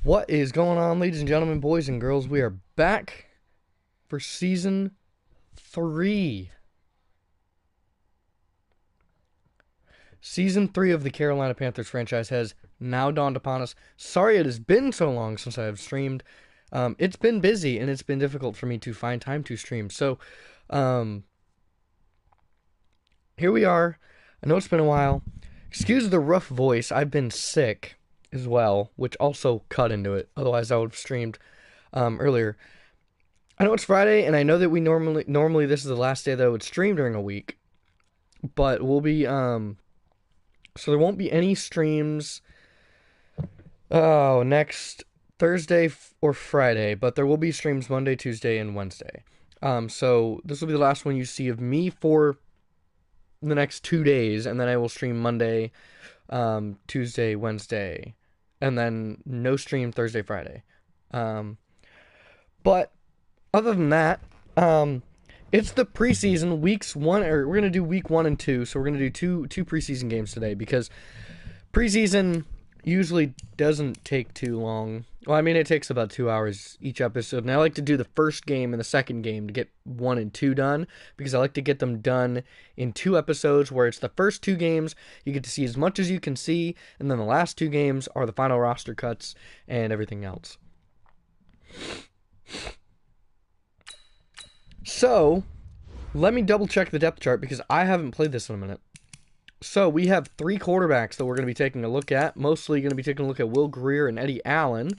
What is going on, ladies and gentlemen, boys and girls? We are back for Season 3. Season 3 of the Carolina Panthers franchise has now dawned upon us. Sorry it has been so long since I have streamed. It's been busy, and it's been difficult for me to find time to stream. So, here we are. I know it's been a while. Excuse the rough voice. I've been sick as well, which also cut into it. Otherwise, I would have streamed earlier. I know it's Friday, and I know that we normally this is the last day that I would stream during a week, but we'll be so there won't be any streams next Thursday or Friday, but there will be streams Monday, Tuesday, and Wednesday. So this will be the last one you see of me for the next 2 days, and then I will stream Monday, Tuesday, Wednesday, and then no stream Thursday, Friday. But other than that, it's the preseason weeks 1, or we're gonna do week 1 and 2. So we're gonna do two preseason games today because preseason usually doesn't take too long. Well, I mean, it takes about 2 hours each episode, and I like to do the first game and the second game to get 1 and 2 done, because I like to get them done in 2 episodes, where it's the first 2 games, you get to see as much as you can see, and then the last 2 games are the final roster cuts and everything else. So, let me double check the depth chart, because I haven't played this in a minute. So, we have 3 quarterbacks that we're going to be taking a look at. Mostly going to be taking a look at Will Greer and Eddie Allen.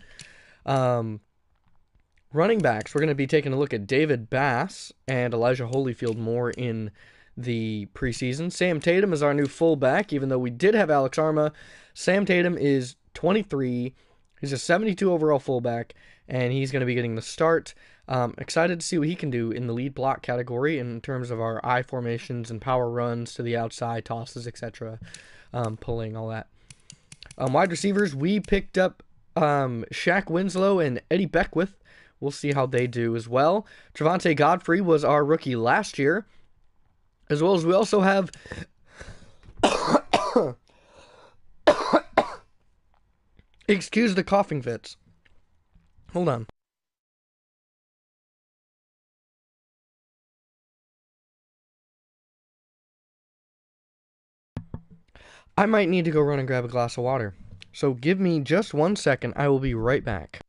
Running backs, we're going to be taking a look at David Bass and Elijah Holyfield more in the preseason. Sam Tatum is our new fullback, even though we did have Alex Arma. Sam Tatum is 23. He's a 72 overall fullback, and he's going to be getting the start. Excited to see what he can do in the lead block category in terms of our I formations and power runs to the outside, tosses, etc., pulling, all that. Wide receivers, we picked up Shaq Winslow and Eddie Beckwith. We'll see how they do as well. Trevante Godfrey was our rookie last year, as well as we also have excuse the coughing fits. Hold on. I might need to go run and grab a glass of water. So give me just 1 second. I will be right back.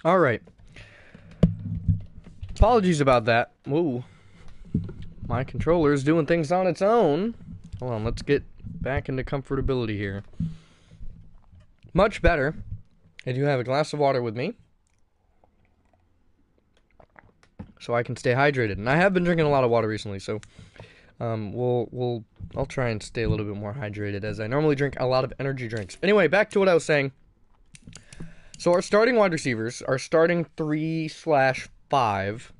All right. Apologies about that. Ooh. My controller is doing things on its own. Hold on, let's get back into comfortability here. Much better. I do have a glass of water with me, so I can stay hydrated. And I have been drinking a lot of water recently, so I'll try and stay a little bit more hydrated, as I normally drink a lot of energy drinks. Anyway, back to what I was saying. So our starting wide receivers, our starting 3/5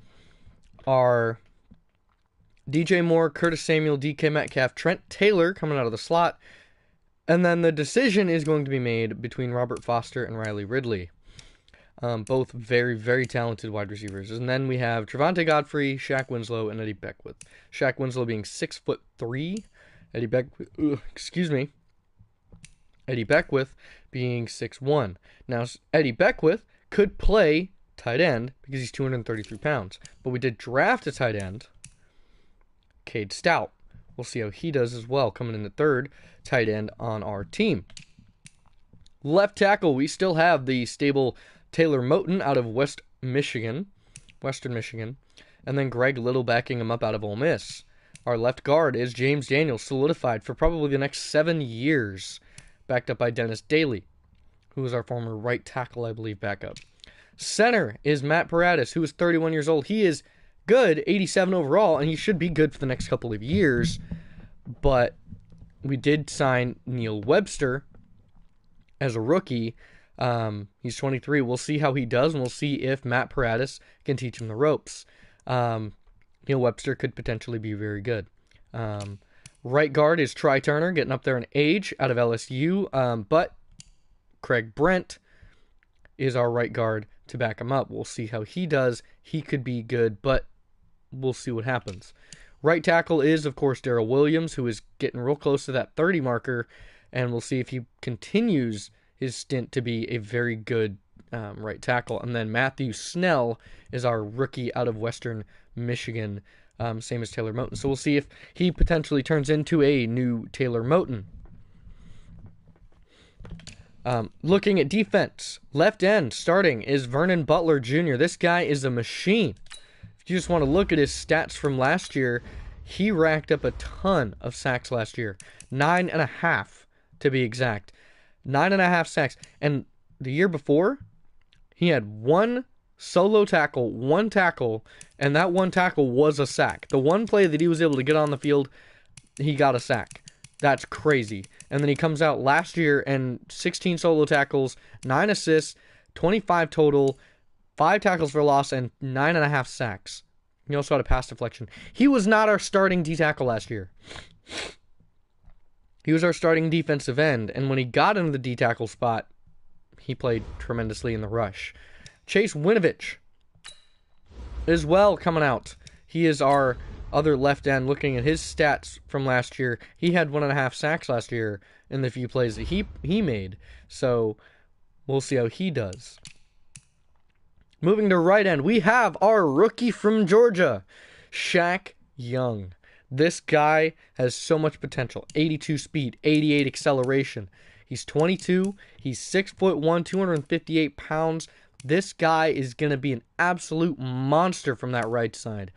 are DJ Moore, Curtis Samuel, DK Metcalf, Trent Taylor coming out of the slot. And then the decision is going to be made between Robert Foster and Riley Ridley. Both very, very talented wide receivers. And then we have Trevante Godfrey, Shaq Winslow, and Eddie Beckwith. Shaq Winslow being 6'3", Eddie Beckwith being 6'1". Now, Eddie Beckwith could play tight end because he's 233 pounds. But we did draft a tight end, Cade Stout. We'll see how he does as well, coming in the third tight end on our team. Left tackle, we still have the stable Taylor Moton out of Western Michigan. And then Greg Little backing him up out of Ole Miss. Our left guard is James Daniels, solidified for probably the next 7 years, backed up by Dennis Daly, who is our former right tackle, I believe, backup. Center is Matt Paradis, who is 31 years old. He is good, 87 overall, and he should be good for the next couple of years. But we did sign Neil Webster as a rookie. He's 23. We'll see how he does, and we'll see if Matt Paradis can teach him the ropes. Neil Webster could potentially be very good. Right guard is Try Turner, getting up there in age, out of LSU. But Craig Brent is our right guard to back him up. We'll see how he does. He could be good, but we'll see what happens. Right tackle is, of course, Darrell Williams, who is getting real close to that 30 marker, and we'll see if he continues his stint to be a very good right tackle. And then Matthew Snell is our rookie out of Western Michigan, same as Taylor Moton. So we'll see if he potentially turns into a new Taylor Moton. Looking at defense, left end starting is Vernon Butler Jr. This guy is a machine. If you just want to look at his stats from last year, he racked up a ton of sacks last year. 9.5 to be exact. 9.5 sacks. And the year before, he had one solo tackle, one tackle, and that one tackle was a sack. The one play that he was able to get on the field, he got a sack. That's crazy. And then he comes out last year and 16 solo tackles, 9 assists, 25 total, 5 tackles for loss, and 9.5 sacks. He also had a pass deflection. He was not our starting D-tackle last year. He was our starting defensive end, and when he got into the D-tackle spot, he played tremendously in the rush. Chase Winovich as well coming out. He is our other left end. Looking at his stats from last year, he had 1.5 sacks last year in the few plays that he made. So we'll see how he does. Moving to right end, we have our rookie from Georgia, Shaq Young. This guy has so much potential. 82 speed, 88 acceleration. He's 22. He's 6'1", 258 pounds. This guy is going to be an absolute monster from that right side.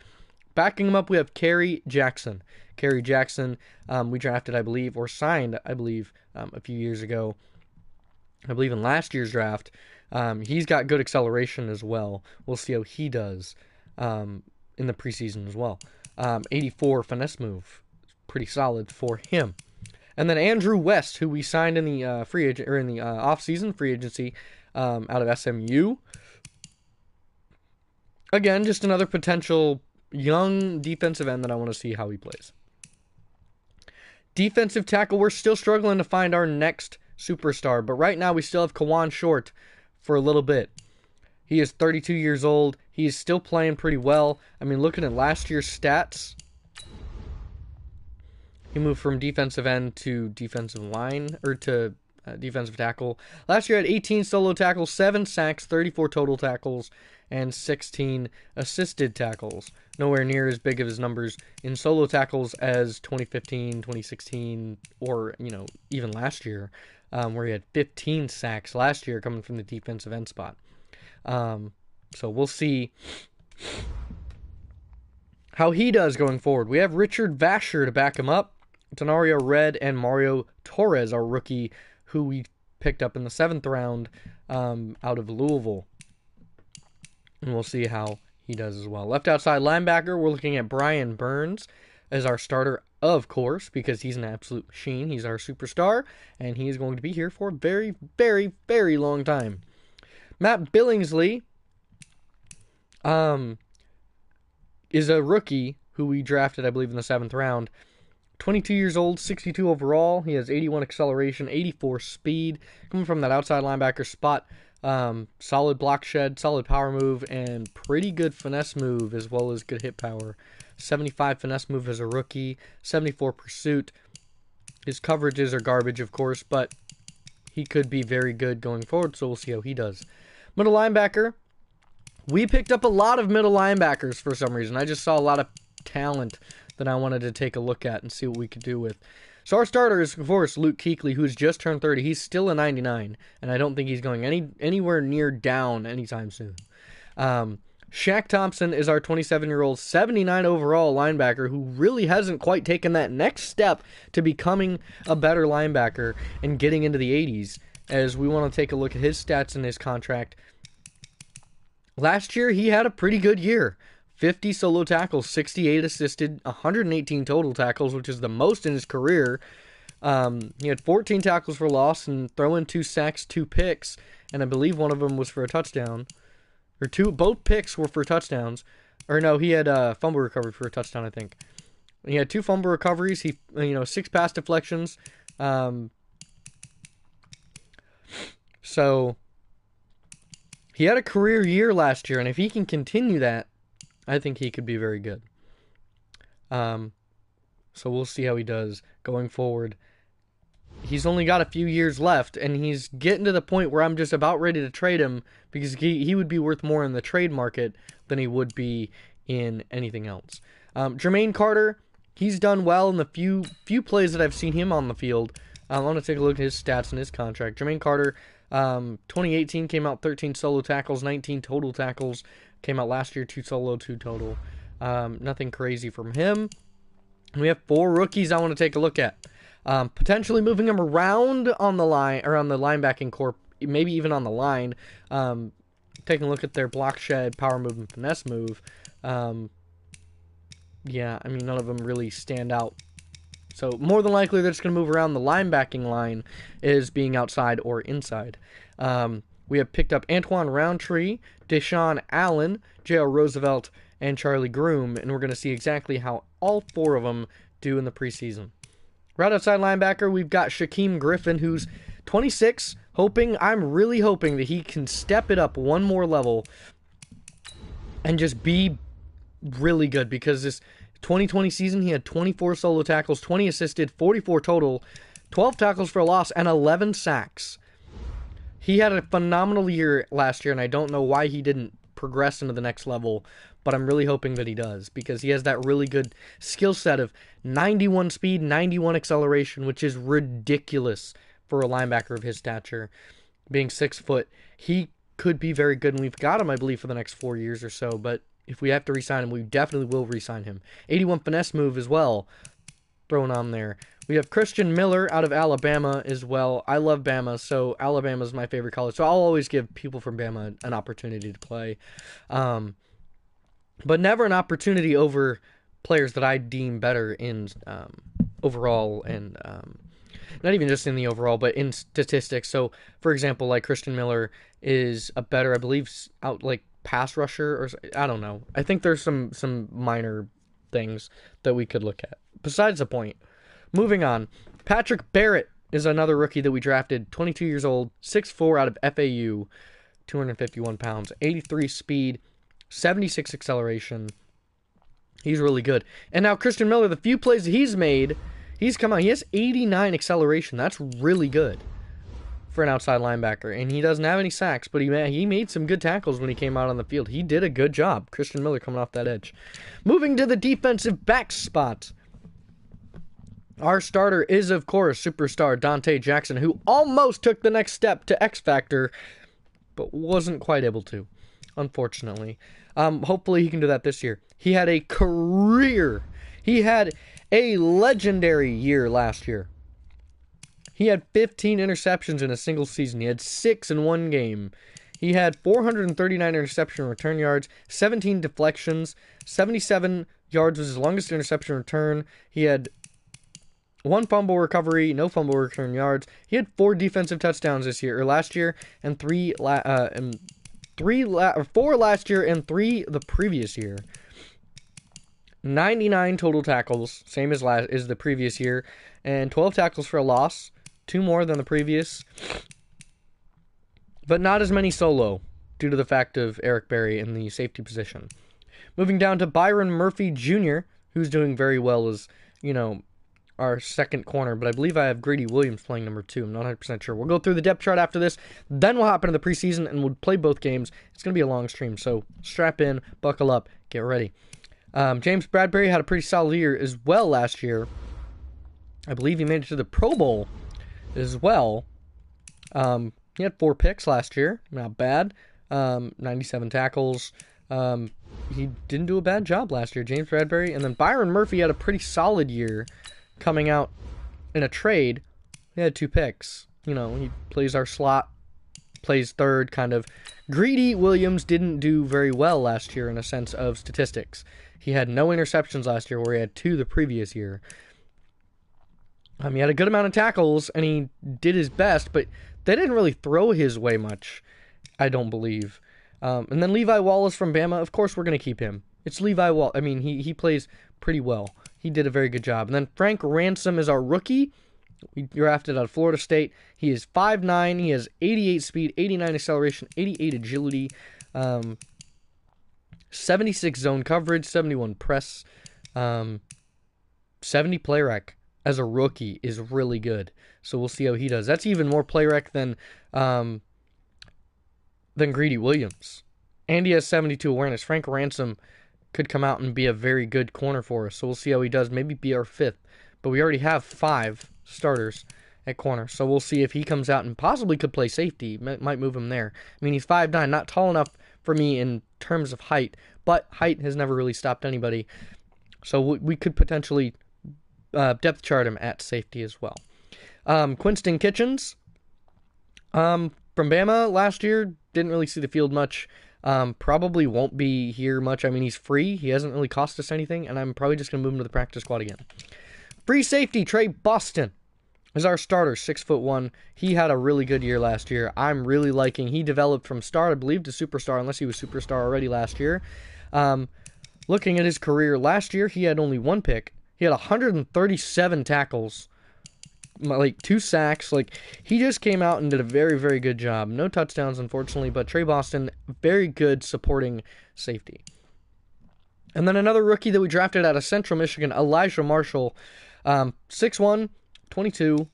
Backing him up, we have Kerry Jackson. Kerry Jackson, we drafted, I believe, or signed, I believe, a few years ago. I believe in last year's draft. He's got good acceleration as well. We'll see how he does in the preseason as well. 84 finesse move, pretty solid for him. And then Andrew West, who we signed in the free agent or in the off-season free agency out of SMU. Again, just another potential young defensive end that I want to see how he plays. Defensive tackle, we're still struggling to find our next superstar, but right now we still have Kawan Short for a little bit. He is 32 years old. He is still playing pretty well. I mean, looking at last year's stats, he moved from defensive end to defensive line, or to defensive tackle. Last year had 18 solo tackles, 7 sacks, 34 total tackles, and 16 assisted tackles. Nowhere near as big of his numbers in solo tackles as 2015, 2016, or, even last year, where he had 15 sacks last year coming from the defensive end spot. So we'll see how he does going forward. We have Richard Vasher to back him up. Denario Red and Mario Torres, our rookie, who we picked up in the 7th round out of Louisville. And we'll see how he does as well. Left outside linebacker, we're looking at Brian Burns as our starter, of course, because he's an absolute machine. He's our superstar, and he is going to be here for a very, very, very long time. Matt Billingsley is a rookie who we drafted, I believe, in the 7th round. 22 years old, 62 overall. He has 81 acceleration, 84 speed. Coming from that outside linebacker spot. Solid block shed, solid power move, and pretty good finesse move, as well as good hit power. 75 finesse move as a rookie, 74 pursuit. His coverages are garbage, of course, but he could be very good going forward, so we'll see how he does. Middle linebacker. We picked up a lot of middle linebackers for some reason. I just saw a lot of talent that I wanted to take a look at and see what we could do with. So our starter is, of course, Luke Kuechly, who's just turned 30. He's still a 99, and I don't think he's going anywhere near down anytime soon. Shaq Thompson is our 27-year-old, 79 overall linebacker who really hasn't quite taken that next step to becoming a better linebacker and getting into the 80s, as we want to take a look at his stats and his contract. Last year, he had a pretty good year. 50 solo tackles, 68 assisted, 118 total tackles, which is the most in his career. He had 14 tackles for loss and throw in 2 sacks, 2 picks, and I believe one of them was for a touchdown. Both picks were for touchdowns. Or no, he had a fumble recovery for a touchdown, I think. He had 2 fumble recoveries. 6 pass deflections. So he had a career year last year, and if he can continue that, I think he could be very good. So we'll see how he does going forward. He's only got a few years left, and he's getting to the point where I'm just about ready to trade him because he would be worth more in the trade market than he would be in anything else. Jermaine Carter, he's done well in the few plays that I've seen him on the field. I want to take a look at his stats and his contract. Jermaine Carter, 2018 came out 13 solo tackles, 19 total tackles. Came out last year, 2 solo, 2 total. Nothing crazy from him. We have 4 rookies I want to take a look at. Potentially moving them around on the line, or on the linebacking corps, maybe even on the line. Taking a look at their block shed, power move, and finesse move. None of them really stand out. So more than likely they're just going to move around the linebacking line is being outside or inside. We have picked up Antoine Roundtree, Deshaun Allen, J.L. Roosevelt, and Charlie Groom, and we're going to see exactly how all 4 of them do in the preseason. Right outside linebacker, we've got Shaquem Griffin, who's 26, I'm really hoping that he can step it up one more level and just be really good, because this 2020 season, he had 24 solo tackles, 20 assisted, 44 total, 12 tackles for a loss, and 11 sacks. He had a phenomenal year last year, and I don't know why he didn't progress into the next level, but I'm really hoping that he does, because he has that really good skill set of 91 speed, 91 acceleration, which is ridiculous for a linebacker of his stature. Being 6 foot, he could be very good, and we've got him, I believe, for the next 4 years or so, but if we have to re-sign him, we definitely will re-sign him. 81 finesse move as well, thrown on there. We have Christian Miller out of Alabama as well. I love Bama, so Alabama's my favorite college. So I'll always give people from Bama an opportunity to play. But never an opportunity over players that I deem better in overall and not even just in the overall, but in statistics. So, for example, like Christian Miller is a better, I believe, pass rusher, or I don't know. I think there's some minor things that we could look at. Besides the point. Moving on, Patrick Barrett is another rookie that we drafted, 22 years old, 6'4", out of FAU, 251 pounds, 83 speed, 76 acceleration. He's really good. And now Christian Miller, the few plays that he's made, he's come out, he has 89 acceleration. That's really good for an outside linebacker. And he doesn't have any sacks, but he made some good tackles when he came out on the field. He did a good job. Christian Miller coming off that edge. Moving to the defensive back spot. Our starter is, of course, superstar Dante Jackson, who almost took the next step to X Factor, but wasn't quite able to, unfortunately. Hopefully he can do that this year. He had a career. He had A legendary year last year. He had 15 interceptions in a single season. He had 6 in one game. He had 439 interception return yards, 17 deflections, 77 yards was his longest interception return. He had 1 fumble recovery, no fumble return yards. He had 4 defensive touchdowns last year, and 4 last year and 3 the previous year. 99 total tackles, same as the previous year, and 12 tackles for a loss, 2 more than the previous, but not as many solo due to the fact of Eric Berry in the safety position. Moving down to Byron Murphy Jr., who's doing very well as, our second corner, but I believe I have Grady Williams playing number 2. I'm not 100% sure. We'll go through the depth chart after this, then we'll hop into the preseason, and we'll play both games. It's going to be a long stream, so strap in, buckle up, get ready. James Bradbury had a pretty solid year as well last year. I believe he made it to the Pro Bowl as well. He had 4 picks last year, not bad. 97 tackles. He didn't do a bad job last year, James Bradbury. And then Byron Murphy had a pretty solid year coming out in a trade. He had 2 picks. He plays our slot, plays third, kind of. Greedy Williams didn't do very well last year in a sense of statistics. He had no interceptions last year, where he had 2 the previous year. He had a good amount of tackles, and he did his best, but they didn't really throw his way much, I don't believe. And then Levi Wallace from Bama, of course we're going to keep him. It's Levi Wallace. He plays pretty well. He did a very good job. And then Frank Ransom is our rookie. We drafted out of Florida State. He is 5'9". He has 88 speed, 89 acceleration, 88 agility, 76 zone coverage, 71 press, 70 play rec. As a rookie is really good. So we'll see how he does. That's even more play rec than Greedy Williams. And he has 72 awareness. Frank Ransom could come out and be a very good corner for us. So we'll see how he does. Maybe be our 5th. But we already have 5 starters at corner. So we'll see if he comes out and possibly could play safety. Might move him there. He's 5'9", not tall enough for me in terms of height. But height has never really stopped anybody. So we could potentially depth chart him at safety as well. Quinston Kitchens from Bama last year, didn't really see the field much. Probably won't be here much. He's free. He hasn't really cost us anything, and I'm probably just going to move him to the practice squad again. Free safety, Trey Boston is our starter, 6'1". He had a really good year last year. I'm really liking. He developed from star, I believe, to superstar, unless he was superstar already last year. Looking at his career, last year he had only 1 pick. He had 137 tackles, 2 sacks. He just came out and did a very, very good job. No touchdowns, unfortunately, but Trey Boston, very good supporting safety. And then another rookie that we drafted out of Central Michigan, Elijah Marshall, 6'1", 22,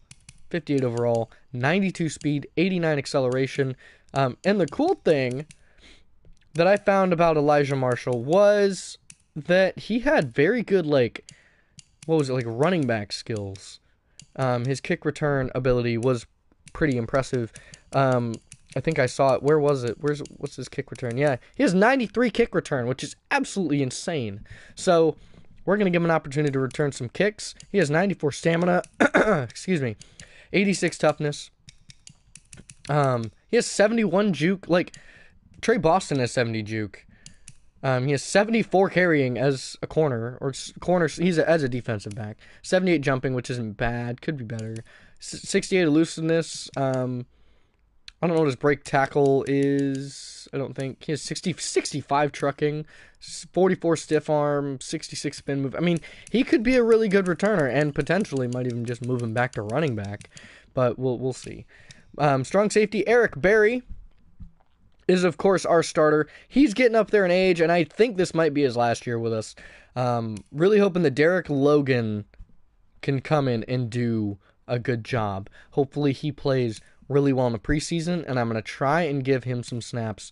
58 overall, 92 speed, 89 acceleration. And the cool thing that I found about Elijah Marshall was that he had very good, running back skills. His kick return ability was pretty impressive. I think I saw it. Where was it? What's his kick return? Yeah, he has 93 kick return, which is absolutely insane. So we're going to give him an opportunity to return some kicks. He has 94 stamina. Excuse me. 86 toughness. He has 71 juke. Trey Boston has 70 juke. He has 74 carrying as a corner, he's as a defensive back. 78 jumping, which isn't bad, could be better. 68 elusiveness. I don't know what his break tackle is. I don't think. He has 65 trucking, 44 stiff arm, 66 spin move. He could be a really good returner, and potentially might even just move him back to running back, but we'll see. Strong safety, Eric Berry is, of course, our starter. He's getting up there in age, and I think this might be his last year with us. Really hoping that Derek Logan can come in and do a good job. Hopefully he plays really well in the preseason, and I'm going to try and give him some snaps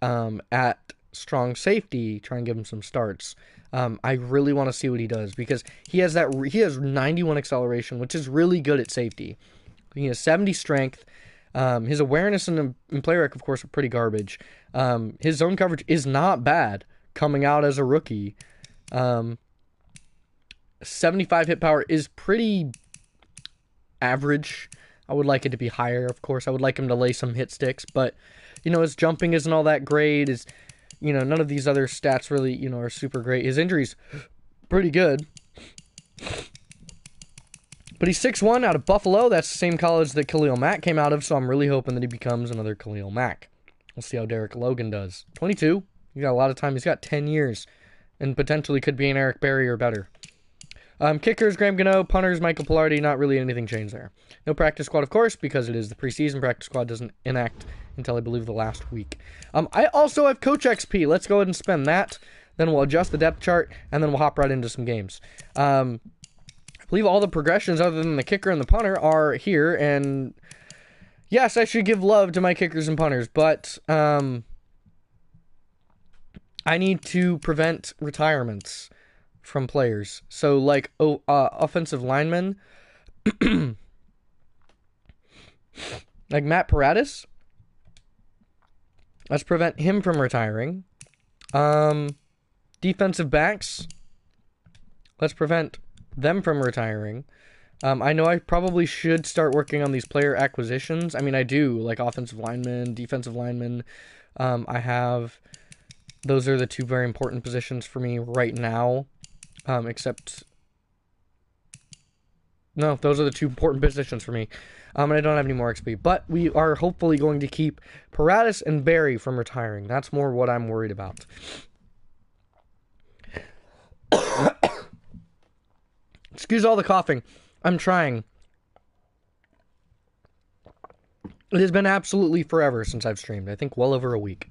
at strong safety, try and give him some starts. I really want to see what he does, because he has 91 acceleration, which is really good at safety. He has 70 strength. His awareness and play rec, of course, are pretty garbage. His zone coverage is not bad coming out as a rookie. 75 hit power is pretty average. I would like it to be higher, of course. I would like him to lay some hit sticks, but, his jumping isn't all that great. None of these other stats really, are super great. His injury's pretty good. But he's 6'1" out of Buffalo. That's the same college that Khalil Mack came out of, so I'm really hoping that he becomes another Khalil Mack. We'll see how Derek Logan does. 22. He's got a lot of time. He's got 10 years and potentially could be an Eric Berry or better. Kickers, Graham Gano. Punters, Michael Pilardi. Not really anything changed there. No practice squad, of course, because it is the preseason. Practice squad doesn't enact until, I believe, the last week. I also have Coach XP. Let's go ahead and spend that. Then we'll adjust the depth chart, and then we'll hop right into some games. I believe all the progressions other than the kicker and the punter are here, and yes, I should give love to my kickers and punters, but I need to prevent retirements from players. So, like, offensive linemen, like Matt Paradis, let's prevent him from retiring. Defensive backs, let's prevent them from retiring. I know I probably should start working on these player acquisitions. I mean, I do, like offensive linemen, defensive linemen. Those are the two very important positions for me right now. No, those are the two important positions for me. And I don't have any more XP. But we are hopefully going to keep Paradis and Barry from retiring. That's more what I'm worried about. Excuse all the coughing. I'm trying. It has been absolutely forever since I've streamed. I think well over a week.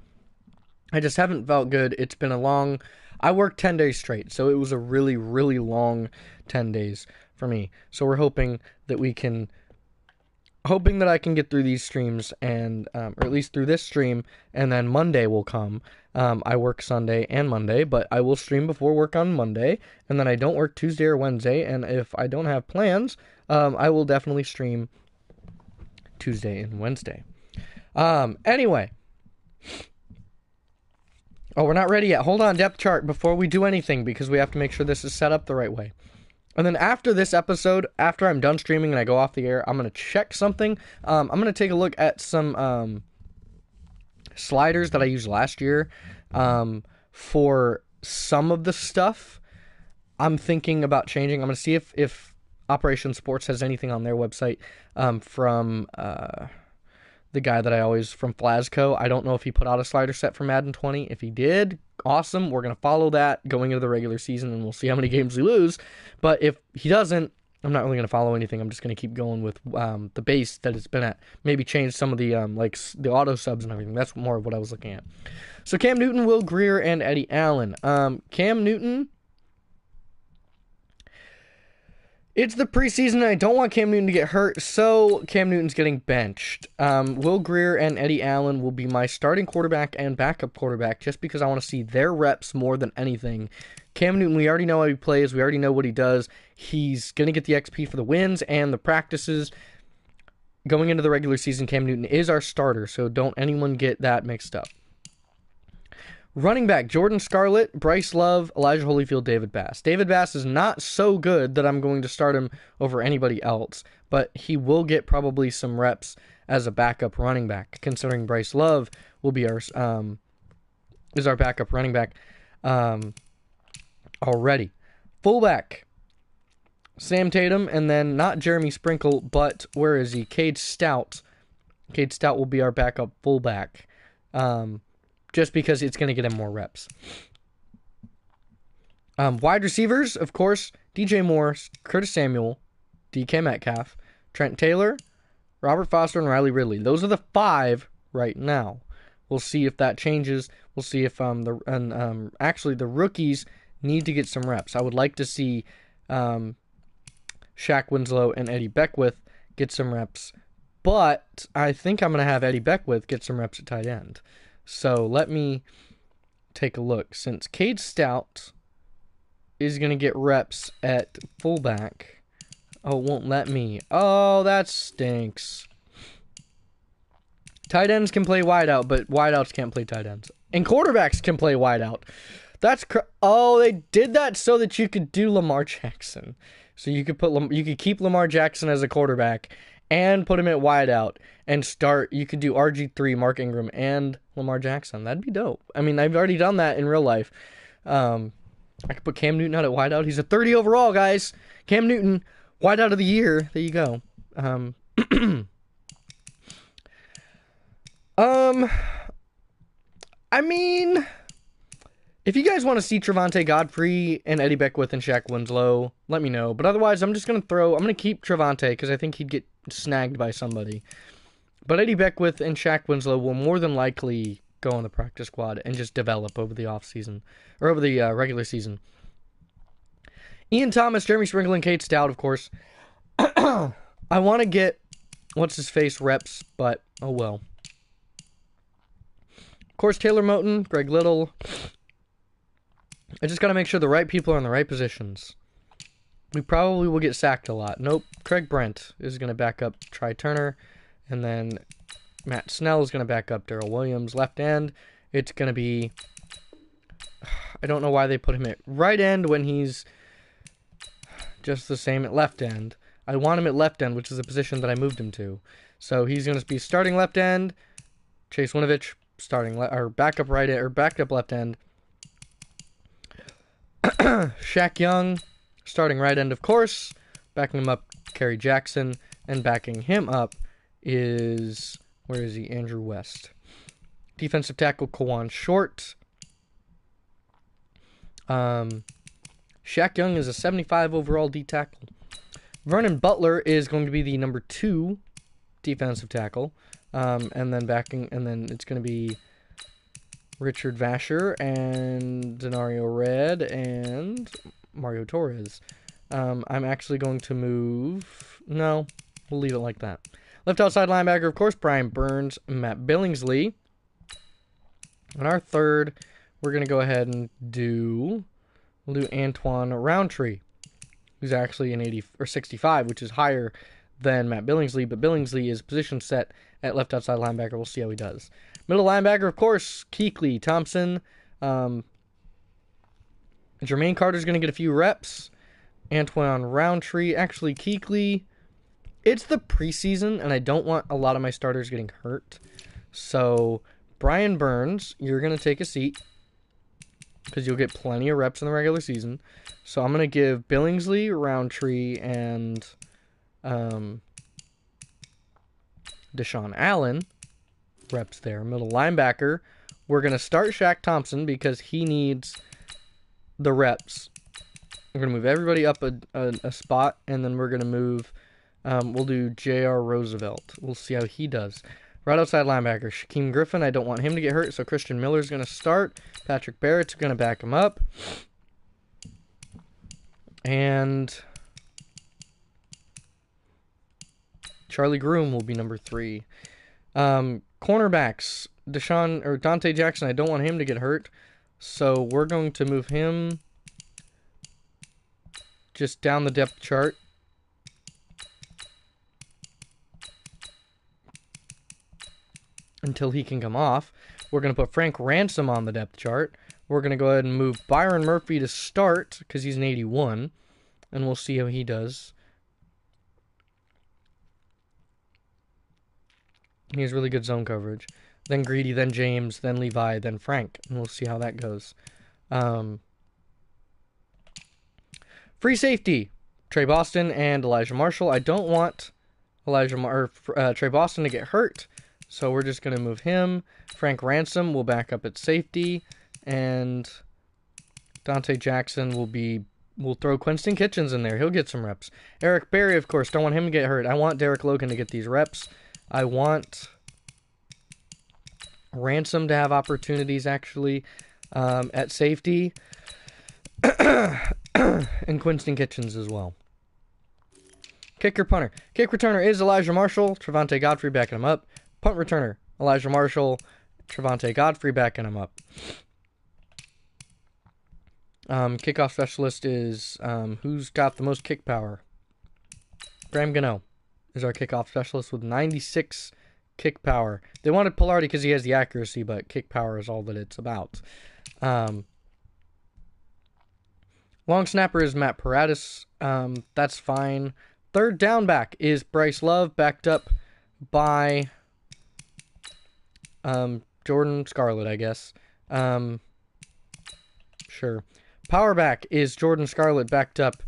I just haven't felt good. It's been I worked 10 days straight, so it was a really, really long 10 days for me. So we're hoping that I can get through these streams and, or at least through this stream, and then Monday will come. I work Sunday and Monday, but I will stream before work on Monday, and then I don't work Tuesday or Wednesday, and if I don't have plans, I will definitely stream Tuesday and Wednesday. Anyway. Oh, we're not ready yet. Hold on, depth chart, before we do anything, because we have to make sure this is set up the right way. And then after this episode, after I'm done streaming and I go off the air, I'm going to check something. I'm going to take a look at some sliders that I used last year for some of the stuff I'm thinking about changing. I'm going to see if Operation Sports has anything on their website from the guy that I always, from Flasco. I don't know if he put out a slider set for Madden 20. If he did, awesome. We're going to follow that going into the regular season, and we'll see how many games we lose. But if he doesn't, I'm not really going to follow anything. I'm just going to keep going with the base that it's been at. Maybe change some of the the auto subs and everything. That's more of what I was looking at. So Cam Newton, Will Grier, and Eddie Allen. Cam Newton, it's the preseason, and I don't want Cam Newton to get hurt, so Cam Newton's getting benched. Will Grier and Eddie Allen will be my starting quarterback and backup quarterback, just because I want to see their reps more than anything. Cam Newton, we already know how he plays. We already know what he does. He's going to get the XP for the wins and the practices. Going into the regular season, Cam Newton is our starter, so don't anyone get that mixed up. Running back, Jordan Scarlett, Bryce Love, Elijah Holyfield, David Bass. David Bass is not so good that I'm going to start him over anybody else, but he will get probably some reps as a backup running back, considering Bryce Love will be is our backup running back already. Fullback, Sam Tatum, and then not Jeremy Sprinkle, but where is he? Cade Stout. Cade Stout will be our backup fullback. Just because it's going to get him more reps. Wide receivers, of course, DJ Moore, Curtis Samuel, DK Metcalf, Trent Taylor, Robert Foster, and Riley Ridley. Those are the 5 right now. We'll see if that changes. We'll see if actually the rookies need to get some reps. I would like to see Shaq Winslow and Eddie Beckwith get some reps, but I think I'm going to have Eddie Beckwith get some reps at tight end. So let me take a look. Since Cade Stout is going to get reps at fullback. Oh, it won't let me. Oh, that stinks. Tight ends can play wideout, but wideouts can't play tight ends. And quarterbacks can play wideout. Oh, they did that so that you could do Lamar Jackson. So you could keep Lamar Jackson as a quarterback and put him at wideout and start. You could do RG3, Mark Ingram, and Lamar Jackson. That'd be dope. I mean, I've already done that in real life. I could put Cam Newton out at wideout. He's a 30 overall, guys. Cam Newton, wideout of the year. There you go. I mean, if you guys want to see Trevante Godfrey and Eddie Beckwith and Shaq Winslow, let me know. But otherwise, I'm going to keep Trevante because I think he'd get snagged by somebody. But Eddie Beckwith and Shaq Winslow will more than likely go on the practice squad and just develop over the offseason, or over the regular season. Ian Thomas, Jeremy Sprinkle, and Kate Stout, of course. I want to get what's-his-face reps, but oh well. Of course, Taylor Moton, Greg Little. I just got to make sure the right people are in the right positions. We probably will get sacked a lot. Nope. Craig Brent is going to back up Try Turner. And then Matt Snell is going to back up Darrell Williams. Left end, it's going to be... I don't know why they put him at right end when he's just the same at left end. I want him at left end, which is the position that I moved him to. So he's going to be starting left end. Chase Winovich starting backup right end, or backup left end. Shaq Young starting right end, of course. Backing him up, Kerry Jackson, and backing him up is, where is he? Andrew West. Defensive tackle Kawan Short. Shaq Young is a 75 overall D tackle. Vernon Butler is going to be the number 2 defensive tackle. And then it's going to be Richard Vasher and Denario Red and Mario Torres. I'm actually going to move... No, we'll leave it like that. Left outside linebacker, of course, Brian Burns, Matt Billingsley. And our third, we're going to go ahead and we'll do Antoine Roundtree, who's actually an 80 or 65, which is higher than Matt Billingsley, but Billingsley is position set at left outside linebacker. We'll see how he does. Middle linebacker, of course, Keekly Thompson. Jermaine Carter's going to get a few reps. Antoine Roundtree. Actually, Keekly, it's the preseason, and I don't want a lot of my starters getting hurt. So, Brian Burns, you're going to take a seat because you'll get plenty of reps in the regular season. So, I'm going to give Billingsley, Roundtree, and Deshaun Allen reps there. Middle linebacker, we're going to start Shaq Thompson because he needs the reps. We're going to move everybody up a spot, and then we're going to move, we'll do J.R. Roosevelt. We'll see how he does. Right outside linebacker, Shaquem Griffin. I don't want him to get hurt, so Christian Miller's going to start. Patrick Barrett's going to back him up. And Charlie Groom will be number 3. Cornerbacks, Dante Jackson, I don't want him to get hurt, so we're going to move him just down the depth chart. Until he can come off. We're going to put Frank Ransom on the depth chart. We're going to go ahead and move Byron Murphy to start because he's an 81, and we'll see how he does. He has really good zone coverage. Then Greedy, then James, then Levi, then Frank. And we'll see how that goes. Free safety. Trey Boston and Elijah Marshall. I don't want Trey Boston to get hurt. So we're just going to move him. Frank Ransom will back up at safety. And Dante Jackson we'll throw Quinston Kitchens in there. He'll get some reps. Eric Berry, of course. Don't want him to get hurt. I want Derek Logan to get these reps. I want Ransom to have opportunities, actually, at safety. And Quinston Kitchens as well. Kicker punter. Kick returner is Elijah Marshall. Trevante Godfrey backing him up. Punt returner, Elijah Marshall. Trevante Godfrey backing him up. Kickoff specialist is, who's got the most kick power? Graham Gano is our kickoff specialist with 96 kick power. They wanted Pilardi because he has the accuracy, but kick power is all that it's about. Long snapper is Matt Paradis. That's fine. Third down back is Bryce Love, backed up by Jordan Scarlett, I guess. Sure. Power back is Jordan Scarlett, backed up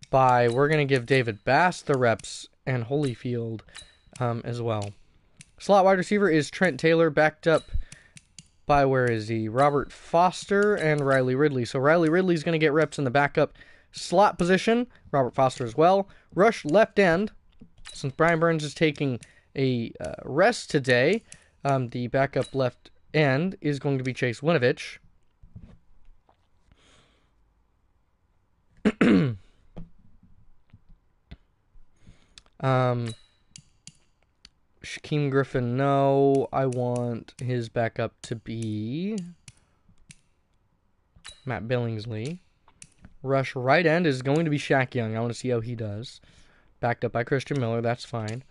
by, we're going to give David Bass the reps, and Holyfield as well. Slot wide receiver is Trent Taylor, backed up by, where is he? Robert Foster and Riley Ridley. So Riley Ridley's going to get reps in the backup slot position. Robert Foster as well. Rush left end. Since Brian Burns is taking a rest today, the backup left end is going to be Chase Winovich. Shaquem Griffin, no. I want his backup to be Matt Billingsley. Rush right end is going to be Shaq Young. I want to see how he does. Backed up by Christian Miller, that's fine.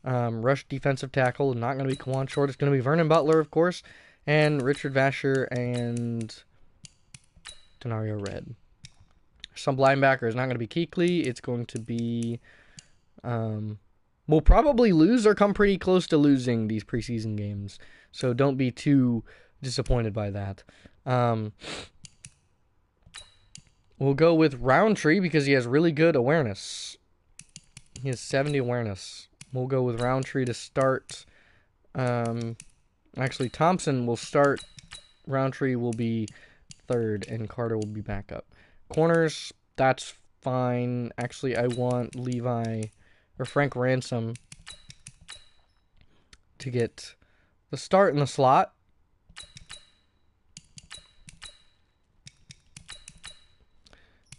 Rush defensive tackle is not going to be Kawan Short. It's going to be Vernon Butler, of course, and Richard Vasher and Denario Red. Some linebacker is not going to be Keekly. It's going to be... we'll probably lose or come pretty close to losing these preseason games. So don't be too disappointed by that. We'll go with Roundtree because he has really good awareness. He has 70 awareness. We'll go with Roundtree to start. Actually, Thompson will start. Roundtree will be third, and Carter will be backup. Corners, that's fine. Actually, I want Levi or Frank Ransom to get the start in the slot.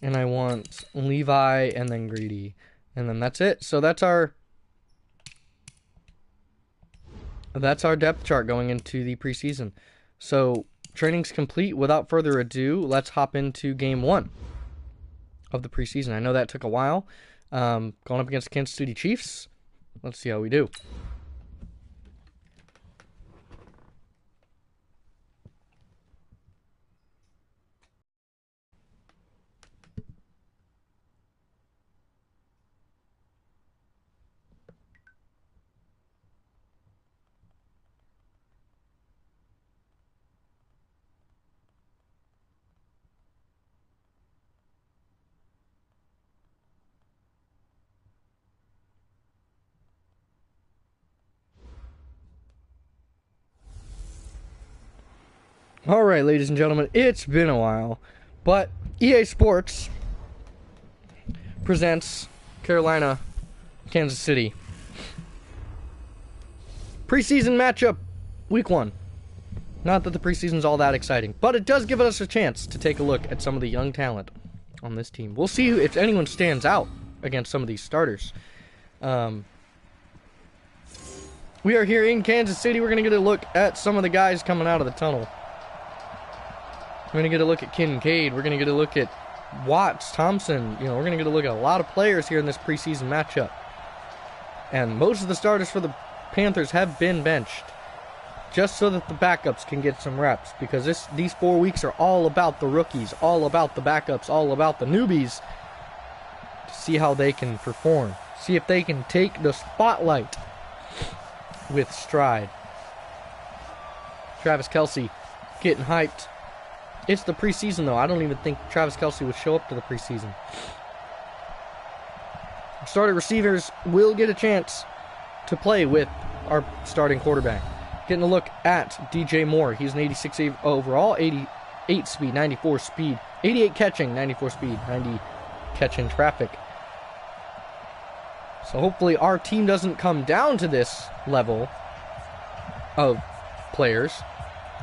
And I want Levi and then Greedy. And then that's it. So that's our depth chart going into the preseason. So training's complete. Without further ado, let's hop into game 1 of the preseason. I know that took a while. Going up against Kansas City Chiefs. Let's see how we do. Alright, ladies and gentlemen, it's been a while, but EA Sports presents Carolina, Kansas City. Preseason matchup, week 1. Not that the preseason's all that exciting, but it does give us a chance to take a look at some of the young talent on this team. We'll see if anyone stands out against some of these starters. We are here in Kansas City. We're going to get a look at some of the guys coming out of the tunnel. We're going to get a look at Kincaid. We're going to get a look at Watts, Thompson. We're going to get a look at a lot of players here in this preseason matchup. And most of the starters for the Panthers have been benched, just so that the backups can get some reps. Because these 4 weeks are all about the rookies, all about the backups, all about the newbies, to see how they can perform. See if they can take the spotlight with stride. Travis Kelce getting hyped. It's the preseason, though. I don't even think Travis Kelce would show up to the preseason. Starter receivers will get a chance to play with our starting quarterback. Getting a look at DJ Moore. He's an 86 overall, 88 speed, 94 speed, 88 catching, 94 speed, 90 catch in traffic. So hopefully our team doesn't come down to this level of players.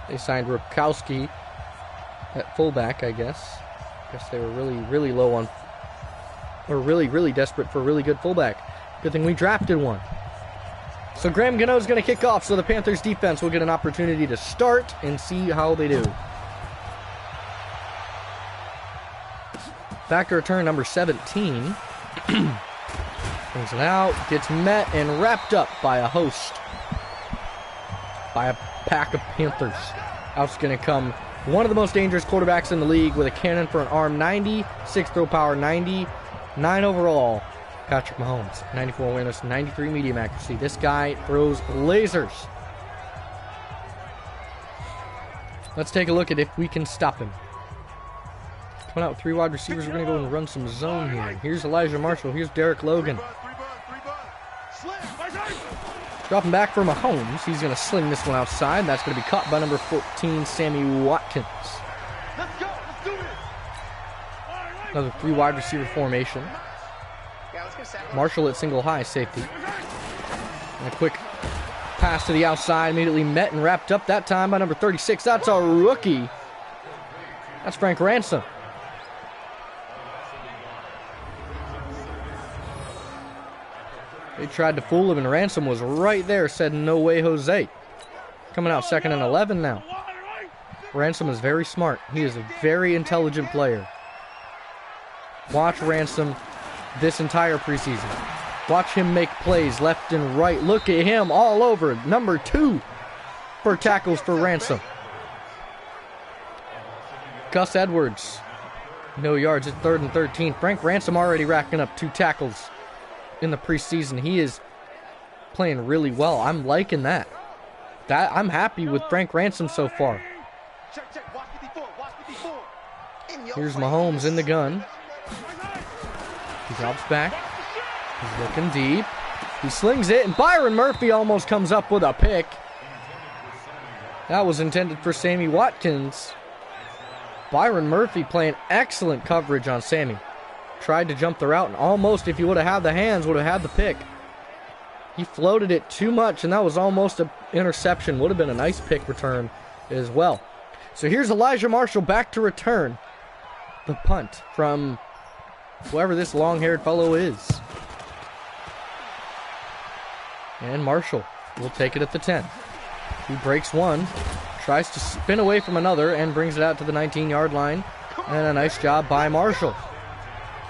They signed Rukowski at fullback, I guess. They were really low on, or really desperate for a really good fullback. Good thing we drafted one. So Graham Gano is going to kick off, so the Panthers defense will get an opportunity to start and see how they do. Back to return number 17. Brings it out, gets met and wrapped up by a host. By a pack of Panthers. Out's going to come One of the most dangerous quarterbacks in the league with a cannon for an arm, 90, 6 throw power, 90, 9 overall. Patrick Mahomes, 94 awareness, 93 medium accuracy. This guy throws lasers. Let's take a look at if we can stop him. Coming out with 3 wide receivers, we're going to go and run some zone here. Here's Elijah Marshall. Here's Derek Logan. Dropping back for Mahomes. He's going to sling this one outside. That's going to be caught by number 14, Sammy Watkins. Another 3 wide receiver formation. Marshall at single high safety. And a quick pass to the outside, immediately met and wrapped up that time by number 36. That's a rookie. That's Frank Ransom. They tried to fool him, and Ransom was right there, said, "No way, Jose." Coming out 2nd and 11 now. Ransom is very smart. He is a very intelligent player. Watch Ransom this entire preseason. Watch him make plays left and right. Look at him all over. Number 2 for tackles for Ransom. Gus Edwards, no yards at 3rd and 13. Frank Ransom already racking up 2 tackles in the preseason. He is playing really well. I'm liking that. I'm happy with Frank Ransom so far. Here's Mahomes in the gun. He drops back. He's looking deep. He slings it, and Byron Murphy almost comes up with a pick. That was intended for Sammy Watkins. Byron Murphy playing excellent coverage on Sammy. Tried to jump the route, and almost, if he would have had the hands, would have had the pick. He floated it too much, and that was almost an interception. Would have been a nice pick return as well. So here's Elijah Marshall back to return the punt from whoever this long-haired fellow is. And Marshall will take it at the 10. He breaks one, tries to spin away from another, and brings it out to the 19-yard line. And a nice job by Marshall.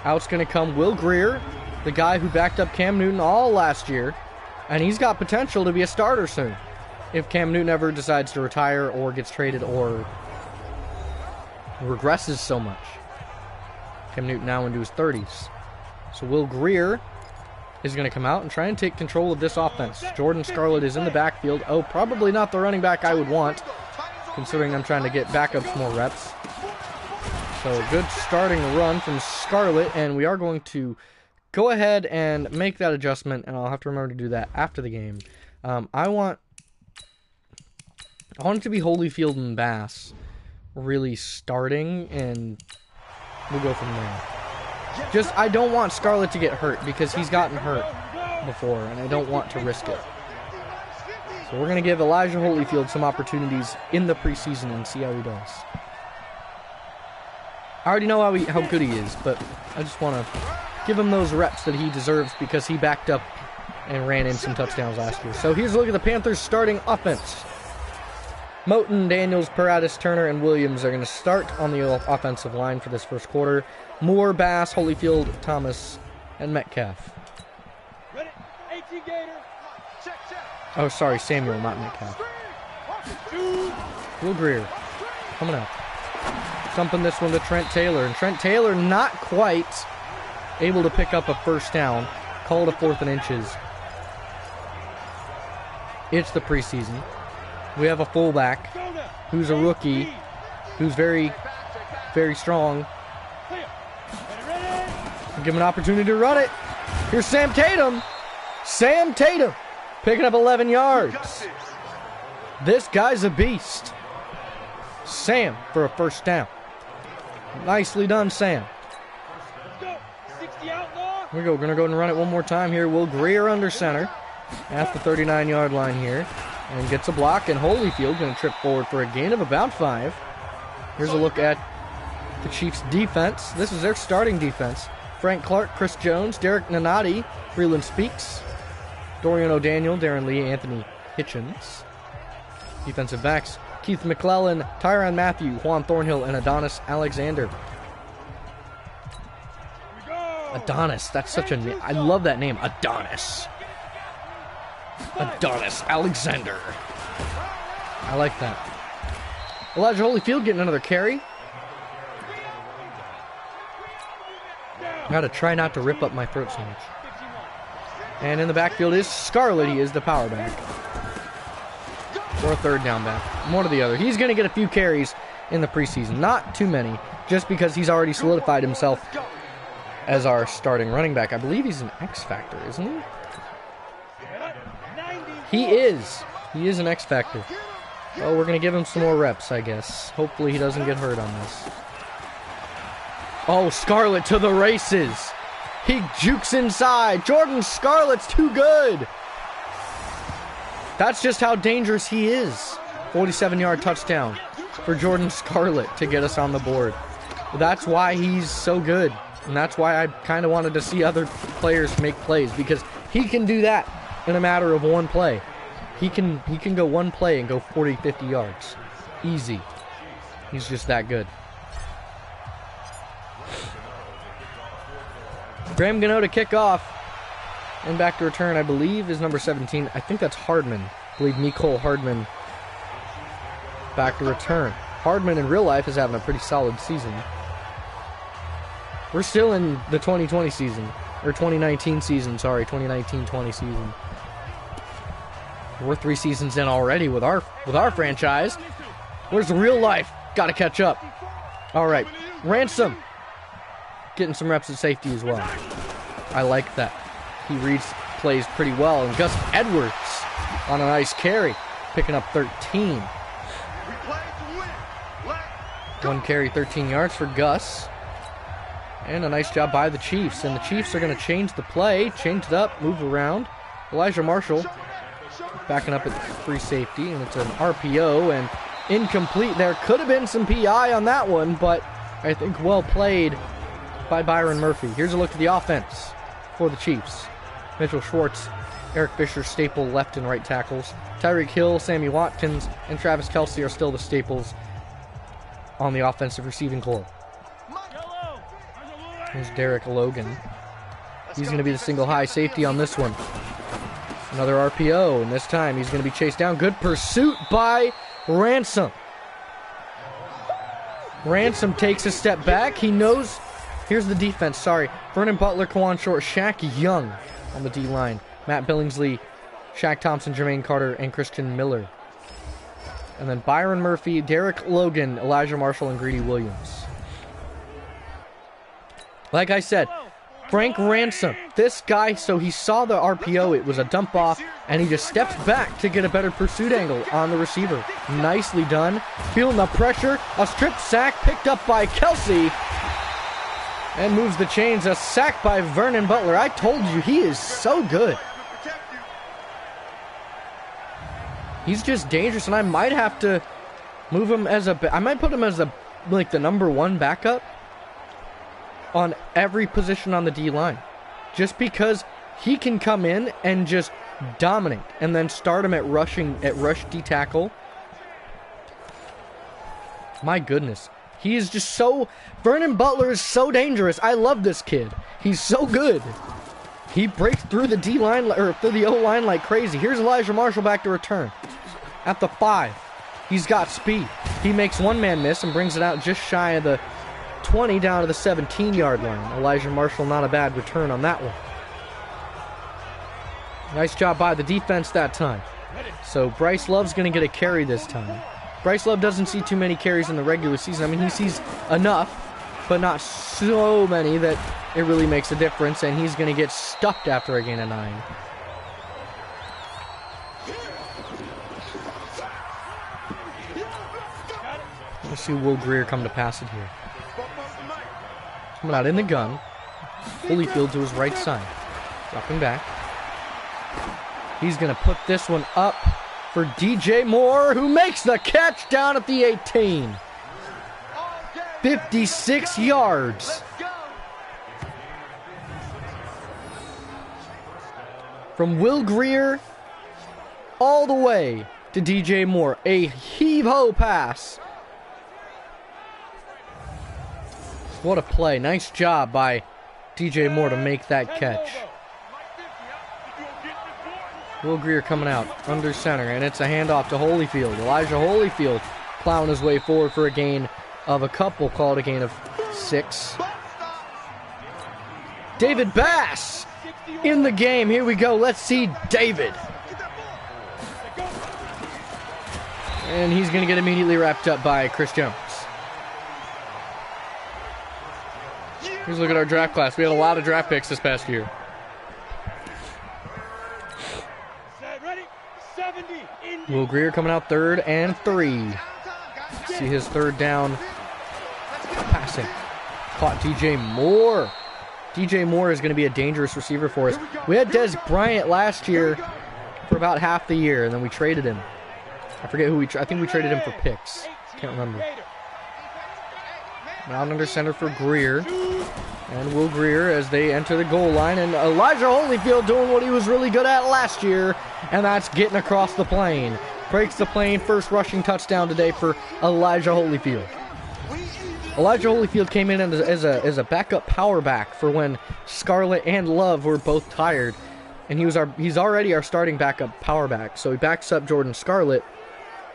Out's going to come Will Grier, the guy who backed up Cam Newton all last year. And he's got potential to be a starter soon, if Cam Newton ever decides to retire or gets traded or regresses so much. Cam Newton now into his 30s. So Will Grier is going to come out and try and take control of this offense. Jordan Scarlett is in the backfield. Oh, probably not the running back I would want, considering I'm trying to get backups more reps. So good starting run from Scarlett, and we are going to go ahead and make that adjustment, and I'll have to remember to do that after the game. I want it to be Holyfield and Bass really starting, and we'll go from there. I don't want Scarlett to get hurt, because he's gotten hurt before, and I don't want to risk it. So we're going to give Elijah Holyfield some opportunities in the preseason and see how he does. I already know how good he is, but I just want to give him those reps that he deserves, because he backed up and ran in some touchdowns last year. So here's a look at the Panthers' starting offense. Moton, Daniels, Paradis, Turner, and Williams are going to start on the offensive line for this first quarter. Moore, Bass, Holyfield, Thomas, and Metcalf. Oh, sorry, Samuel, not Metcalf. Will Grier coming up. Dumping this one to Trent Taylor. And Trent Taylor not quite able to pick up a first down. Called a 4th and inches. It's the preseason. We have a fullback who's a rookie, who's very, very strong. Give him an opportunity to run it. Here's Sam Tatum. Sam Tatum picking up 11 yards. This guy's a beast. Sam for a first down. Nicely done, Sam. Here we go. We're going to go and run it one more time here. Will Grier under center at the 39-yard line here. And gets a block, and Holyfield going to trip forward for a gain of about 5. Here's a look at the Chiefs' defense. This is their starting defense. Frank Clark, Chris Jones, Derek Nanati, Freeland Speaks, Dorian O'Daniel, Darren Lee, Anthony Hitchens. Defensive backs, Keith McClellan, Tyrann Mathieu, Juan Thornhill, and Adonis Alexander. Adonis, that's such a name. I love that name, Adonis. Adonis Alexander. I like that. Elijah Holyfield getting another carry. Gotta try not to rip up my throat so much. And in the backfield is Scarlett. He is the power back. Or a third down back. One or the other. He's going to get a few carries in the preseason. Not too many, just because he's already solidified himself as our starting running back. I believe he's an X Factor, isn't he? He is. He is an X Factor. Well, we're going to give him some more reps, I guess. Hopefully he doesn't get hurt on this. Oh, Scarlett to the races. He jukes inside. Jordan Scarlett's too good. That's just how dangerous he is. 47-yard touchdown for Jordan Scarlett to get us on the board. That's why he's so good. And that's why I kind of wanted to see other players make plays, because he can do that in a matter of one play. He can go one play and go 40, 50 yards. Easy. He's just that good. Graham Gano to kick off. And back to return, I believe, is number 17. I think that's Hardman. I believe Nicole Hardman back to return. Hardman in real life is having a pretty solid season. We're still in the 2020 season. Or 2019 season, sorry. 2019-20 season. We're 3 seasons in already with our franchise. Where's the real life? Gotta catch up. Alright. Ransom. Getting some reps at safety as well. I like that. He reads plays pretty well. And Gus Edwards on a nice carry. Picking up 13. 1 carry, 13 yards for Gus. And a nice job by the Chiefs. And the Chiefs are going to change the play. Change it up. Move around. Elijah Marshall backing up at free safety. And it's an RPO. And incomplete. There could have been some PI on that one. But I think well played by Byron Murphy. Here's a look at the offense for the Chiefs. Mitchell Schwartz, Eric Fisher, staple left and right tackles. Tyreek Hill, Sammy Watkins, and Travis Kelce are still the staples on the offensive receiving corps. Here's Derek Logan. He's going to be the single high safety on this one. Another RPO, and this time he's going to be chased down. Good pursuit by Ransom. Ransom takes a step back. He knows. Here's the defense, sorry. Vernon Butler, Kawan Short, Shaq Young on the D-line. Matt Billingsley, Shaq Thompson, Jermaine Carter, and Christian Miller. And then Byron Murphy, Derek Logan, Elijah Marshall, and Greedy Williams. Like I said, Frank Ransom, this guy, so he saw the RPO, it was a dump off, and he just steps back to get a better pursuit angle on the receiver. Nicely done. Feeling the pressure, a strip sack picked up by Kelce. And moves the chains. A sack by Vernon Butler. I told you, he is so good. He's just dangerous, and I might have to move him as I might put him as like the number 1 backup on every position on the D-line. Just because he can come in and just dominate, and then start him at rush D tackle. My goodness. He is just so... Vernon Butler is so dangerous. I love this kid. He's so good. He breaks through the D-line, or through the O-line like crazy. Here's Elijah Marshall back to return. At the 5. He's got speed. He makes one man miss and brings it out just shy of the 20 down to the 17-yard line. Elijah Marshall, not a bad return on that one. Nice job by the defense that time. So Bryce Love's going to get a carry this time. Bryce Love doesn't see too many carries in the regular season. I mean, he sees enough, but not so many that it really makes a difference, and he's going to get stuffed after a gain of 9. Let's see Will Greer come to pass it here. Coming out in the gun. Holyfield to his right side. Dropping back. He's going to put this one up for DJ Moore, who makes the catch down at the 18. 56 yards. From Will Greer all the way to DJ Moore. A heave-ho pass. What a play. Nice job by DJ Moore to make that catch. Will Greer coming out under center, and it's a handoff to Holyfield. Elijah Holyfield plowing his way forward for a gain of a couple. Call it a gain of 6. David Bass in the game. Here we go. Let's see David. And he's going to get immediately wrapped up by Chris Jones. Here's a look at our draft class. We had a lot of draft picks this past year. Will Grier coming out 3rd and 3. See his 3rd down passing. Caught DJ Moore. DJ Moore is going to be a dangerous receiver for us. We had Des Bryant last year for about half the year, and then we traded him. I forget who I think we traded him for picks. Can't remember. Now under center for Grier. And Will Grier as they enter the goal line. And Elijah Holyfield doing what he was really good at last year. And that's getting across the plane. Breaks the plane. First rushing touchdown today for Elijah Holyfield. Elijah Holyfield came in as a backup power back for when Scarlett and Love were both tired. And he's already our starting backup power back. So he backs up Jordan Scarlett.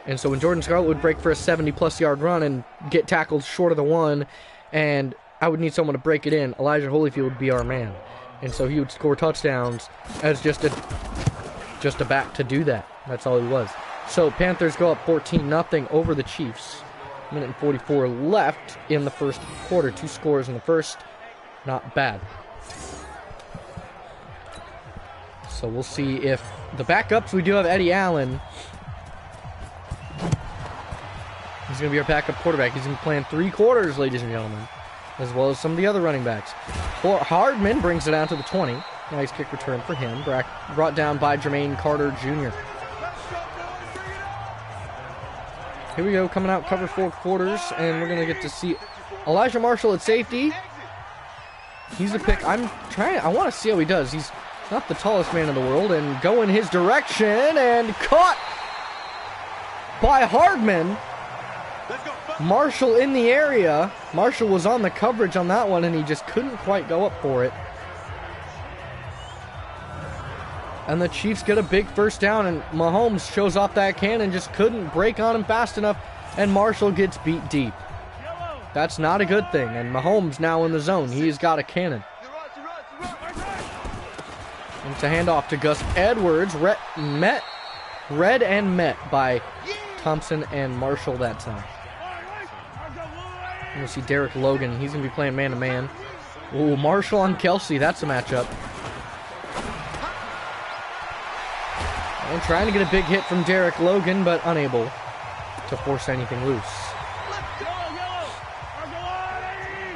And so when Jordan Scarlett would break for a 70-plus yard run and get tackled short of the 1, and I would need someone to break it in, Elijah Holyfield would be our man. And so he would score touchdowns as just a back to do that. That's all he was. So Panthers go up 14-0 over the Chiefs. Minute and 44 left in the first quarter. 2 scores in the first. Not bad. So we'll see if the backups, we do have Eddie Allen. He's going to be our backup quarterback. He's going to be playing 3 quarters, ladies and gentlemen, as well as some of the other running backs. Hardman brings it down to the 20. Nice kick return for him. Brought down by Jermaine Carter Jr. Here we go, coming out cover 4 quarters, and we're going to get to see Elijah Marshall at safety. He's a pick. I want to see how he does. He's not the tallest man in the world, and go in his direction, and caught by Hardman. Marshall in the area. Marshall was on the coverage on that one, and he just couldn't quite go up for it. And the Chiefs get a big first down, and Mahomes shows off that cannon, just couldn't break on him fast enough, and Marshall gets beat deep. That's not a good thing, and Mahomes now in the zone. He's got a cannon. And it's a handoff to Gus Edwards. Read and met by Thompson and Marshall that time. And we'll see Derek Logan. He's going to be playing man-to-man. Ooh, Marshall on Kelsey. That's a matchup. And trying to get a big hit from Derek Logan, but unable to force anything loose.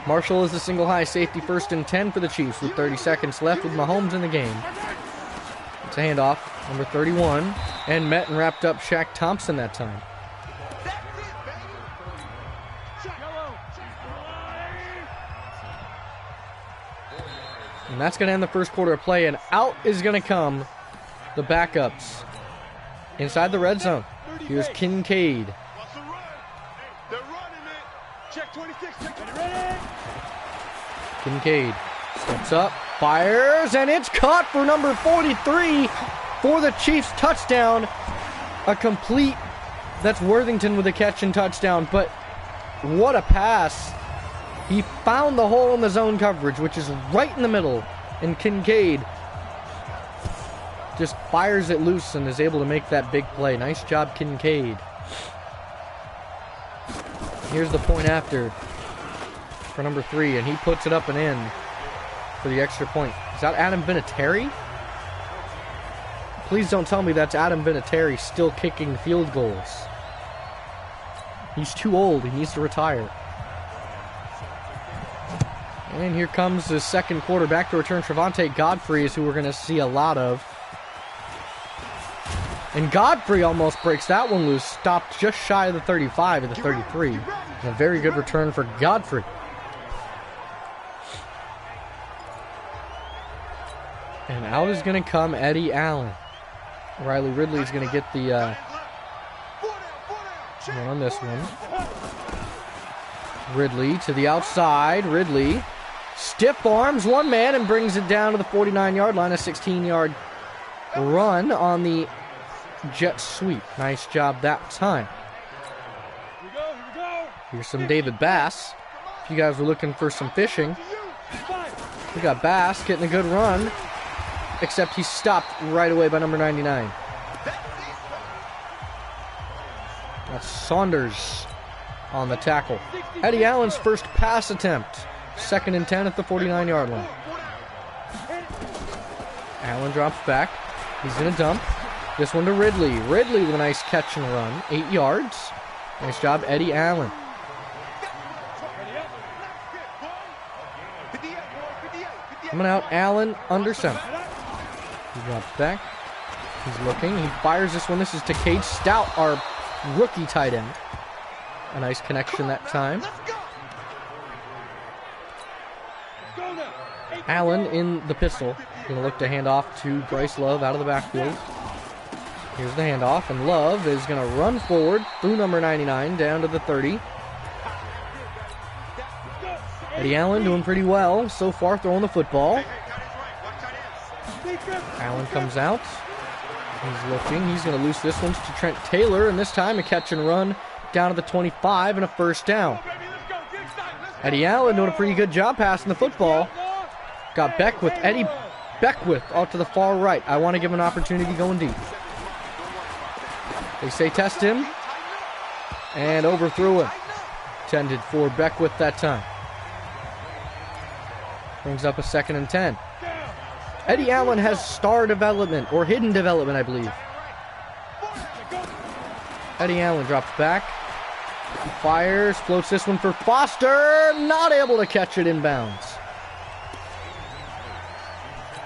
Marshall is the single high safety, 1st and 10 for the Chiefs with 30 seconds left with Mahomes in the game. It's a handoff, number 31, and met and wrapped up Shaq Thompson that time. And that's going to end the first quarter of play, and out is going to come the backups inside the red zone. Here's Kincaid. Kincaid steps up, fires, and it's caught for number 43 for the Chiefs touchdown. A complete, that's Worthington with a catch and touchdown, but what a pass. He found the hole in the zone coverage, which is right in the middle, and Kincaid just fires it loose and is able to make that big play. Nice job, Kincaid. Here's the point after for number 3, and he puts it up and in for the extra point. Is that Adam Vinatieri? Please don't tell me that's Adam Vinatieri still kicking field goals. He's too old. He needs to retire. And here comes the second quarterback to return. Trevante Godfrey is who we're going to see a lot of. And Godfrey almost breaks that one loose. Stopped just shy of the 35 at the 33. And a very good return for Godfrey. And out is going to come Eddie Allen. Riley Ridley is going to get the one on this one. Ridley to the outside. Ridley stiff arms one man and brings it down to the 49-yard line. A 16-yard run on the jet sweep. Nice job that time. Here's some David Bass. If you guys were looking for some fishing, we got Bass getting a good run, except he's stopped right away by number 99. That's Saunders on the tackle. Eddie Allen's first pass attempt. 2nd and 10 at the 49-yard line. Allen drops back. He's going to dump. This one to Ridley. Ridley with a nice catch and run. 8 yards. Nice job, Eddie Allen. Coming out, Allen under center. He drops back. He's looking. He fires this one. This is to Cade Stout, our rookie tight end. A nice connection that time. Allen in the pistol. Going to look to hand off to Bryce Love out of the backfield. Here's the handoff, and Love is going to run forward through number 99 down to the 30. Eddie Allen doing pretty well so far throwing the football. Allen comes out. He's looking. He's going to loose this one to Trent Taylor, and this time a catch and run down to the 25 and a first down. Eddie Allen doing a pretty good job passing the football. Got Beckwith, Eddie Beckwith out to the far right. I want to give him an opportunity going deep. They say test him, and overthrew him. Intended for Beckwith that time. Brings up a 2nd and 10. Eddie Allen has star development, or hidden development, I believe. Eddie Allen drops back. He fires, floats this one for Foster. Not able to catch it inbounds.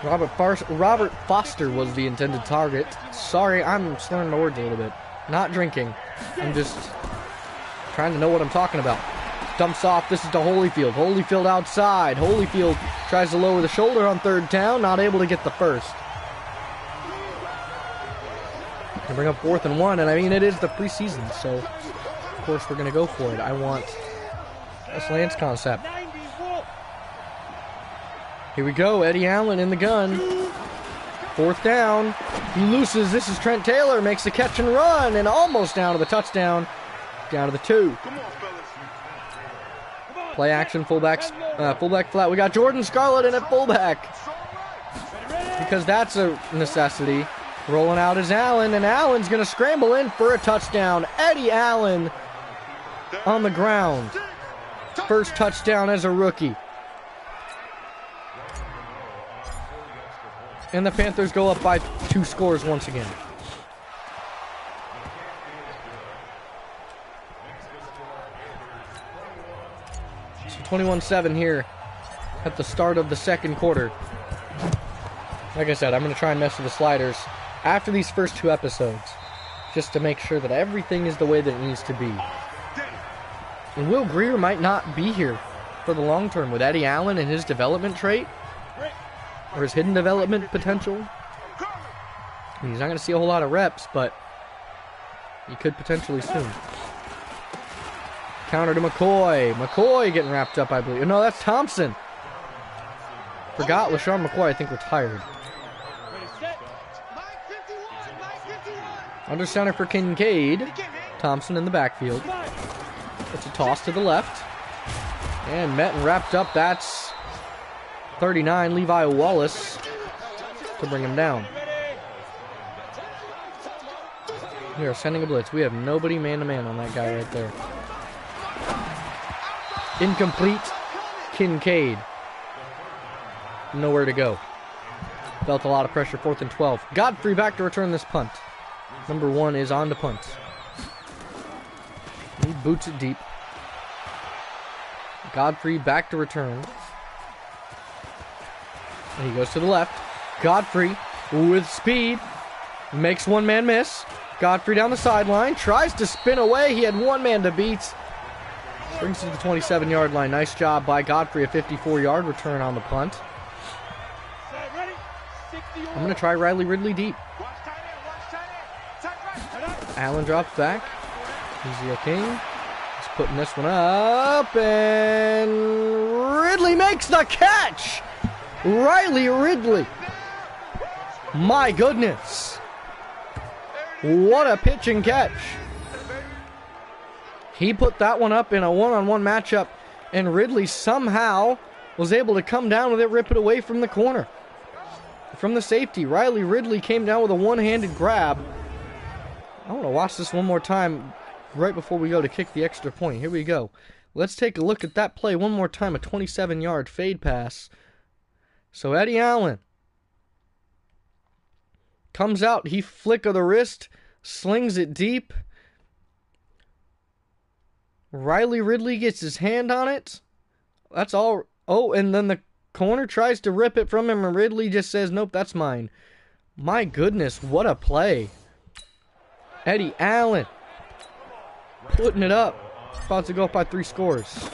Robert Foster was the intended target. Sorry, I'm slurring my words a little bit. Not drinking. I'm just trying to know what I'm talking about. Dumps off. This is to Holyfield. Holyfield outside. Holyfield tries to lower the shoulder on 3rd down. Not able to get the first. They bring up 4th and 1. And I mean, it is the preseason. So, of course, we're going to go for it. I want this Lance concept. Here we go. Eddie Allen in the gun. 4th down. He looses. This is Trent Taylor. Makes the catch and run. And almost down to the touchdown. Down to the 2. Play action, fullback flat. We got Jordan Scarlett in at fullback. Because that's a necessity. Rolling out is Allen, and Allen's going to scramble in for a touchdown. Eddie Allen on the ground. First touchdown as a rookie. And the Panthers go up by 2 scores once again. So 21-7 here at the start of the 2nd quarter. Like I said, I'm going to try and mess with the sliders after these first 2 episodes, just to make sure that everything is the way that it needs to be. And Will Grier might not be here for the long term with Eddie Allen and his development trait, or his hidden development potential. I mean, he's not going to see a whole lot of reps, but he could potentially soon. Counter to McCoy. McCoy getting wrapped up, I believe. No, that's Thompson. Forgot LaShawn McCoy, I think, retired. Under center for Kincaid. Thompson in the backfield. It's a toss to the left. And met and wrapped up. That's 39, Levi Wallace, to bring him down. We are sending a blitz. We have nobody man-to-man on that guy right there. Incomplete. Kincaid. Nowhere to go. Felt a lot of pressure, 4th and 12. Godfrey back to return this punt. Number 1 is on to punt. He boots it deep. Godfrey back to return. And he goes to the left. Godfrey with speed. Makes one man miss. Godfrey down the sideline. Tries to spin away. He had one man to beat. Brings it to the 27-yard line. Nice job by Godfrey. A 54-yard return on the punt. I'm going to try Riley Ridley deep. Allen drops back. He's looking. He's putting this one up. And Ridley makes the catch. Riley Ridley. My goodness. What a pitch and catch. He put that one up in a one-on-one matchup, and Ridley somehow was able to come down with it, rip it away from the corner. From the safety, Riley Ridley came down with a one-handed grab. I want to watch this one more time right before we go to kick the extra point. Here we go. Let's take a look at that play one more time, a 27-yard fade pass. So Eddie Allen comes out, he flick of the wrist, slings it deep. Riley Ridley gets his hand on it. That's all. Oh, and then the corner tries to rip it from him, and Ridley just says, nope, that's mine. My goodness, what a play. Eddie Allen putting it up. About to go up by 3 scores.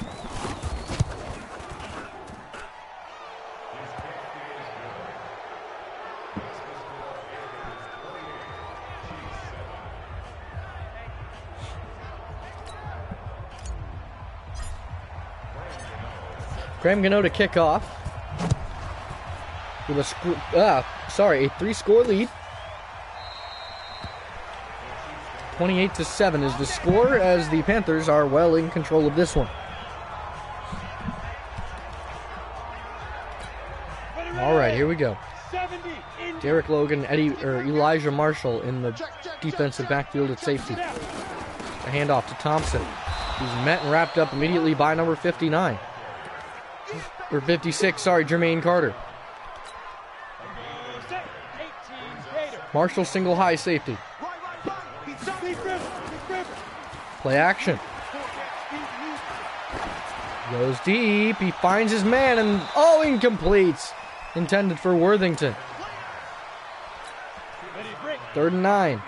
Graham Gano to kick off with a 3-score lead. 28-7 is the score, as the Panthers are well in control of this one. All right, here we go. Derek Logan, Elijah Marshall in the defensive backfield at safety. A handoff to Thompson. He's met and wrapped up immediately by number 59. Or 56, sorry, Jermaine Carter. Marshall single high safety. Play action. Goes deep. He finds his man and incomplete. Intended for Worthington. 3rd and 9.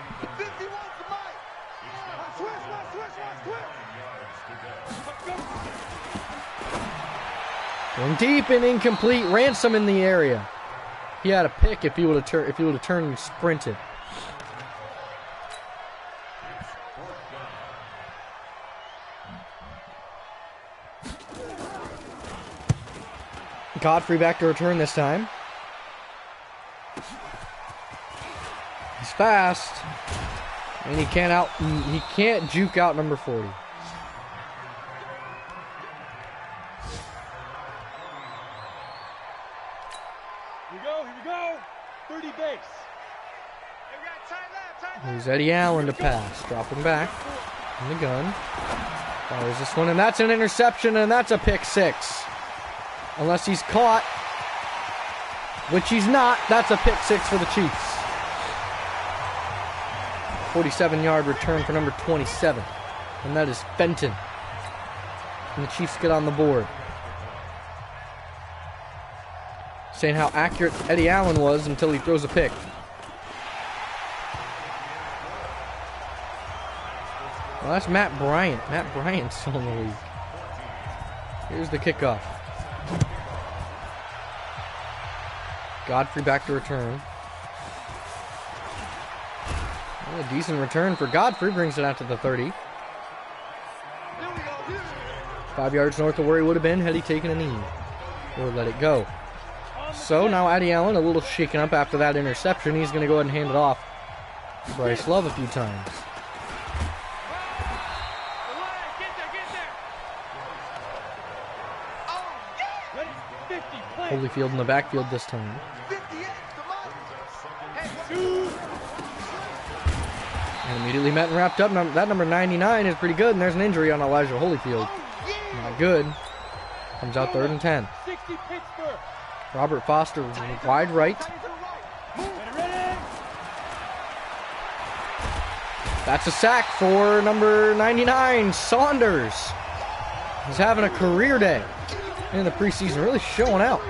Going deep and incomplete. Ransom in the area. He had a pick if he would have turned and sprinted. Godfrey back to return this time. He's fast, and he can't juke out number 40. Here we go. 30 base. Here's Eddie Allen to pass. Dropping back in the gun. Fires this one, and that's an interception, and that's a pick 6. Unless he's caught, which he's not. That's a pick 6 for the Chiefs. 47-yard return for number 27. And that is Fenton. And the Chiefs get on the board. Saying how accurate Eddie Allen was until he throws a pick. Well, that's Matt Bryant. Matt Bryant's still in the league. Here's the kickoff. Godfrey back to return. Well, a decent return for Godfrey. Brings it out to the 30. 5 yards north of where he would have been had he taken a knee. Or let it go. So now Eddie Allen a little shaken up after that interception. He's going to go ahead and hand it off to Bryce Love a few times. Holyfield in the backfield this time. And immediately met and wrapped up. That number 99 is pretty good, and there's an injury on Elijah Holyfield. Not good. Comes out 3rd and 10. Robert Foster wide right. That's a sack for number 99, Saunders. He's having a career day in the preseason, really showing out.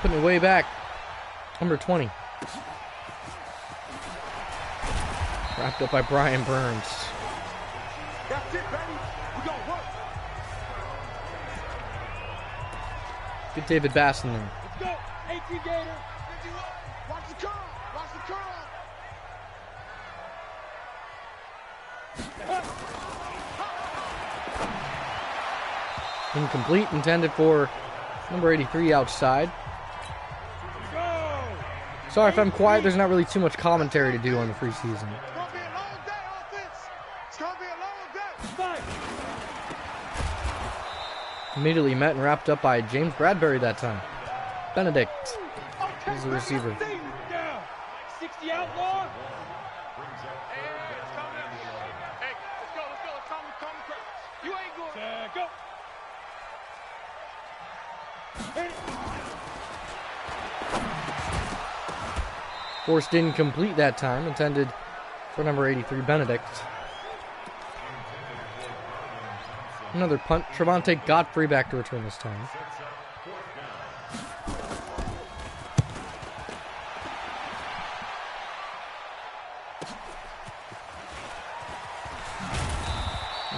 Putting it way back. Number 20. Wrapped up by Brian Burns. That's it, baby. We gonna work. Get David Bass in there. Let's go. 18 Gator. Watch the curl. Watch the curl. Incomplete, intended for number 83 outside. Sorry if I'm quiet, there's not really too much commentary to do on the preseason. It's gonna be a long day, offense. It's gonna be a long day. Fight. Immediately met and wrapped up by James Bradbury that time. Benedict is the receiver. 60 outlaw. Hey, it's coming up. Hey, let's go. Come. You ain't going. Go. Force didn't complete that time, intended for number 83, Benedict. Another punt. Trevante Godfrey back to return this time.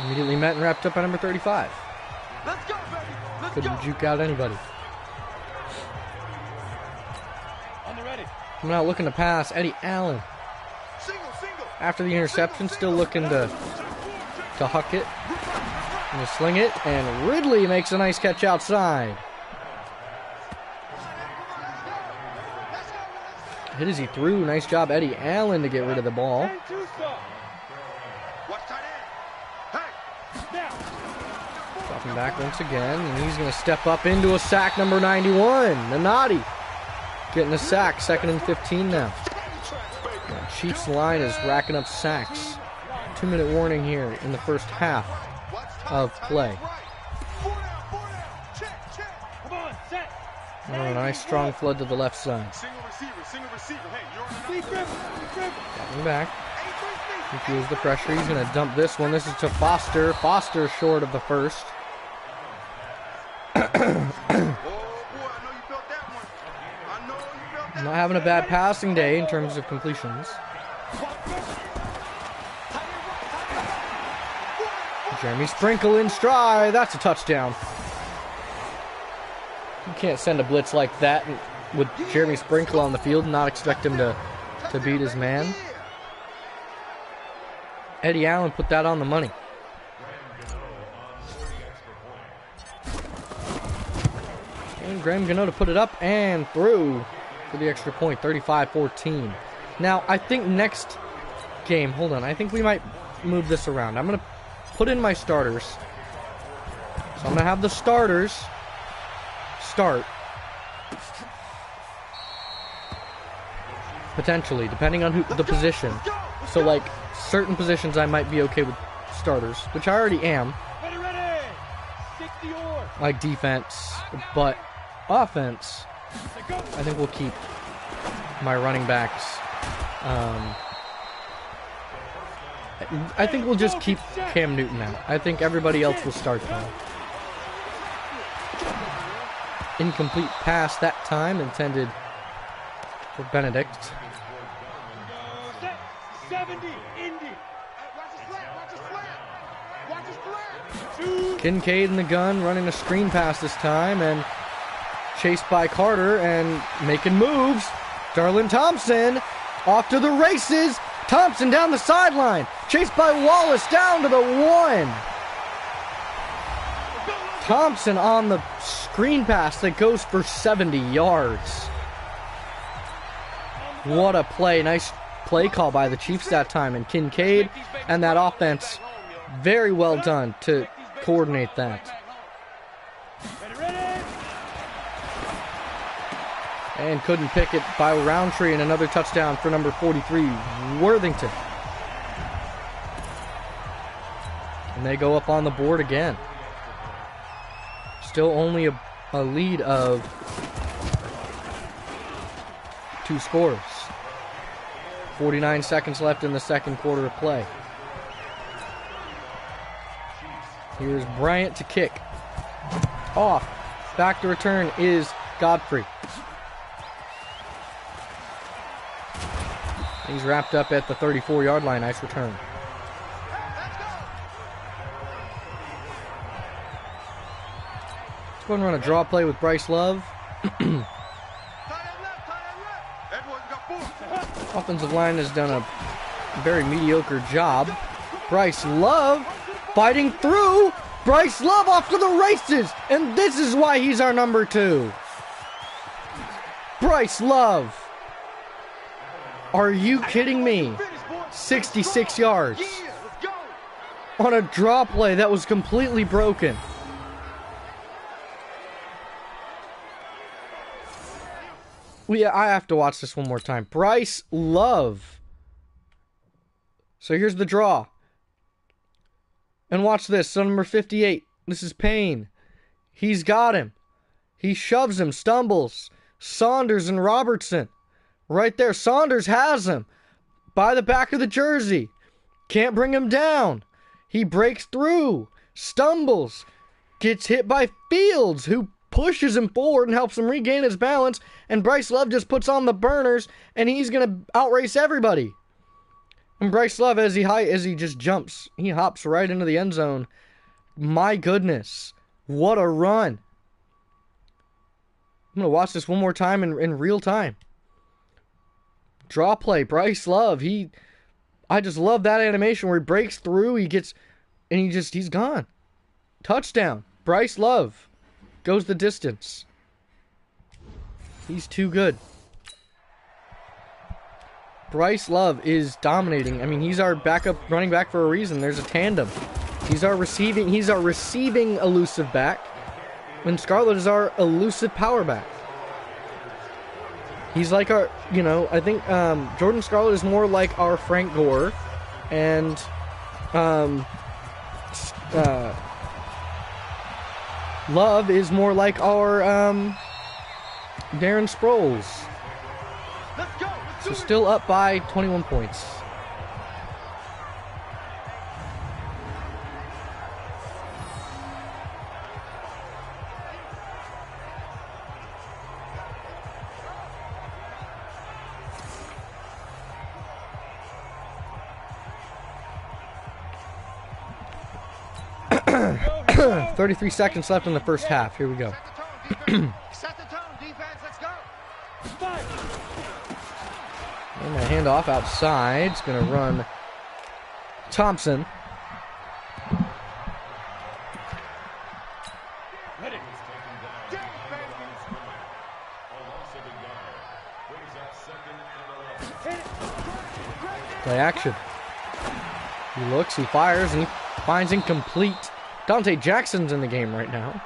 Immediately met and wrapped up by number 35. Let's go, baby. Let's Couldn't go. juke out anybody. On the ready. Coming out looking to pass, Eddie Allen. Single. After the interception, still looking to huck it. And to sling it, and Ridley makes a nice catch outside. Hit as he threw. Nice job, Eddie Allen, to get rid of the ball. Watch tight end. Hey. Dropping back once again, and he's going to step up into a sack, number 91, Nanati. Getting a sack, 2nd and 15 now. Chiefs line is racking up sacks. 2-minute warning here in the first half of play. Oh, a nice strong flood to the left side. Single receiver. Hey, you're on Coming back. He feels the pressure. He's going to dump this one. This is to Foster. Foster short of the first. Not having a bad passing day in terms of completions. Jeremy Sprinkle in stride. That's a touchdown. You can't send a blitz like that with Jeremy Sprinkle on the field and not expect him to beat his man. Eddie Allen put that on the money. And Graham Gano to put it up and through for the extra point, 35-14. Now, I think next game, hold on, I think we might move this around. I'm going to put in my starters. So I'm going to have the starters start. Potentially, depending on the position. So, like, certain positions I might be okay with starters, which I already am. Like defense, but offense, I think we'll keep my running backs. I think we'll just keep Cam Newton out. I think everybody else will start though. Incomplete pass that time, intended for Benedict. 70, Indy. Watch his flat. Kincaid in the gun, running a screen pass this time, and chased by Carter and making moves. Darlin Thompson off to the races. Thompson down the sideline, chased by Wallace down to the 1. Thompson on the screen pass that goes for 70 yards. What a play. Nice play call by the Chiefs that time. And Kincaid and that offense, very well done to coordinate that. And couldn't pick it by Roundtree, and another touchdown for number 43, Worthington. And they go up on the board again. Still only a lead of 2 scores. 49 seconds left in the second quarter of play. Here's Bryant to kick. Off. Back to return is Godfrey. He's wrapped up at the 34-yard line. Nice return. Let's go and run a draw play with Bryce Love. Offensive line has done a very mediocre job. Bryce Love fighting through. Bryce Love off to the races. And this is why he's our number 2. Bryce Love Are you kidding me? 66 yards. On a draw play that was completely broken. I have to watch this one more time. Bryce Love. So here's the draw. And watch this. So number 58. This is Payne. He's got him. He shoves him. Stumbles. Saunders and Robertson. Right there. Saunders has him. By the back of the jersey. Can't bring him down. He breaks through. Stumbles. Gets hit by Fields, who pushes him forward and helps him regain his balance. And Bryce Love just puts on the burners, and he's going to outrace everybody. And Bryce Love, as he just jumps, he hops right into the end zone. My goodness. What a run. I'm going to watch this one more time in real time. Draw play, Bryce Love. I just love that animation where he breaks through, he's gone. Touchdown. Bryce Love goes the distance. He's too good. Bryce Love is dominating. I mean, he's our backup running back for a reason. There's a tandem. He's our receiving elusive back. And Scarlett is our elusive power back. He's like our, I think Jordan Scarlett is more like our Frank Gore. And Love is more like our Darren Sproles. So still up by 21 points. Go. 33 seconds left in the first half. Here we go. Set the tone, defense, let's go. And a handoff outside. It's going to run Thompson. Play action. He looks, he fires, and he finds incomplete. Dante Jackson's in the game right now.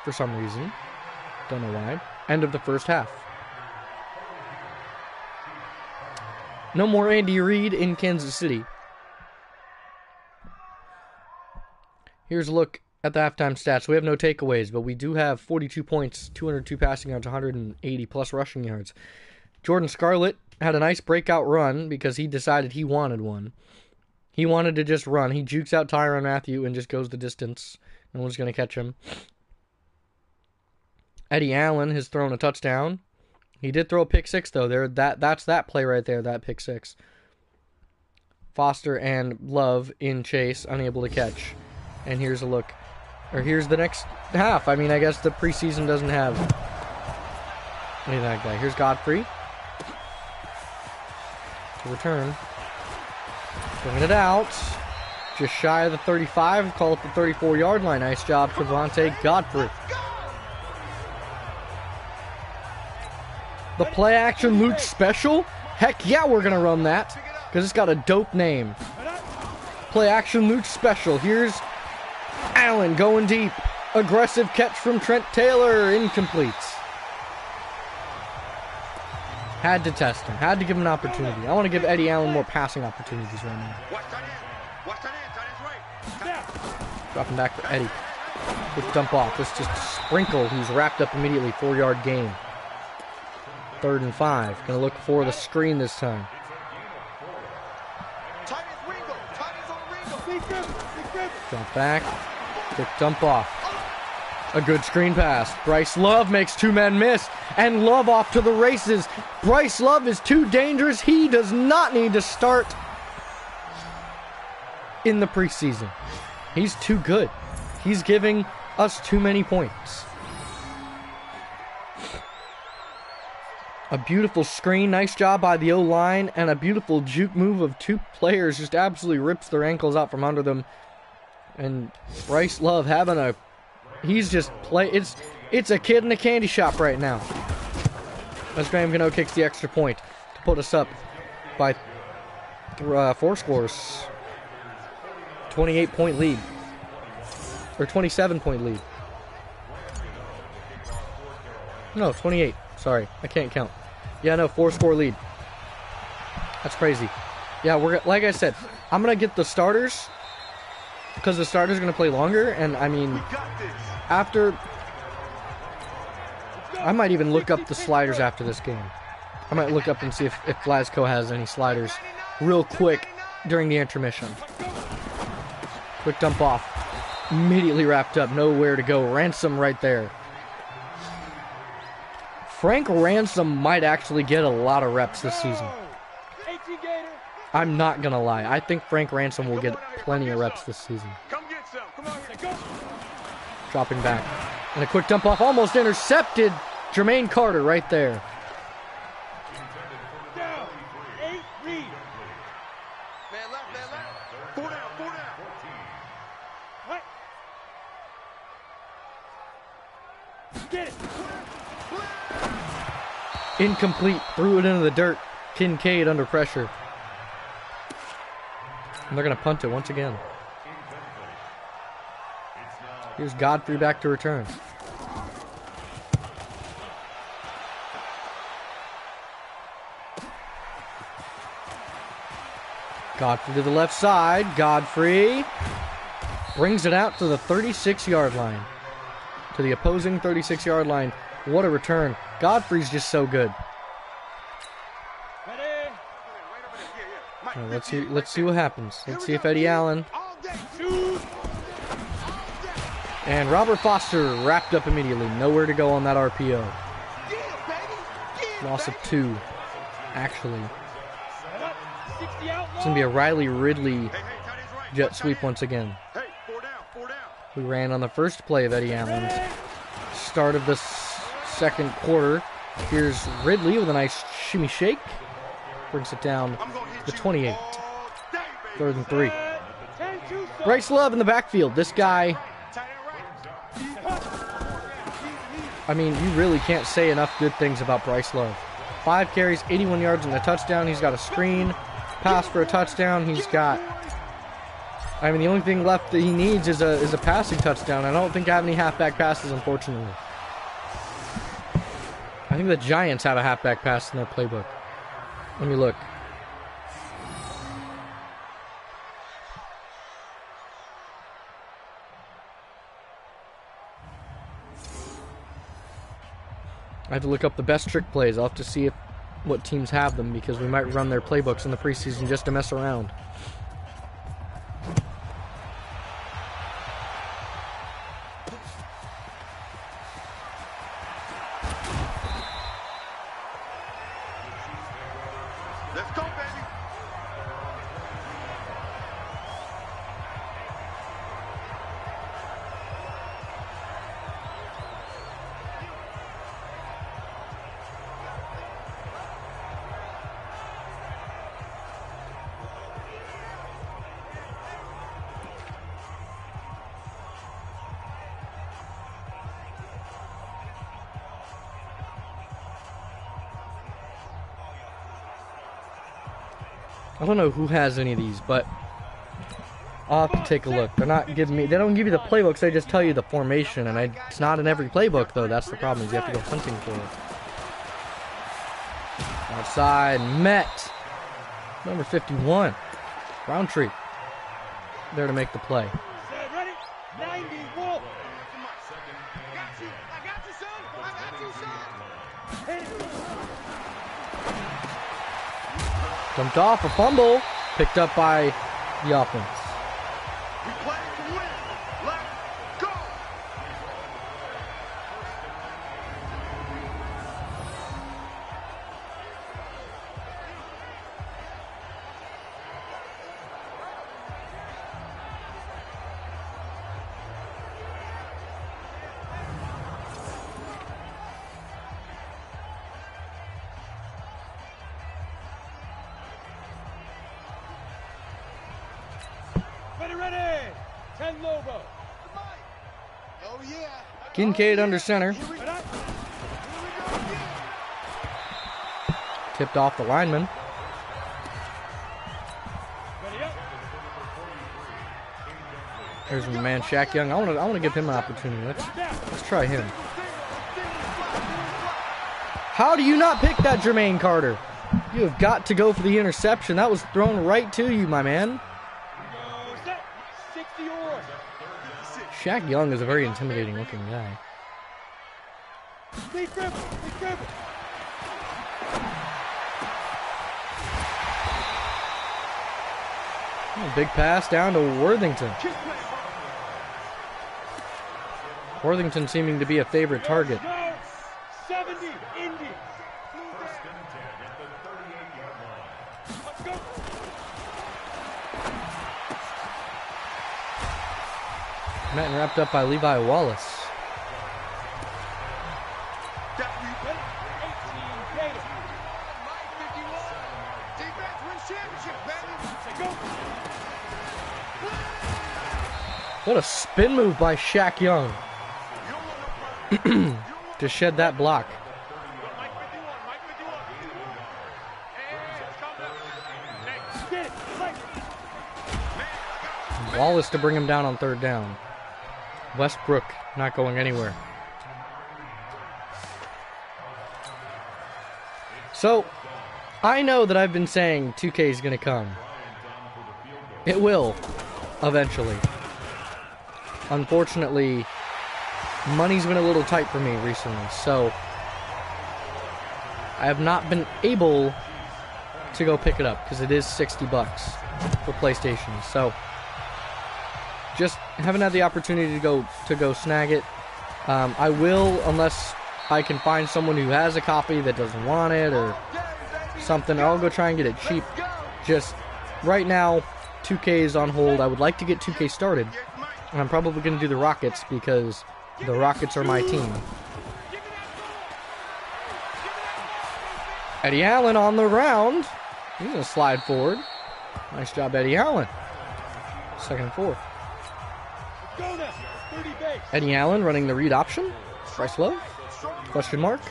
For some reason. Don't know why. End of the first half. No more Andy Reid in Kansas City. Here's a look at the halftime stats. We have no takeaways, but we do have 42 points, 202 passing yards, 180 plus rushing yards. Jordan Scarlett had a nice breakout run because he decided he wanted one. He wanted to just run. He jukes out Tyrann Mathieu and just goes the distance. No one's going to catch him. Eddie Allen has thrown a touchdown. He did throw a pick six, though. That's that play right there, that pick six. Foster and Love in chase, unable to catch. And here's a look. Or here's the next half. I mean, I guess the preseason doesn't have any of that guy. Here's Godfrey. To return. Bringing it out. Just shy of the 35. Call it the 34-yard line. Nice job, Trevante Godfrey. The play-action Luke special? Heck yeah, we're going to run that. Because it's got a dope name. Play-action Luke special. Here's Allen going deep. Aggressive catch from Trent Taylor. Incomplete. Had to test him. Had to give him an opportunity. I want to give Eddie Allen more passing opportunities right now. Dropping back for Eddie. Quick dump off. Let's just sprinkle. Who's wrapped up immediately. 4-yard gain. 3rd and 5. Gonna look for the screen this time. Drop back. Quick dump off. A good screen pass. Bryce Love makes 2 men miss. And Love off to the races. Bryce Love is too dangerous. He does not need to start in the preseason. He's too good. He's giving us too many points. A beautiful screen. Nice job by the O-line. And a beautiful juke move of 2 players. Just absolutely rips their ankles out from under them. And Bryce Love having a... He's just play. It's a kid in a candy shop right now. As Graham Gano kicks the extra point. put us up by 4 scores. 28-point lead. Or 27-point lead. No, 28. Sorry, I can't count. Yeah, no, 4-score lead. That's crazy. Yeah, we're like I said, I'm gonna get the starters because the starters are gonna play longer, and I mean, after I might even look up the sliders after this game. I might look up and see if Glasgow has any sliders real quick during the intermission. Quick dump off. Immediately wrapped up. Nowhere to go. Ransom right there. Frank Ransom might actually get a lot of reps this season. I'm not going to lie. I think Frank Ransom will get plenty of reps this season. Dropping back. And a quick dump off. Almost intercepted Jermaine Carter right there. Incomplete. Threw it into the dirt. Kincaid under pressure. And they're going to punt it once again. Here's Godfrey back to return. Godfrey to the left side. Godfrey brings it out to the 36-yard line. To the opposing 36-yard line. What a return. Godfrey's just so good. Let's see what happens. Let's see if Eddie Allen and Robert Foster wrapped up immediately. Nowhere to go on that RPO. Loss of 2, actually. It's going to be a Riley Ridley jet sweep once again. We ran on the first play of Eddie Allen's start of the second quarter. Here's Ridley with a nice shimmy shake. Brings it down to the 28. 3rd and 3. Bryce Love in the backfield. This guy, I mean, you really can't say enough good things about Bryce Love. 5 carries, 81 yards and a touchdown. He's got a screen pass for a touchdown. He's got, I mean, the only thing left that he needs is a passing touchdown. I don't think I have any halfback passes, unfortunately. I think the Giants have a halfback pass in their playbook. Let me look. I have to look up the best trick plays. I'll have to see what teams have them, because we might run their playbooks in the preseason just to mess around. Let's go, baby. I don't know who has any of these, but I'll have to take a look. They're not giving me, they don't give you the playbooks, they just tell you the formation, and it's not in every playbook, though. That's the problem, is you have to go hunting for it. Outside, met. Number 51, Roundtree. There to make the play. Ready? 90, Wolf. I got you, son. I got you, son. Dumped off, a fumble, picked up by the offense. We play to win. Let's go. Ready. 10 Lobo. Oh, yeah. Kincaid under center. Tipped off the lineman. Here's my man Shaq Young. I want to give him an opportunity. Let's try him. How do you not pick that, Jermaine Carter? You have got to go for the interception. That was thrown right to you, my man. Shaq Young is a very intimidating looking guy. Oh, big pass down to Worthington. Worthington seeming to be a favorite target. 70, Indy. Let's go. Met and wrapped up by Levi Wallace. What a spin move by Shaq Young to shed that block. Wallace to bring him down on third down. Westbrook not going anywhere. So, I know that I've been saying 2K is going to come. It will, eventually. Unfortunately, money's been a little tight for me recently, so I have not been able to go pick it up because it is $60 for PlayStation. So just haven't had the opportunity to go snag it. I will, unless I can find someone who has a copy that doesn't want it or something. I'll go try and get it cheap. Just right now, 2K is on hold. I would like to get 2K started. And I'm probably going to do the Rockets because the Rockets are my team. Eddie Allen on the round. He's going to slide forward. Nice job, Eddie Allen. 2nd and 4. Eddie Allen running the read option. Bryce Love. Question mark.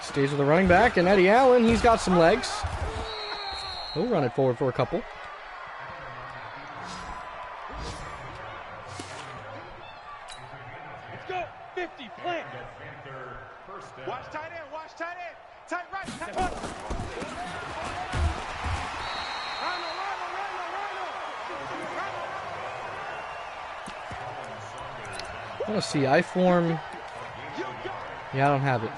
Stays with the running back. And Eddie Allen, he's got some legs. He'll run it forward for a couple. Watch tight end, watch tight end. Tight right, tight right. I want to see I-form. Yeah, I don't have it.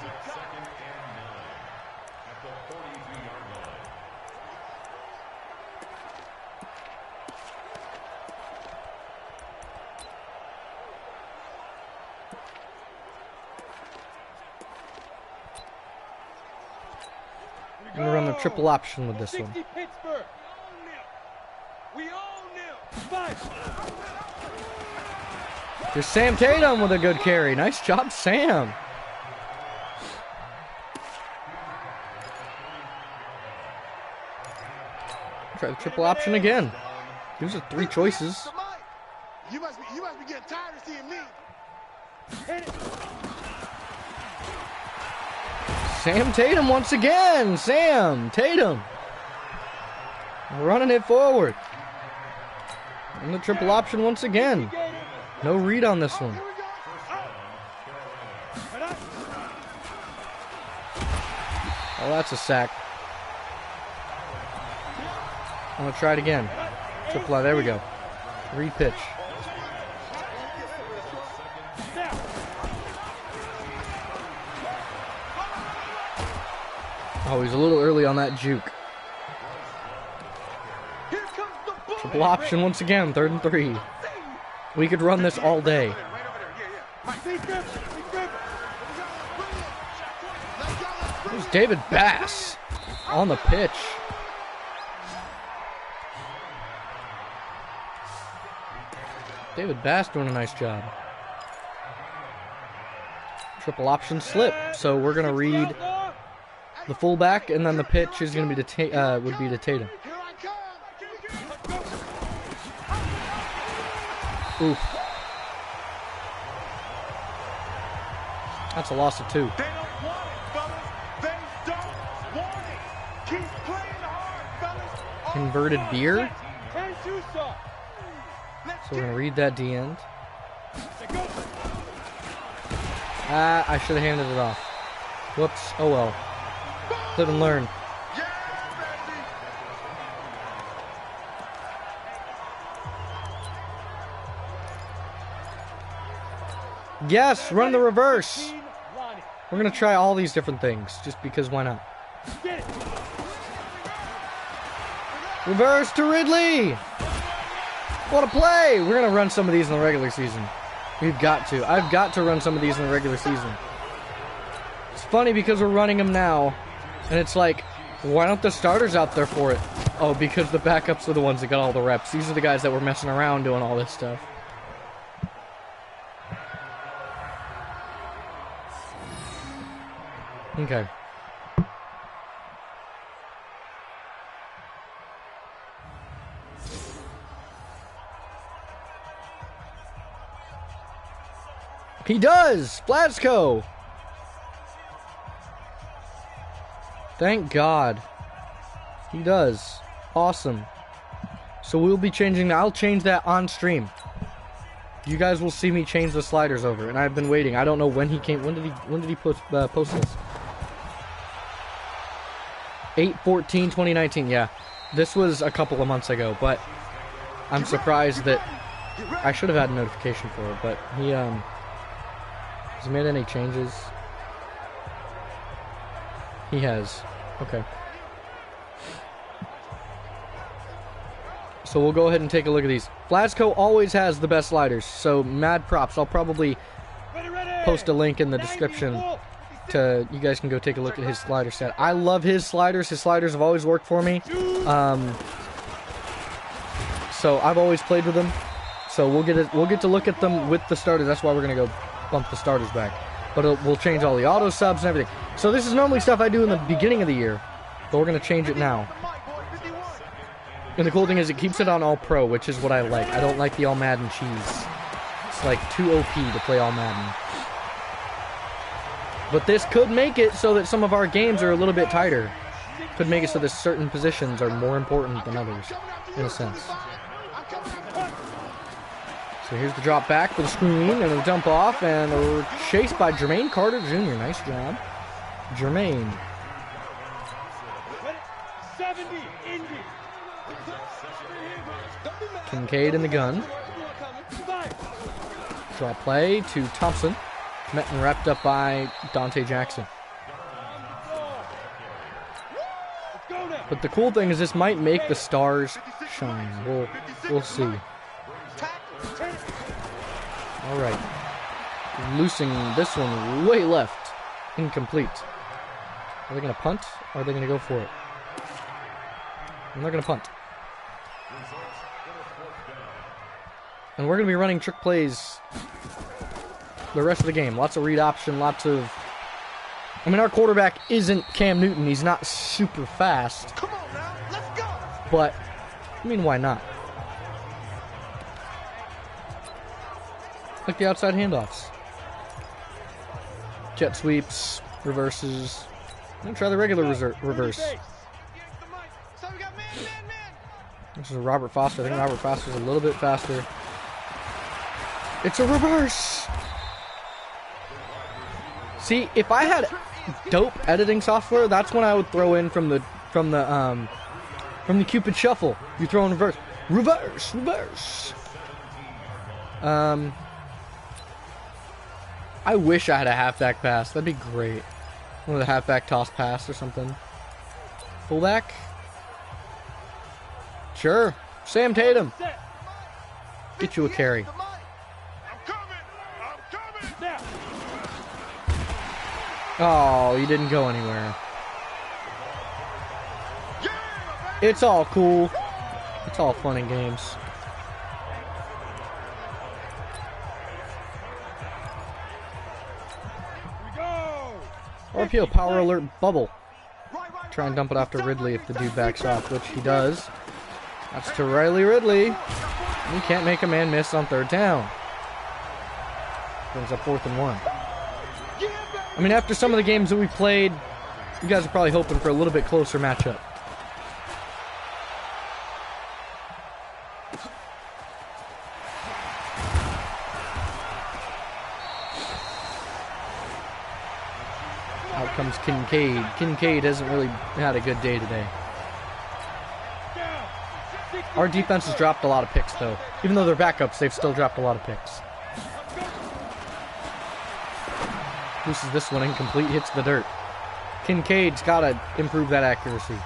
I'm going to run the triple option with this one. Here's Sam Tatum with a good carry. Nice job, Sam. Try the triple option again. Gives us 3 choices. You must be getting tired of seeing me. Hit it. Sam Tatum once again. Sam Tatum. Running it forward. And the triple option once again. No read on this one. Oh, that's a sack. I'm going to try it again. Triple out. There we go. Read pitch. Oh, he's a little early on that juke. Triple option once again, 3rd and 3. We could run this all day. There's David Bass on the pitch. David Bass doing a nice job. Triple option slip. So we're going to read the fullback, and then the pitch is going to be would be to Tatum. Oof. That's a loss of 2. They don't want it, fellas. They don't Inverted beer. Ten shoe saw. So we're gonna read that D end. I should have handed it off. Whoops. Oh well. Live and learn. Yes, run the reverse. We're gonna try all these different things, just because why not? Reverse to Ridley. What a play! We're gonna run some of these in the regular season. We've got to. I've got to run some of these in the regular season. It's funny because we're running them now, and it's like, why aren't the starters out there for it? Oh, because the backups are the ones that got all the reps. These are the guys that were messing around doing all this stuff. Okay. He does! Blasco! Thank God. He does. Awesome. So we'll be changing that. I'll change that on stream. You guys will see me change the sliders over, and I've been waiting. I don't know when he came. When did he post this? 8/14/2019. Yeah, this was a couple of months ago, but I'm surprised that I should have had a notification for it. But has he made any changes? He has. Okay. So we'll go ahead and take a look at these. Blasco always has the best sliders, so mad props. I'll probably post a link in the description to, you guys can go take a look at his slider set. I love his sliders. His sliders have always worked for me. So I've always played with them. So we'll get to look at them with the starters. That's why we're gonna go bump the starters back. But we'll change all the auto subs and everything. So this is normally stuff I do in the beginning of the year, but we're gonna change it now. And the cool thing is it keeps it on all pro, which is what I like. I don't like the all Madden cheese. It's like too OP to play all Madden. But this could make it so that some of our games are a little bit tighter. Could make it so that certain positions are more important than others, in a sense. So here's the drop back for the screen, and a dump off, and we're chased by Jermaine Carter Jr. Nice job, Jermaine. 70 Indy. Kincaid in the gun. Draw play to Thompson. Met and wrapped up by Dante Jackson. But the cool thing is this might make the stars shine. We'll see. All right. Loosing this one way left. Incomplete. Are they going to punt? Or are they going to go for it? I'm not going to punt. And we're going to be running trick plays the rest of the game. Lots of read option, lots of... I mean, our quarterback isn't Cam Newton. He's not super fast. Come on now, let's go. But, I mean, why not? Like the outside handoffs. Jet sweeps, reverses. I'm going to try the regular reverse. This is Robert Foster. I think Robert Foster's a little bit faster. It's a reverse! See, if I had dope editing software, that's when I would throw in from the Cupid Shuffle. You throw in reverse. Reverse! Reverse! I wish I had a halfback pass. That'd be great. One of the halfback toss pass or something. Fullback? Sure. Sam Tatum. Get you a carry. Oh, you didn't go anywhere. It's all cool. It's all fun and games. RPO power alert bubble. Try and dump it off to Ridley if the dude backs off, which he does. That's to Riley Ridley. He can't make a man miss on third down. Brings up 4th and 1. I mean, after some of the games that we played, you guys are probably hoping for a little bit closer matchup. comes Kincaid. Kincaid hasn't really had a good day today. Our defense has dropped a lot of picks, though. Even though they're backups, they've still dropped a lot of picks. Loses this one, incomplete, hits the dirt. Kincaid's got to improve that accuracy.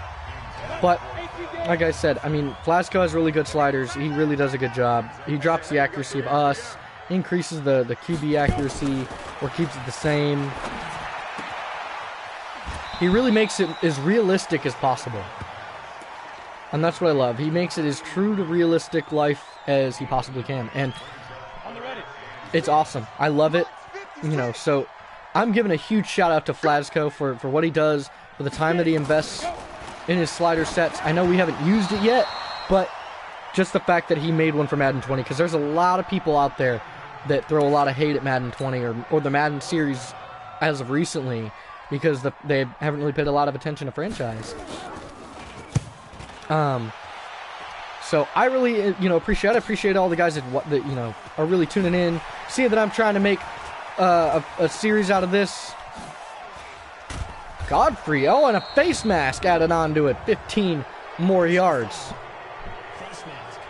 But, like I said, I mean, Flasco has really good sliders. He really does a good job. He drops the accuracy of us, increases the QB accuracy, or keeps it the same. He really makes it as realistic as possible. And that's what I love. He makes it as true to realistic life as he possibly can. And it's awesome. I love it. You know, so I'm giving a huge shout out to Flasco for what he does, for the time that he invests in his slider sets. I know we haven't used it yet, but just the fact that he made one for Madden 20, because there's a lot of people out there that throw a lot of hate at Madden 20 or the Madden series as of recently, because they haven't really paid a lot of attention to franchise. So I really, appreciate all the guys that are really tuning in, seeing that I'm trying to make a series out of this. Godfrey, and a face mask added on to it. 15 more yards. Face mask.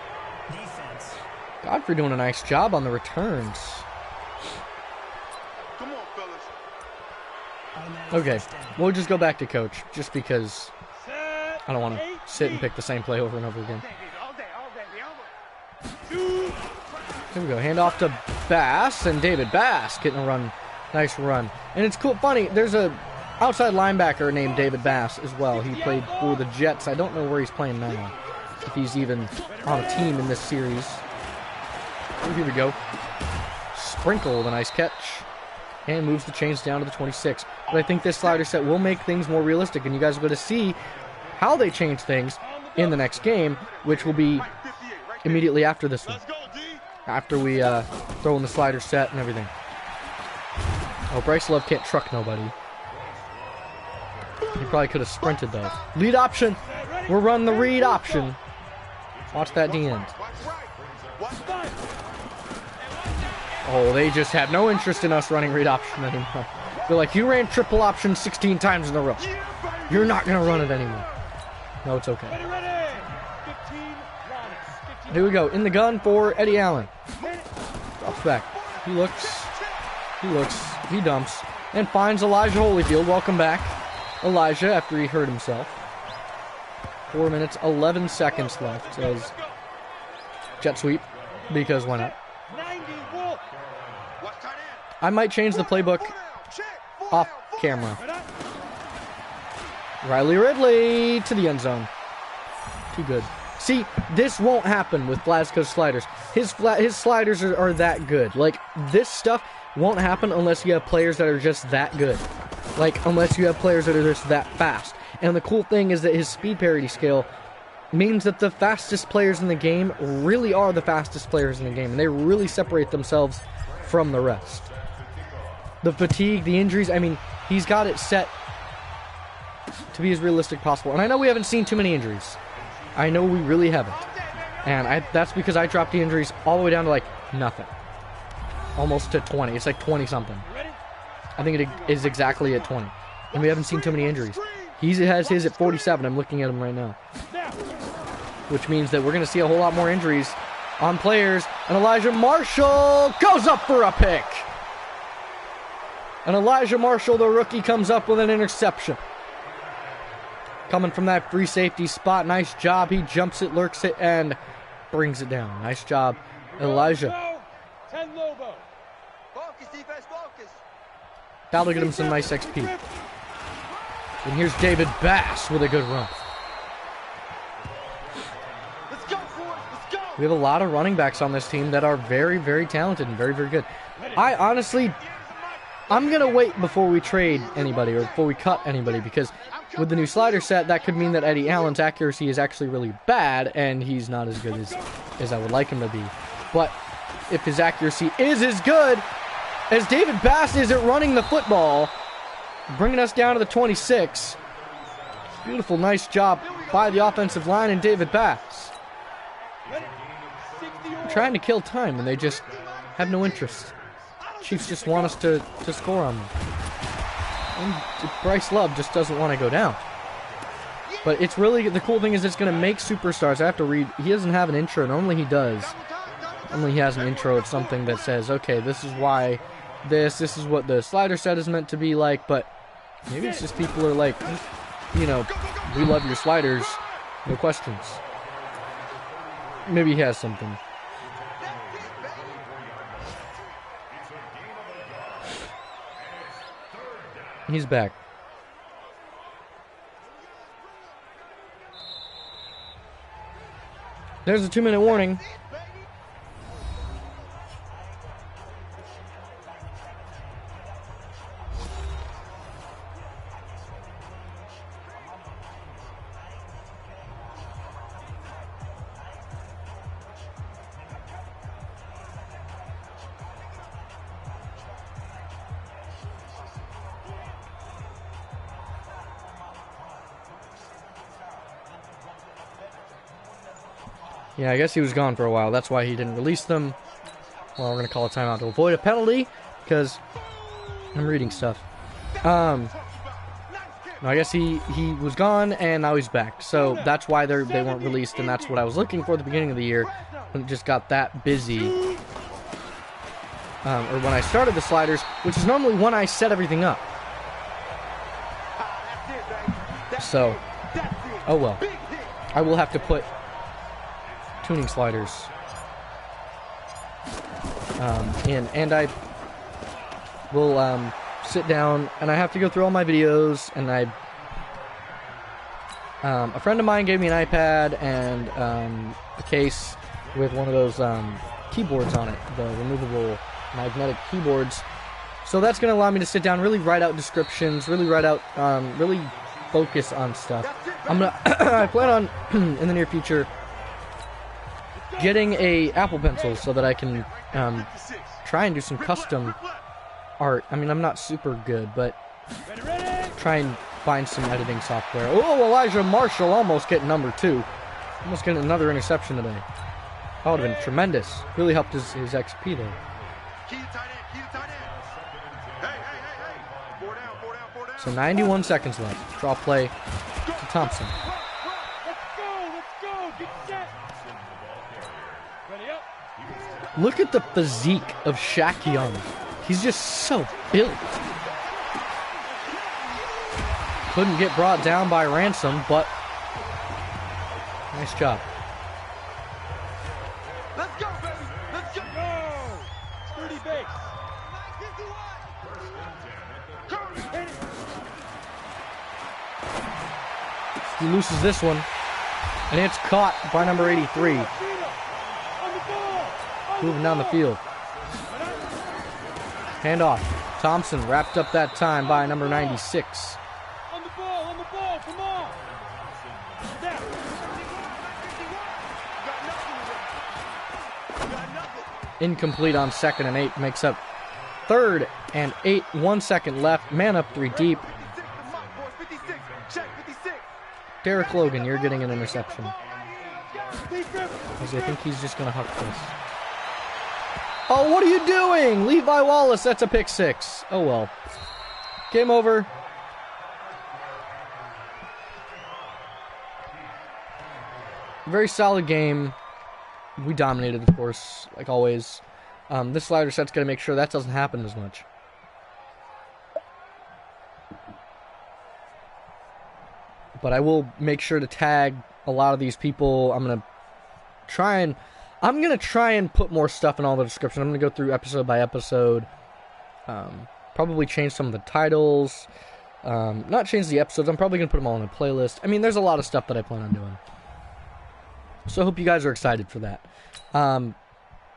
Defense. Godfrey doing a nice job on the returns. Come on, fellas. Okay, we'll just go back to coach, just because I don't want to sit and pick the same play over and over again. Here we go, handoff to Bass, and David Bass getting a run, nice run. And it's cool, funny, there's a outside linebacker named David Bass as well. He played for the Jets. I don't know where he's playing now, if he's even on a team in this series. Here we go. Sprinkle with a nice catch, and moves the chains down to the 26. But I think this slider set will make things more realistic, and you guys are going to see how they change things in the next game, which will be immediately after this one. After we throw in the slider set and everything. Oh, Bryce Love can't truck nobody. He probably could have sprinted, though. Lead option. We're running the read option. Watch that D end. Oh, they just have no interest in us running read option anymore. They're like, you ran triple option 16 times in a row. You're not going to run it anymore. No, it's okay. Here we go. In the gun for Eddie Allen. Drops back. He looks. He dumps. And finds Elijah Holyfield. Welcome back, Elijah, after he hurt himself. 4 minutes, 11 seconds left as jet sweep, because why not? I might change the playbook off camera. Riley Ridley to the end zone. Too good. See, this won't happen with Flasco's sliders. His sliders are that good. Like, this stuff won't happen unless you have players that are just that good. Like, unless you have players that are just that fast. And the cool thing is that his speed parity scale means that the fastest players in the game really are the fastest players in the game. And they really separate themselves from the rest. The fatigue, the injuries, I mean, he's got it set to be as realistic possible. And I know we haven't seen too many injuries. I know we really haven't. And that's because I dropped the injuries all the way down to, like, nothing. Almost to 20. It's like 20-something. I think it is exactly at 20. And we haven't seen too many injuries. He has his at 47. I'm looking at him right now. Which means that we're going to see a whole lot more injuries on players. And Elijah Marshall goes up for a pick. And Elijah Marshall, the rookie, comes up with an interception. Coming from that free safety spot. Nice job. He jumps it, lurks it, and brings it down. Nice job, Elijah. That'll get him some nice XP. And here's David Bass with a good run. We have a lot of running backs on this team that are very, very talented and very, very good. I'm going to wait before we trade anybody or before we cut anybody, because with the new slider set, that could mean that Eddie Allen's accuracy is actually really bad and he's not as good as I would like him to be. But if his accuracy is as good as David Bass is at running the football, bringing us down to the 26. Beautiful, nice job by the offensive line and David Bass. Trying to kill time and they just have no interest. Chiefs just want us to score on them. And Bryce Love just doesn't want to go down. But it's really, the cool thing is it's going to make superstars. I have to read, he doesn't have an intro. Normally he does. Normally he has an intro of something that says, okay, this is why this is what the slider set is meant to be like. But maybe it's just people are like, you know, we love your sliders, no questions. Maybe he has something. He's back. There's a 2-minute warning. Yeah, I guess he was gone for a while. That's why he didn't release them. Well, we're going to call a timeout to avoid a penalty because I'm reading stuff. No, I guess he was gone and now he's back. So that's why they weren't released, and that's what I was looking for at the beginning of the year when it just got that busy. Or when I started the sliders, which is normally when I set everything up. So, oh well. I will have to put tuning sliders in, and I will sit down and I have to go through all my videos, and a friend of mine gave me an iPad and a case with one of those keyboards on it, the removable magnetic keyboards. So that's going to allow me to sit down, really write out descriptions, really write out, really focus on stuff. I plan on in the near future getting a Apple Pencil so that I can try and do some custom art. I mean, I'm not super good, but try and find some editing software. Oh, Elijah Marshall almost getting number 2. Almost getting another interception today. That would have been tremendous. Really helped his XP there. So 91 seconds left. Draw play to Thompson. Look at the physique of Shaq Young. He's just so built. Couldn't get brought down by Ransom, but nice job. Let's go, baby. Let's go. Sturdy base. He loses this one, and it's caught by number 83. Moving down the field. Handoff. Thompson wrapped up that time by number 96. On the ball, come on. Incomplete on 2nd and 8. Makes up 3rd and 8. 1 second left. Man up 3 deep. Derek Logan, you're getting an interception. Because I think he's just going to huck this. Oh, what are you doing? Levi Wallace, that's a pick 6. Oh, well. Game over. Very solid game. We dominated, of course, like always. This slider set's going to make sure that doesn't happen as much. But I will make sure to tag a lot of these people. I'm going to try and put more stuff in all the description. I'm going to go through episode by episode. Probably change some of the titles. Not change the episodes. I'm probably going to put them all in a playlist. I mean, there's a lot of stuff that I plan on doing. So I hope you guys are excited for that.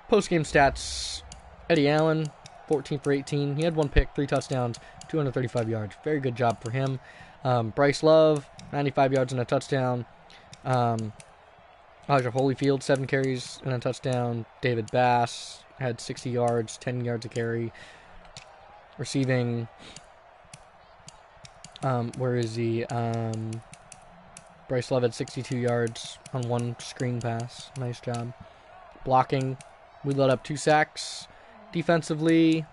Post-game stats. Eddie Allen, 14 for 18. He had 1 pick, 3 touchdowns, 235 yards. Very good job for him. Bryce Love, 95 yards and a touchdown. Elijah Holyfield, 7 carries and a touchdown. David Bass had 60 yards, 10 yards a carry. Receiving, where is he? Bryce Love had 62 yards on 1 screen pass. Nice job. Blocking, we let up 2 sacks. Defensively,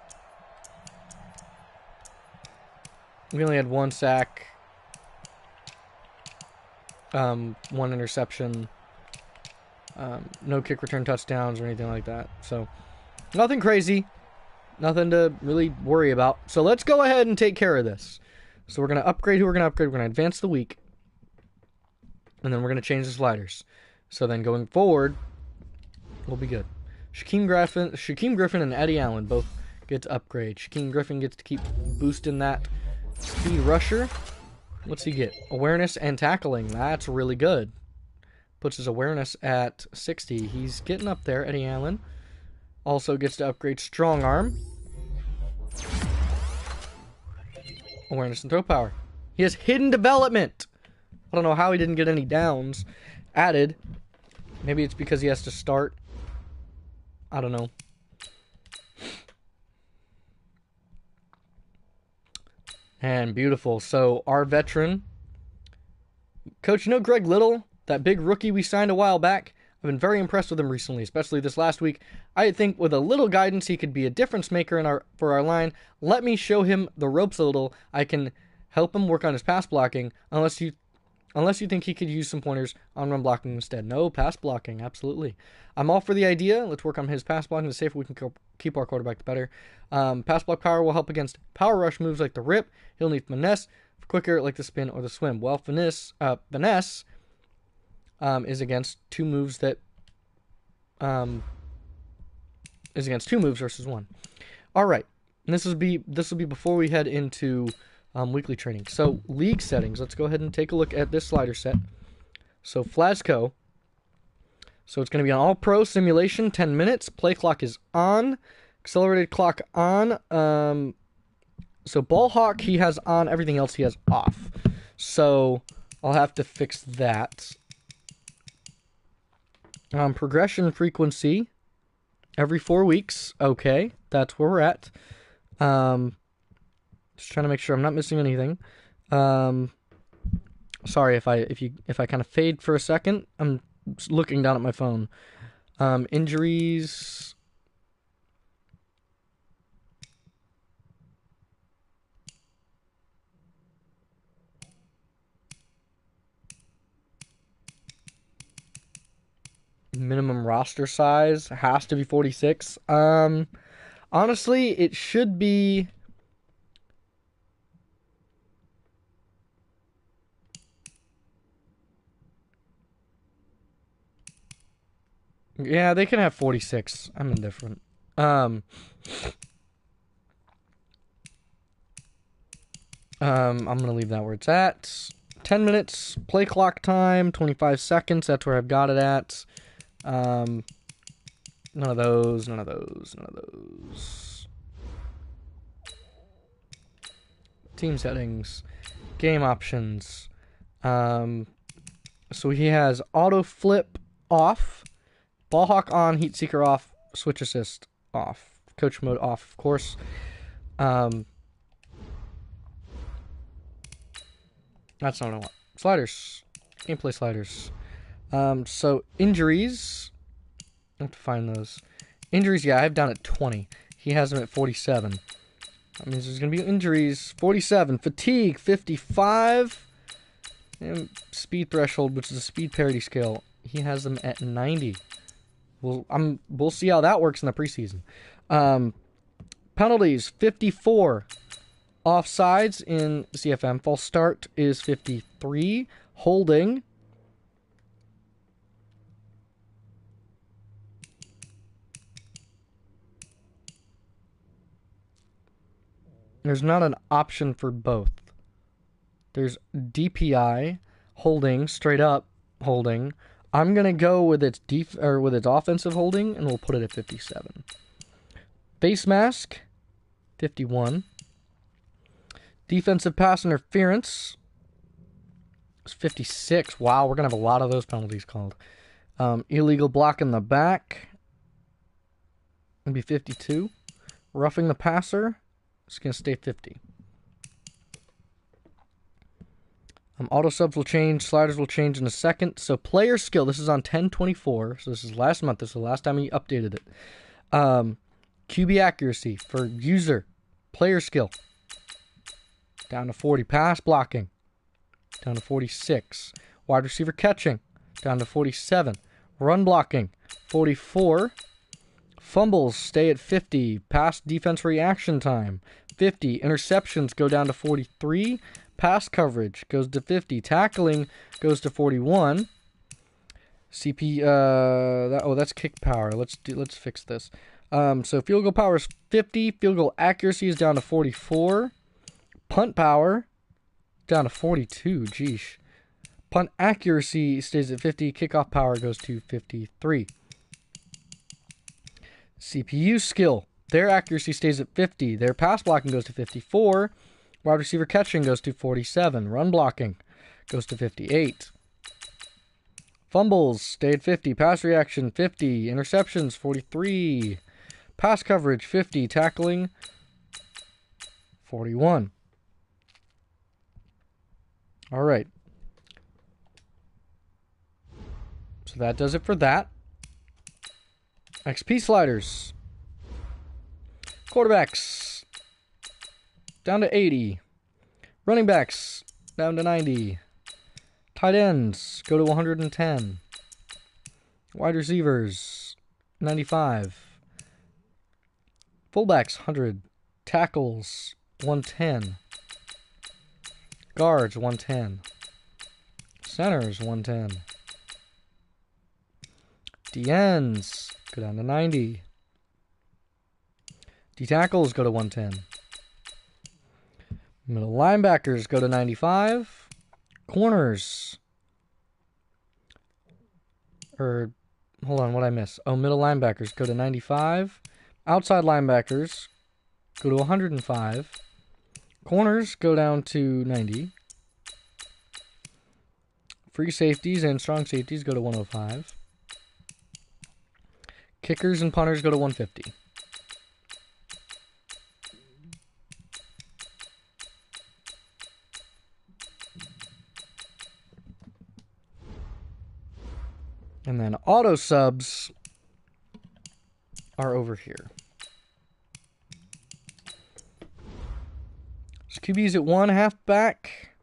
We only had 1 sack, 1 interception, no kick return touchdowns or anything like that. So, nothing crazy. Nothing to really worry about. So, let's go ahead and take care of this. So, we're going to upgrade who we're going to upgrade. We're going to advance the week. And then we're going to change the sliders. So, then going forward, we'll be good. Shaquem Griffin and Eddie Allen both get to upgrade. Shaquem Griffin gets to keep boosting that speed rusher. What's he get? Awareness and tackling. That's really good. Puts his awareness at 60. He's getting up there. Eddie Allen also gets to upgrade strong arm. Awareness and throw power. He has hidden development. I don't know how he didn't get any downs added. Maybe it's because he has to start. I don't know. And beautiful. So our veteran, Coach, you know Greg Little, that big rookie we signed a while back? I've been very impressed with him recently, especially this last week. I think with a little guidance, he could be a difference maker for our line. Let me show him the ropes a little. I can help him work on his pass blocking, unless you think he could use some pointers on run blocking instead. No, pass blocking, absolutely. I'm all for the idea. Let's work on his pass blocking. The safer we can keep our quarterback, the better. Pass block power will help against power rush moves like the rip. He'll need finesse for quicker, like the spin or the swim. Well, finesse is against 2 moves that is against 2 moves versus 1. All right, and this will be before we head into weekly training. So league settings. Let's go ahead and take a look at this slider set. So Flasco. So it's going to be an all-pro simulation, 10 minutes. Play clock is on. Accelerated clock on. So ball hawk he has on. Everything else he has off. So I'll have to fix that. Progression frequency every 4 weeks. Okay, that's where we're at. Just trying to make sure I'm not missing anything. Sorry if I kind of fade for a second. I'm looking down at my phone. Injuries. Minimum roster size has to be 46. Honestly, it should be. Yeah, they can have 46. I'm indifferent. I'm gonna leave that where it's at. 10 minutes, play clock time, 25 seconds. That's where I've got it at. None of those. Team settings, game options. So he has auto flip off. Ball hawk on, heat seeker off, switch assist off, coach mode off, of course. That's not what I want. Sliders, gameplay sliders. So injuries, I have to find those. Injuries, yeah, I have down at 20. He has them at 47. That means there's going to be injuries. 47, fatigue, 55, and speed threshold, which is a speed parity scale. He has them at 90. We'll see how that works in the preseason. Penalties, 54. Offsides in CFM. False start is 53. Holding. There's not an option for both. There's DPI, holding, straight up holding. I'm going to go with its offensive holding, and we'll put it at 57. Face mask, 51. Defensive pass interference is 56. Wow, we're going to have a lot of those penalties called. Illegal block in the back would be 52. Roughing the passer is going to stay 50. Auto subs will change. Sliders will change in a second. So player skill. This is on 10/24. So this is last month. This is the last time he updated it. QB accuracy for user. Player skill. down to 40. Pass blocking, down to 46. Wide receiver catching, down to 47. Run blocking, 44. Fumbles stay at 50. Pass defense reaction time, 50. Interceptions go down to 43. Pass coverage goes to 50. Tackling goes to 41. That's kick power. Let's fix this. So field goal power is 50. Field goal accuracy is down to 44. Punt power down to 42. Geesh. Punt accuracy stays at 50. Kickoff power goes to 53. CPU skill. Their accuracy stays at 50. Their pass blocking goes to 54. Wide receiver catching goes to 47. Run blocking goes to 58. Fumbles stay at 50. Pass reaction 50. Interceptions 43. Pass coverage 50. Tackling 41. All right. So that does it for that. XP sliders. Quarterbacks down to 80. Running backs down to 90. Tight ends go to 110. Wide receivers 95. Fullbacks 100. Tackles 110. Guards 110. Centers 110. DNs go down to 90. D tackles go to 110. Middle linebackers go to 95. Corners. Hold on, what'd I miss? Oh, middle linebackers go to 95. Outside linebackers go to 105. Corners go down to 90. Free safeties and strong safeties go to 105. Kickers and punters go to 150. And then auto subs are over here. So QB's at 1 halfback.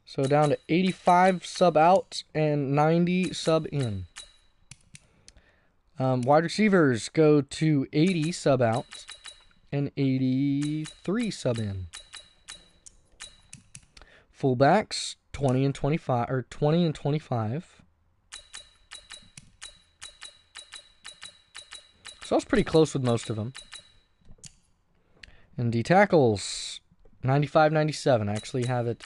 So down to 85 sub out and 90 sub in. Wide receivers go to 80 sub out and 83 sub in. Fullbacks 20 and 25 or 20 and 25. So I was pretty close with most of them. And D tackles 95 97. I actually have it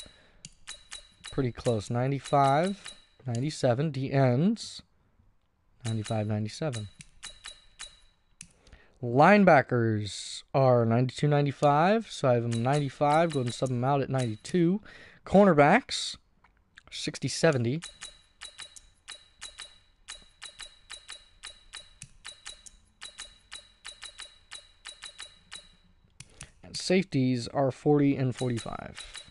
pretty close. 95 97. D ends 95 97. Linebackers are 92 95. So I have them 95. Go ahead and sub them out at 92. Cornerbacks 60 70. And safeties are 40 and 45.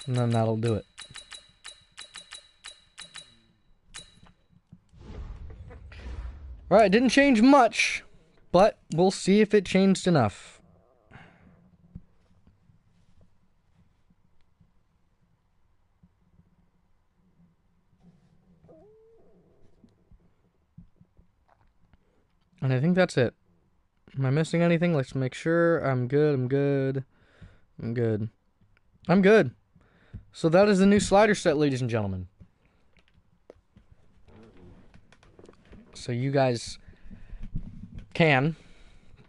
And then that'll do it. Alright, it didn't change much, but we'll see if it changed enough. And I think that's it. Am I missing anything? Let's make sure. I'm good. So that is the new slider set, ladies and gentlemen. So you guys can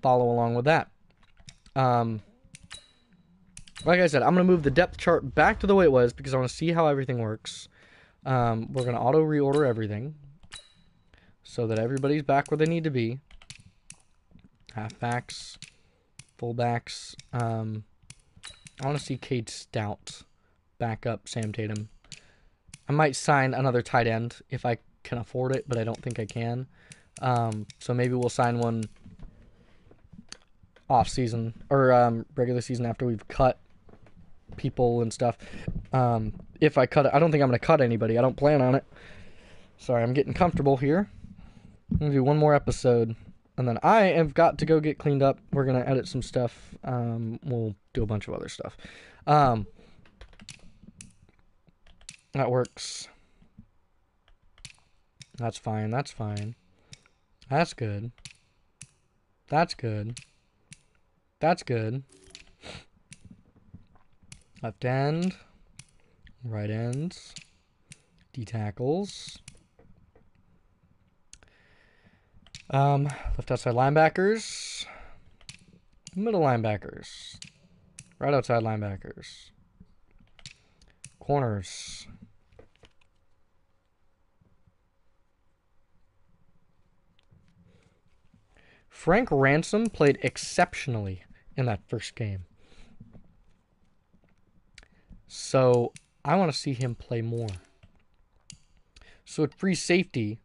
follow along with that. Like I said, I'm going to move the depth chart back to the way it was because I want to see how everything works. We're going to auto reorder everything so that everybody's back where they need to be. Halfbacks, fullbacks. I want to see Cade Stout back up Sam Tatum. I might sign another tight end if I can afford it, but I don't think I can. So maybe we'll sign one off season or regular season after we've cut people and stuff. If I cut it, I don't think I'm going to cut anybody. I don't plan on it. Sorry, I'm getting comfortable here. I'm going to do one more episode, and then I have got to go get cleaned up. We're going to edit some stuff. We'll do a bunch of other stuff. That works. That's fine. That's fine. That's good. That's good. That's good. Left end. Right ends. D-tackles. Left outside linebackers. Middle linebackers. Right outside linebackers. Corners. Frank Ransom played exceptionally in that first game. So, I want to see him play more. So, at free safety...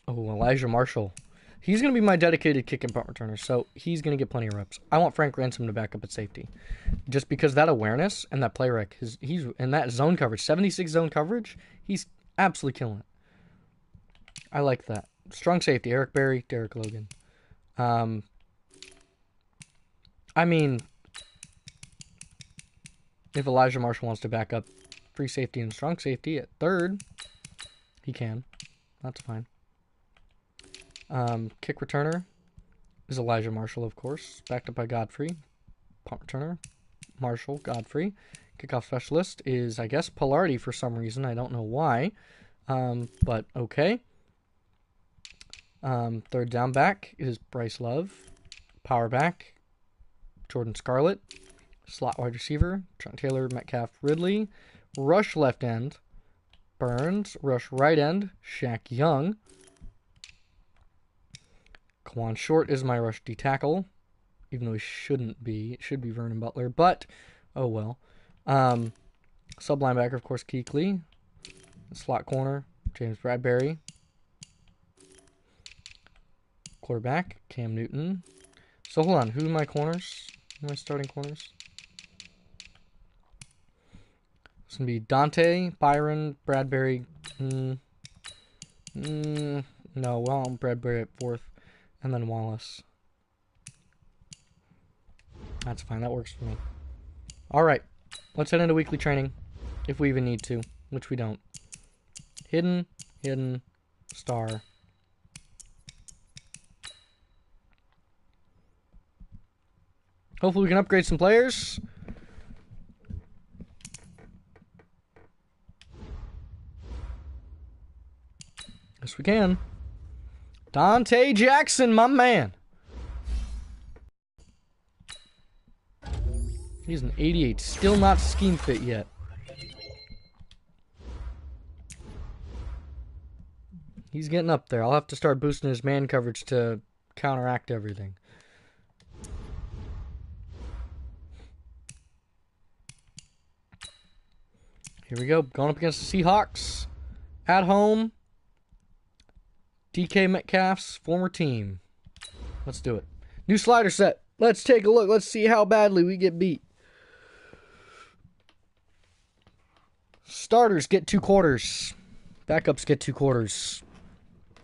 Oh, Elijah Marshall. He's going to be my dedicated kick and punt returner, so he's going to get plenty of reps. I want Frank Ransom to back up at safety. Just because that awareness and that play rec, he's in that zone coverage, 76 zone coverage, he's absolutely killing it. I like that. Strong safety, Eric Berry, Derek Logan. I mean, if Elijah Marshall wants to back up free safety and strong safety at third, he can. That's fine. Kick returner is Elijah Marshall, of course. Backed up by Godfrey. Punt returner, Marshall, Godfrey. Kickoff specialist is, I guess, Pilardi for some reason. I don't know why. But okay. Third down back is Bryce Love. Power back, Jordan Scarlett. Slot wide receiver, Trent Taylor, Metcalf, Ridley. Rush left end, Burns. Rush right end, Shaq Young. Kawan Short is my rush D tackle, even though he shouldn't be. It should be Vernon Butler, but oh well. Sub linebacker, of course, Kuechly. Slot corner, James Bradbury. Quarterback, Cam Newton. So hold on, who are my corners? Who are my starting corners? It's going to be Dante, Byron, Bradbury. No, well, Bradbury at fourth. And then Wallace. That's fine, that works for me. Alright, let's head into weekly training. If we even need to, which we don't. Hidden, star. Hopefully we can upgrade some players. Yes, we can. Dante Jackson, my man. He's an 88. Still not scheme fit yet. He's getting up there. I'll have to start boosting his man coverage to counteract everything. Here we go. Going up against the Seahawks. At home. DK Metcalf's former team. Let's do it. New slider set. Let's take a look. Let's see how badly we get beat. Starters get 2 quarters. Backups get 2 quarters.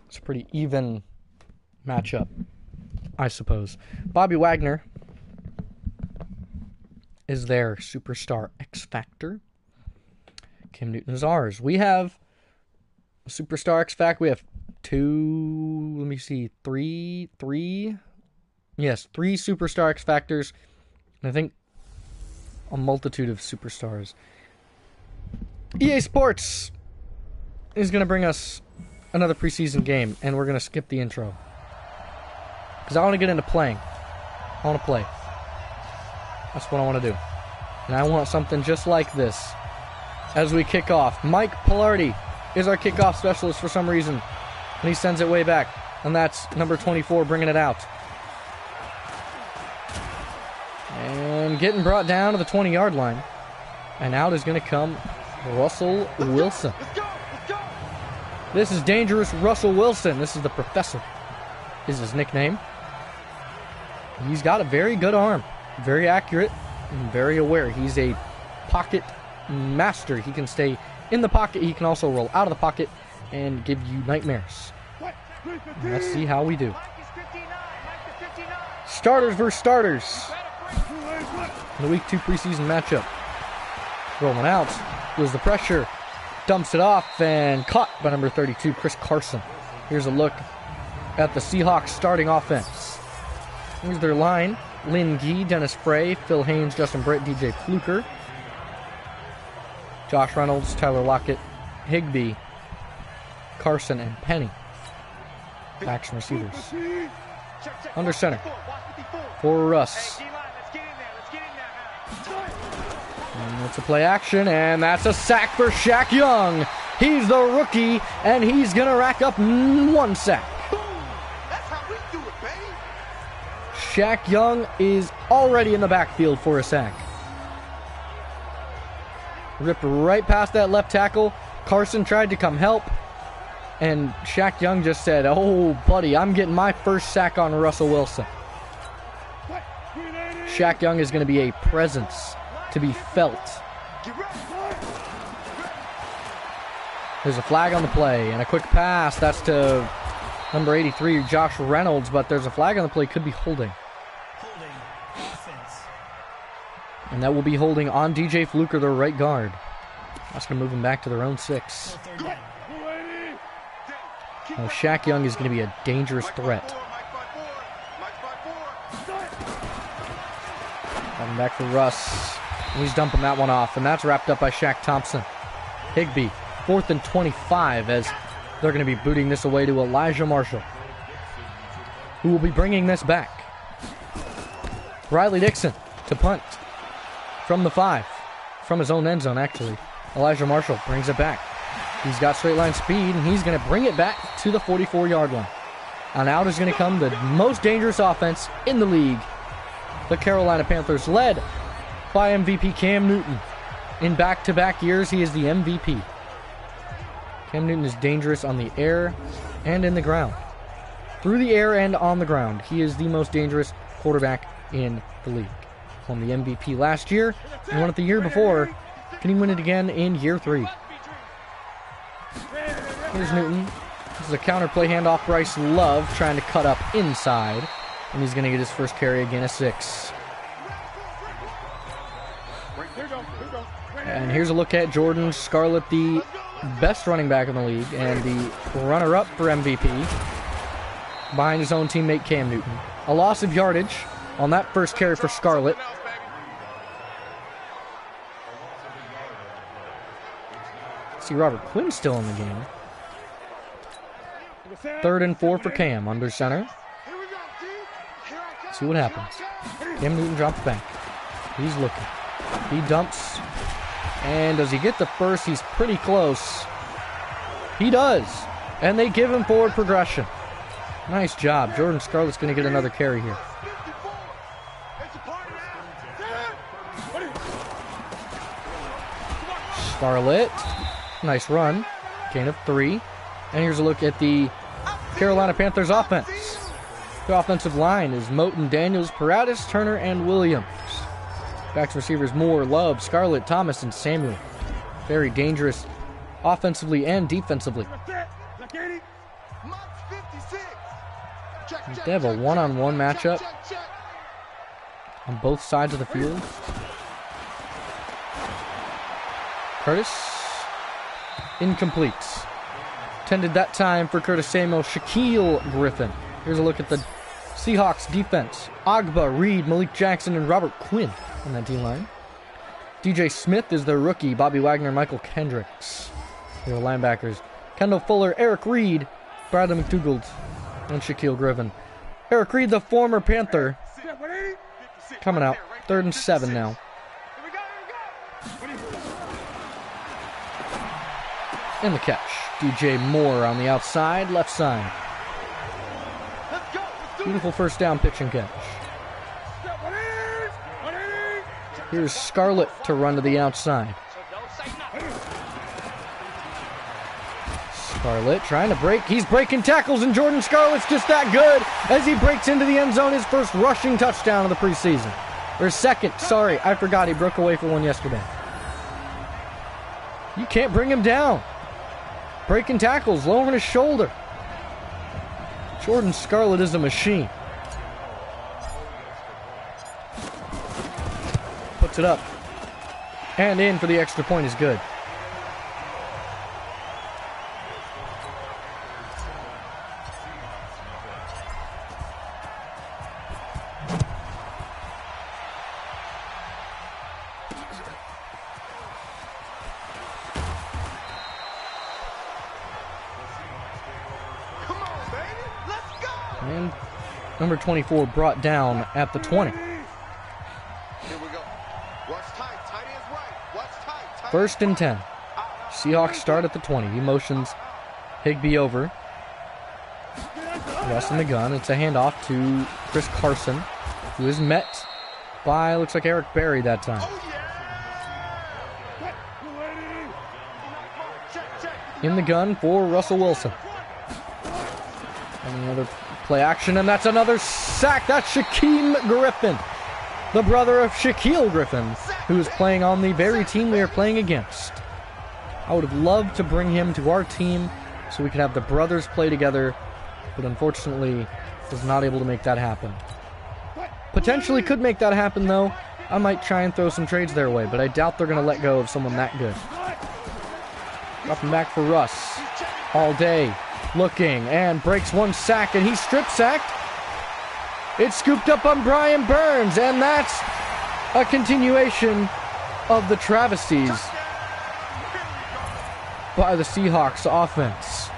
It's a pretty even matchup, I suppose. Bobby Wagner is their superstar X Factor. Cam Newton is ours. We have a superstar X Factor. We have 2, let me see, 3. Yes, 3 superstar X Factors. And I think a multitude of superstars. EA Sports is going to bring us another preseason game, and we're going to skip the intro. Because I want to get into playing. I want to play. That's what I want to do. And I want something just like this. As we kick off, Mike Pilardi is our kickoff specialist for some reason. And he sends it way back. And that's number 24 bringing it out. And getting brought down to the 20-yard line. And out is going to come Russell Wilson. Let's go. This is dangerous Russell Wilson. This is the professor, is his nickname. He's got a very good arm. Very accurate and very aware. He's a pocket master. He can stay in the pocket. He can also roll out of the pocket and give you nightmares. Let's see how we do. Starters versus starters. In the Week 2 preseason matchup. Rolling out. Feels the pressure. Dumps it off and caught by number 32, Chris Carson. Here's a look at the Seahawks starting offense. Here's their line. Lynn Gee, Dennis Frey, Phil Haynes, Justin Britt, DJ Fluker, Josh Reynolds, Tyler Lockett, Higbee, Carson, and Penny. Backs and receivers. Under center for Russ. And it's a play action, and that's a sack for Shaq Young. He's the rookie, and he's going to rack up 1 sack. That's how we do it, baby. Shaq Young is already in the backfield for a sack. Ripped right past that left tackle. Carson tried to come help, and Shaq Young just said, "Oh, buddy, I'm getting my first sack on Russell Wilson." Shaq Young is going to be a presence to be felt. There's a flag on the play, and a quick pass. That's to number 83, Josh Reynolds, but there's a flag on the play. Could be holding. And that will be holding on DJ Fluker, the right guard. That's going to move them back to their own 6. Now, Shaq Young is going to be a dangerous threat. Coming back for Russ. He's dumping that one off, and that's wrapped up by Shaq Thompson. Higbee, 4th and 25, as they're going to be booting this away to Elijah Marshall, who will be bringing this back. Riley Dixon to punt from the 5, from his own end zone, actually. Elijah Marshall brings it back. He's got straight line speed, and he's going to bring it back to the 44-yard line. And out is going to come the most dangerous offense in the league. The Carolina Panthers, led by MVP Cam Newton. In back-to-back years, he is the MVP. Cam Newton is dangerous on the air and in the ground. Through the air and on the ground, he is the most dangerous quarterback in the league. Won the MVP last year and won it the year before. Can he win it again in year 3? Here's Newton. This is a counter play handoff. Bryce Love trying to cut up inside. And he's going to get his first carry again, a 6. And here's a look at Jordan Scarlett, the best running back in the league and the runner-up for MVP, behind his own teammate Cam Newton. A loss of yardage on that first carry for Scarlett. See Robert Quinn still in the game. 3rd and 4 for Cam, under center. See what happens. Cam Newton drops back. He's looking. He dumps. And does he get the first? He's pretty close. He does. And they give him forward progression. Nice job. Jordan Scarlett's going to get another carry here. Scarlett. Nice run. Gain of 3. And here's a look at the Carolina Panthers offense. The offensive line is Moten, Daniels, Paratus, Turner, and Williams. Backs receivers Moore, Love, Scarlett, Thomas, and Samuel. Very dangerous offensively and defensively. They have a one-on-one matchup on both sides of the field. Curtis. Incomplete. Intended that time for Curtis Samuel. Shaquille Griffin. Here's a look at the Seahawks defense. Agba, Reed, Malik Jackson, and Robert Quinn on that D-line. DJ Smith is their rookie. Bobby Wagner, Michael Kendricks. Here are the linebackers. Kendall Fuller, Eric Reed, Bradley McDougald, and Shaquille Griffin. Eric Reed, the former Panther, coming out. 3rd and 7 now. And the catch. DJ Moore on the outside, left side. Beautiful first down pitch and catch. Here's Scarlett to run to the outside. Scarlett trying to break. He's breaking tackles, and Jordan Scarlett's just that good as he breaks into the end zone. His first rushing touchdown of the preseason. Or second, sorry, I forgot he broke away for one yesterday. You can't bring him down. Breaking tackles, lowering his shoulder. Jordan Scarlett is a machine. Puts it up. And in for the extra point is good. And number 24 brought down at the 20. First and 10. Seahawks start at the 20. He motions Higbee over. Russ in the gun. It's a handoff to Chris Carson, who is met by, looks like Eric Berry that time. In the gun for Russell Wilson. And another play action, and that's another sack. That's Shaquem Griffin, the brother of Shaquille Griffin, who is playing on the very team we are playing against. I would have loved to bring him to our team so we could have the brothers play together, but unfortunately was not able to make that happen. Potentially could make that happen, though. I might try and throw some trades their way, but I doubt they're going to let go of someone that good. Dropping back for Russ. All day. Looking, and breaks one sack, and he's strip sacked. It's scooped up on Brian Burns, and that's a continuation of the travesties by the Seahawks offense.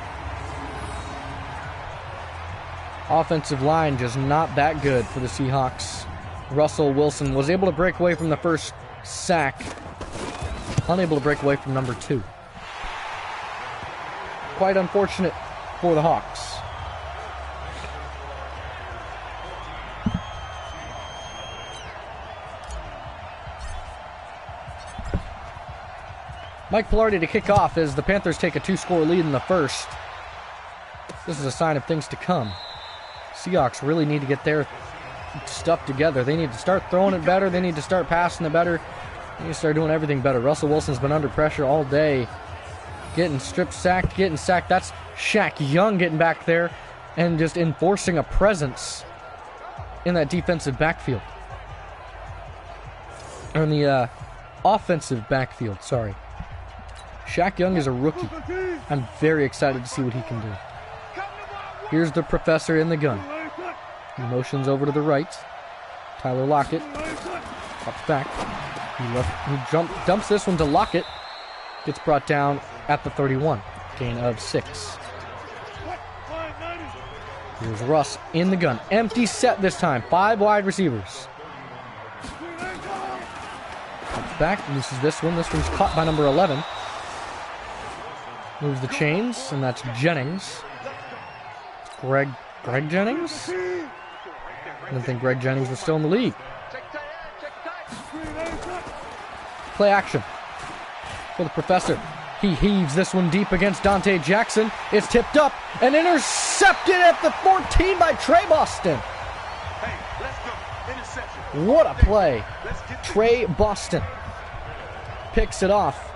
Offensive line just not that good for the Seahawks. Russell Wilson was able to break away from the first sack, unable to break away from number 2. Quite unfortunate for the Hawks. Mike Pilardi to kick off as the Panthers take a 2-score lead in the first. This is a sign of things to come. Seahawks really need to get their stuff together. They need to start throwing it better. They need to start passing it better. They need to start doing everything better. Russell Wilson's been under pressure all day. Getting strip sacked, getting sacked. That's Shaq Young getting back there and just enforcing a presence in that defensive backfield. Or in the offensive backfield, sorry. Shaq Young is a rookie. I'm very excited to see what he can do. Here's the professor in the gun. He motions over to the right. Tyler Lockett drops back. He dumps this one to Lockett. Gets brought down at the 31. Gain of 6. Here's Russ in the gun. Empty set this time. 5 wide receivers. Drops back. Loses this one. This one's caught by number 11. Moves the chains, and that's Jennings. Greg Jennings? I didn't think Greg Jennings was still in the league. Play action for the professor. He heaves this one deep against Dante Jackson. It's tipped up and intercepted at the 14 by Trey Boston. What a play. Trey Boston picks it off.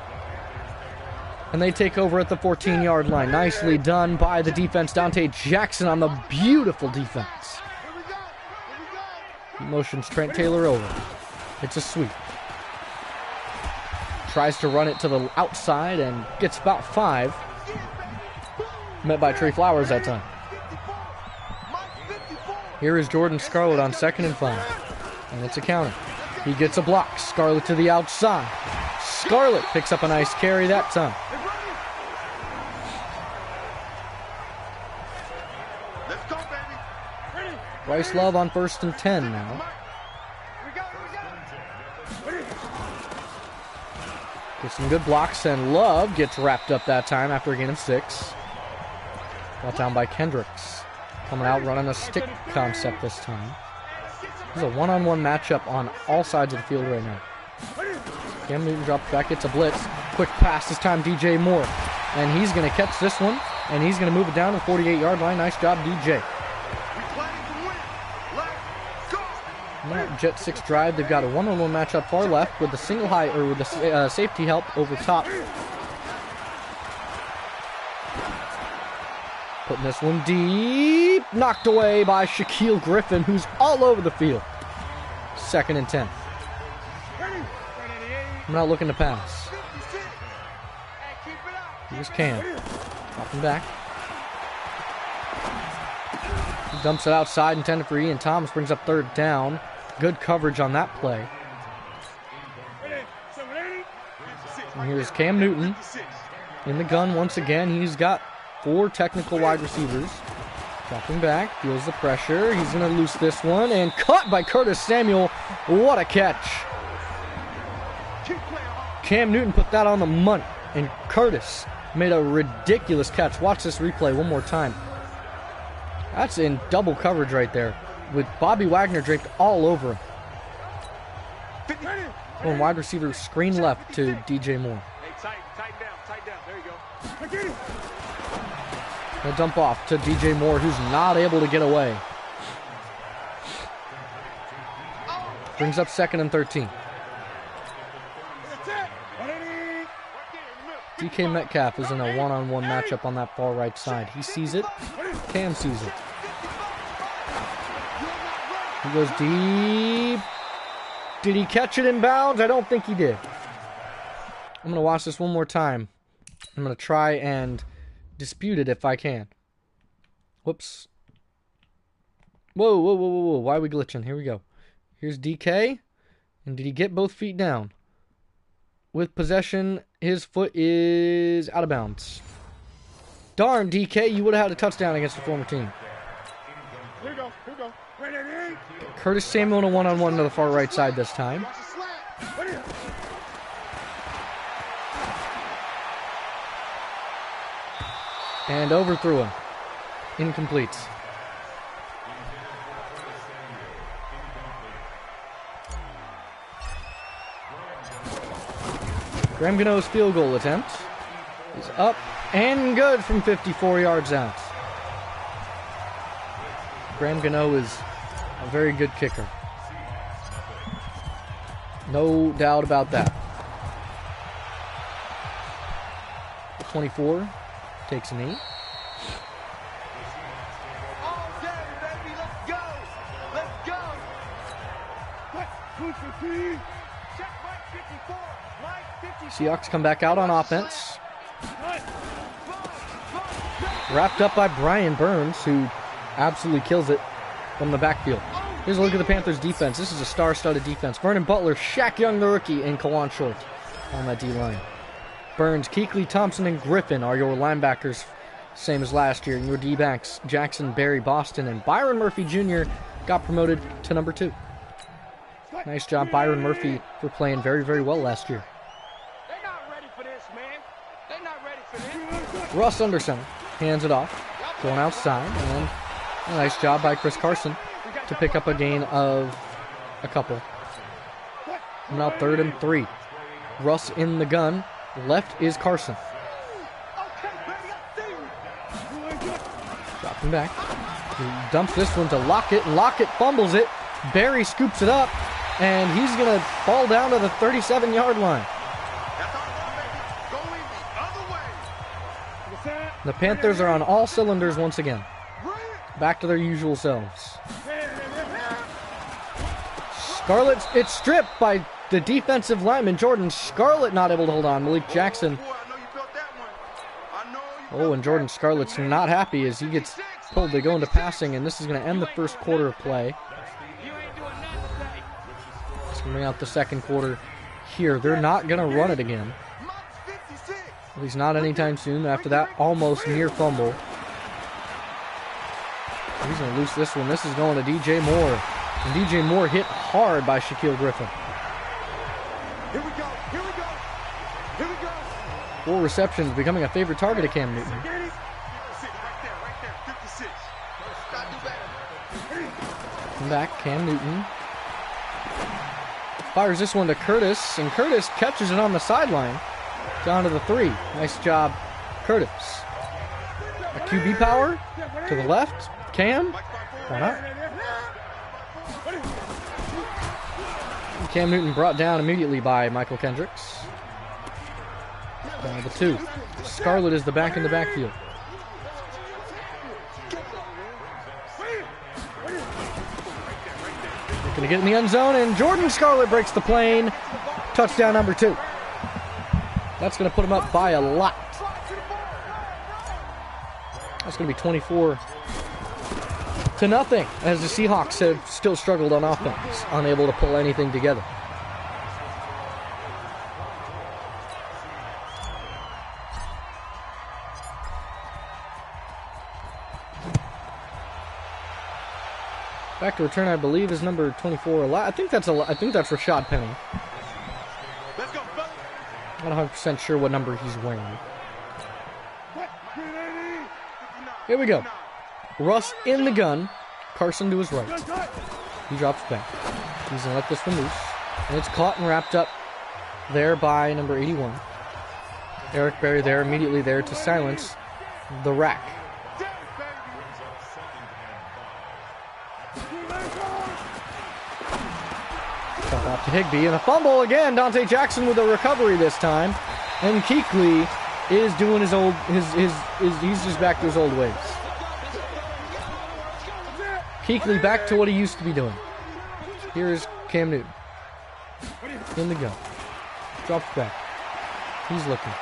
And they take over at the 14-yard line. Nicely done by the defense. Dante Jackson on the beautiful defense. He motions Trent Taylor over. It's a sweep. Tries to run it to the outside and gets about 5. Met by Trey Flowers that time. Here is Jordan Scarlett on 2nd and 5. And it's a counter. He gets a block. Scarlett to the outside. Scarlett picks up a nice carry that time. Bryce Love on 1st and 10 now. Gets some good blocks, and Love gets wrapped up that time after a gain of 6. Brought down by Kendricks. Coming out running a stick concept this time. This is a one-on-one matchup on all sides of the field right now. Cam Newton drops back, gets a blitz. Quick pass this time, DJ Moore. And he's going to catch this one, and he's going to move it down to the 48-yard line. Nice job, DJ. Jet 6 drive. They've got a one-on-one matchup far left with the single high, or with the safety help over top Putting this one deep. Knocked away by Shaquille Griffin, who's all over the field. 2nd and 10. I'm not looking to pass. Here's Cam. Dropping back. He dumps it outside, intended for Ian Thomas. Brings up 3rd down. Good coverage on that play. And here's Cam Newton in the gun once again. He's got 4 technical wide receivers. Dropping back, feels the pressure. He's going to loose this one, and caught by Curtis Samuel. What a catch. Cam Newton put that on the money, and Curtis made a ridiculous catch. Watch this replay one more time. That's in double coverage right there, with Bobby Wagner draped all over him. One wide receiver screen left to DJ Moore. Hey, tighten down. There you go. A dump off to DJ Moore, who's not able to get away. Brings up 2nd and 13. DK Metcalf is in a one-on-one matchup on that far right side. He sees it. Cam sees it. He goes deep. Did he catch it in bounds? I don't think he did. I'm going to watch this one more time. I'm going to try and dispute it if I can. Whoops. Whoa. Why are we glitching? Here we go. Here's DK. And did he get both feet down? With possession, his foot is out of bounds. Darn, DK, you would have had a touchdown against the former team. Here we go. Curtis Samuel in a one-on-one to the far right side this time. And overthrew him. Incomplete. Graham Gano's field goal attempt is up and good from 54 yards out. Graham Gano is a very good kicker. No doubt about that. 24 takes a knee. All day, baby. Let's go. Let's go. Check Mike 54. Mike 54. Seahawks come back out on offense. Wrapped up by Brian Burns, who absolutely kills it from the backfield. Here's a look at the Panthers defense. This is a star-studded defense. Vernon Butler, Shaq Young the rookie, and Kawan Short on that D-line. Burns, Kuechly, Thompson, and Griffin are your linebackers, same as last year. And your D-backs, Jackson, Barry, Boston, and Byron Murphy Jr. got promoted to number 2. Nice job, Byron Murphy, for playing very, very well last year. They're not ready for this, man. They're not ready for this. Russ Anderson hands it off, going outside, and a nice job by Chris Carson to pick up a gain of a couple. Now 3rd and 3. Russ in the gun. Left is Carson. Dropping back. He dumps this one to Lockett. Lockett fumbles it. Barry scoops it up, and he's going to fall down to the 37-yard line. The Panthers are on all cylinders once again. Back to their usual selves. Scarlett, it's stripped by the defensive lineman, Jordan Scarlett, not able to hold on. Malik Jackson. Oh, and Jordan Scarlett's not happy as he gets pulled to go into passing, and this is going to end the first quarter of play. Let's bring out the second quarter here. They're not going to run it again. At least not anytime soon after that almost near fumble. He's going to loose this one. This is going to DJ Moore. And DJ Moore hit hard by Shaquille Griffin. Here we go. 4 receptions, becoming a favorite target of Cam Newton. Right there. 56. Gotta do better. Come back, Cam Newton. Fires this one to Curtis, and Curtis catches it on the sideline. Down to the 3. Nice job, Curtis. A QB power to the left. Cam. Why not? Cam Newton brought down immediately by Michael Kendricks. Down to the 2. Scarlett is the back in the backfield. Going to get in the end zone, and Jordan Scarlett breaks the plane. Touchdown number 2. That's going to put him up by a lot. That's going to be 24-0, as the Seahawks have still struggled on offense, unable to pull anything together. Back to return, I believe, is number 24. I think that's Rashad Penny. Let's go, fellas. Not 100% sure what number he's wearing. Here we go. Russ in the gun. Carson to his right. He drops back. He's going to let this one loose. And it's caught and wrapped up there by number 81. Eric Berry there, immediately there to silence the rack. Jump off to Higbee, and a fumble again. Dante Jackson with a recovery this time. And Kuechly is doing his old, he's just back to his old ways. Kuechly back to what he used to be doing. Here's Cam Newton. In the gun. Drops back. He's looking.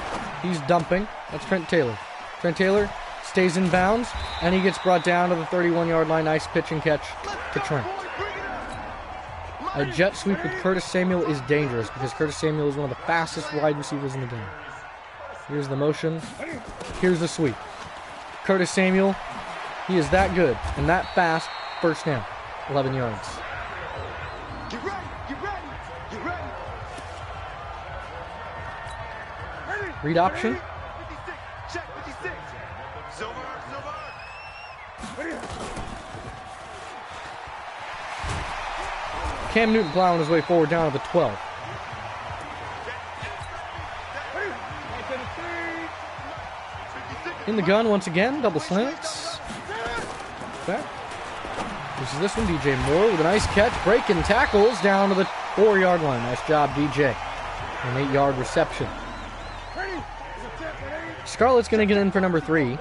He's dumping. That's Trent Taylor. Trent Taylor stays in bounds, and he gets brought down to the 31-yard line. Nice pitch and catch to Trent. A jet sweep with Curtis Samuel is dangerous because Curtis Samuel is one of the fastest wide receivers in the game. Here's the motion. Here's the sweep. Curtis Samuel, he is that good and that fast. First down, 11 yards. Get ready, get ready, get ready. Read option. 56, check 56. Silver. Cam Newton plowing his way forward down to the 12. In the gun once again, double slants. Back. This is this one, DJ Moore with a nice catch, breaking tackles down to the 4-yard line. Nice job, DJ. An 8-yard reception. Scarlett's going to get in for number 3. A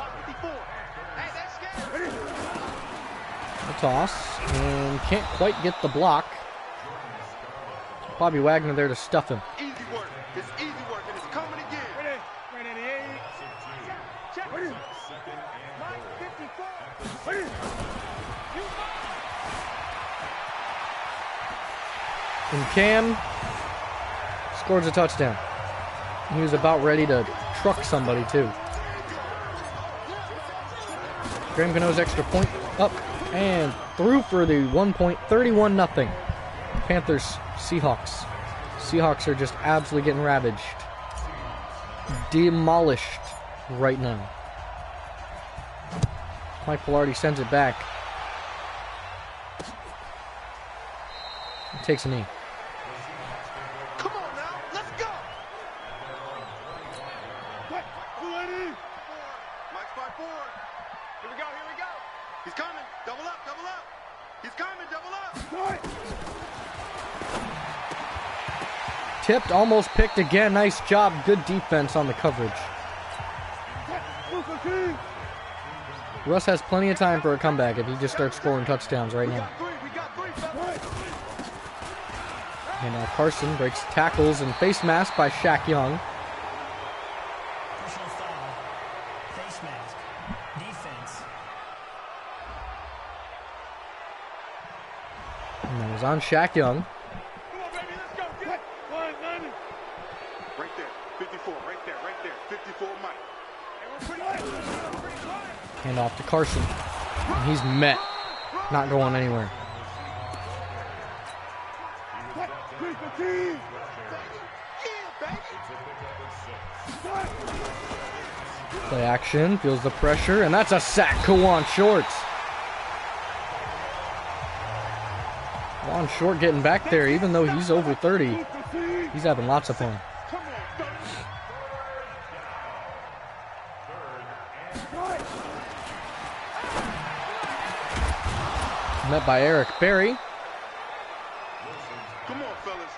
toss, and can't quite get the block. Bobby Wagner there to stuff him. Easy work. It's easy work, and it's coming again. And Cam scores a touchdown. He was about ready to truck somebody, too. Graham Gano's extra point up and through for the 1 point, 31-0. Panthers, Seahawks. Seahawks are just absolutely getting ravaged. Demolished right now. Mike Pilardi sends it back. He takes a knee. Come on now, let's go. Mike's by 4. Here we go. He's coming. Double up. He's coming, double up. Tipped, almost picked again. Nice job. Good defense on the coverage. Russ has plenty of time for a comeback if he just starts scoring touchdowns right now. And now Carson breaks tackles and face mask by Shaq Young. Personal foul. Face mask. Defense. And that was on Shaq Young. Come on, baby, let's go. Get it. 190. Right there, 54, right there, 54 Mike. Hand off to Carson. And he's met. Not going anywhere. Play action, feels the pressure, and that's a sack. Kawan Short. Kawan Short getting back there, even though he's over 30. He's having lots of fun. Met by Eric Berry. Come on, fellas.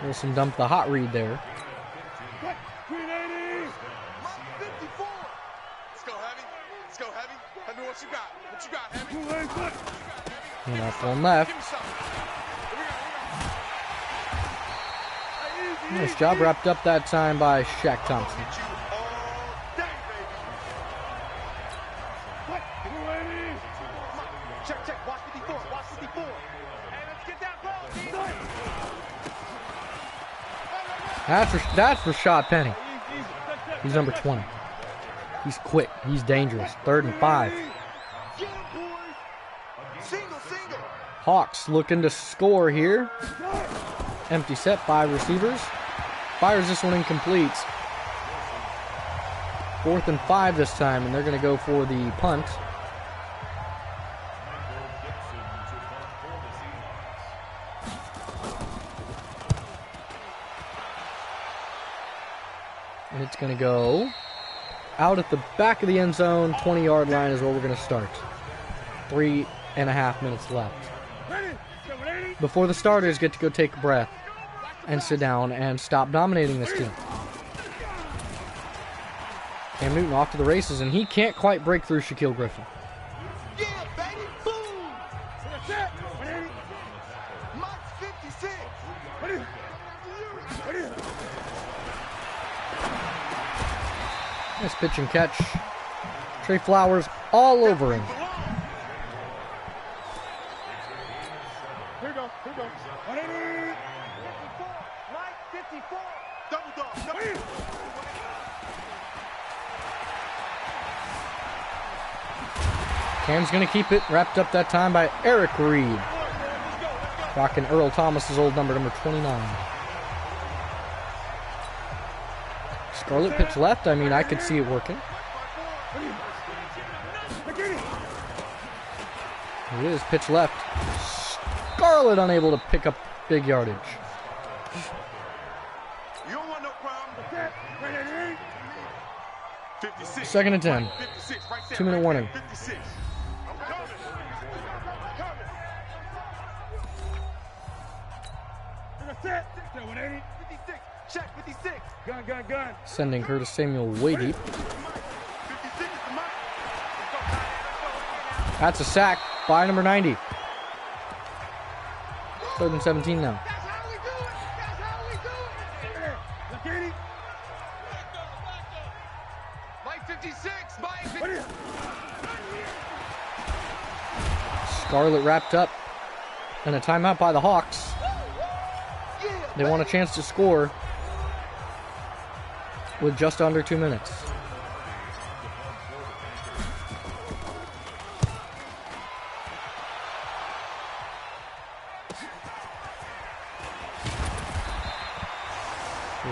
Wilson dumped the hot read there. 54. Let's go, Heavy. Heavy, what you got? Heavy? And up one left. Nice job, wrapped up that time by Shaq Thompson. Check, watch 54, watch 54. Hey, let's get that ball, That's Rashad Penny. He's number 20. He's quick. He's dangerous. 3rd and 5. Single. Hawks looking to score here. Empty set, 5 receivers. Fires this one incomplete. 4th and 5 this time, and they're going to go for the punt. And it's going to go out at the back of the end zone. 20-yard line is where we're going to start. 3.5 minutes left. Before the starters get to go take a breath and sit down and stop dominating this team. Cam Newton off to the races, and he can't quite break through Shaquille Griffin. Yeah, baby, boom! Mike's 56. Nice pitch and catch. Trey Flowers all over him. Here we go. Mike 54. Double dog. Cam's going to keep it. Wrapped up that time by Eric Reed. Rocking Earl Thomas's old number 29. Scarlett pitch left. I mean, I could see it working. It is pitch left. Scarlett unable to pick up big yardage. You don't want no problem. 56. 2nd and 10. 56, right there, 2-minute warning. 56. I'm coming. Check 56. Gun. Sending Curtis Samuel way deep. 56 is the Mike. That's a sack by number 90. 3rd and 17 now. That's how we do it. Mike 56. Mike 56. Scarlett wrapped up. And a timeout by the Hawks. They want a chance to score with just under 2 minutes.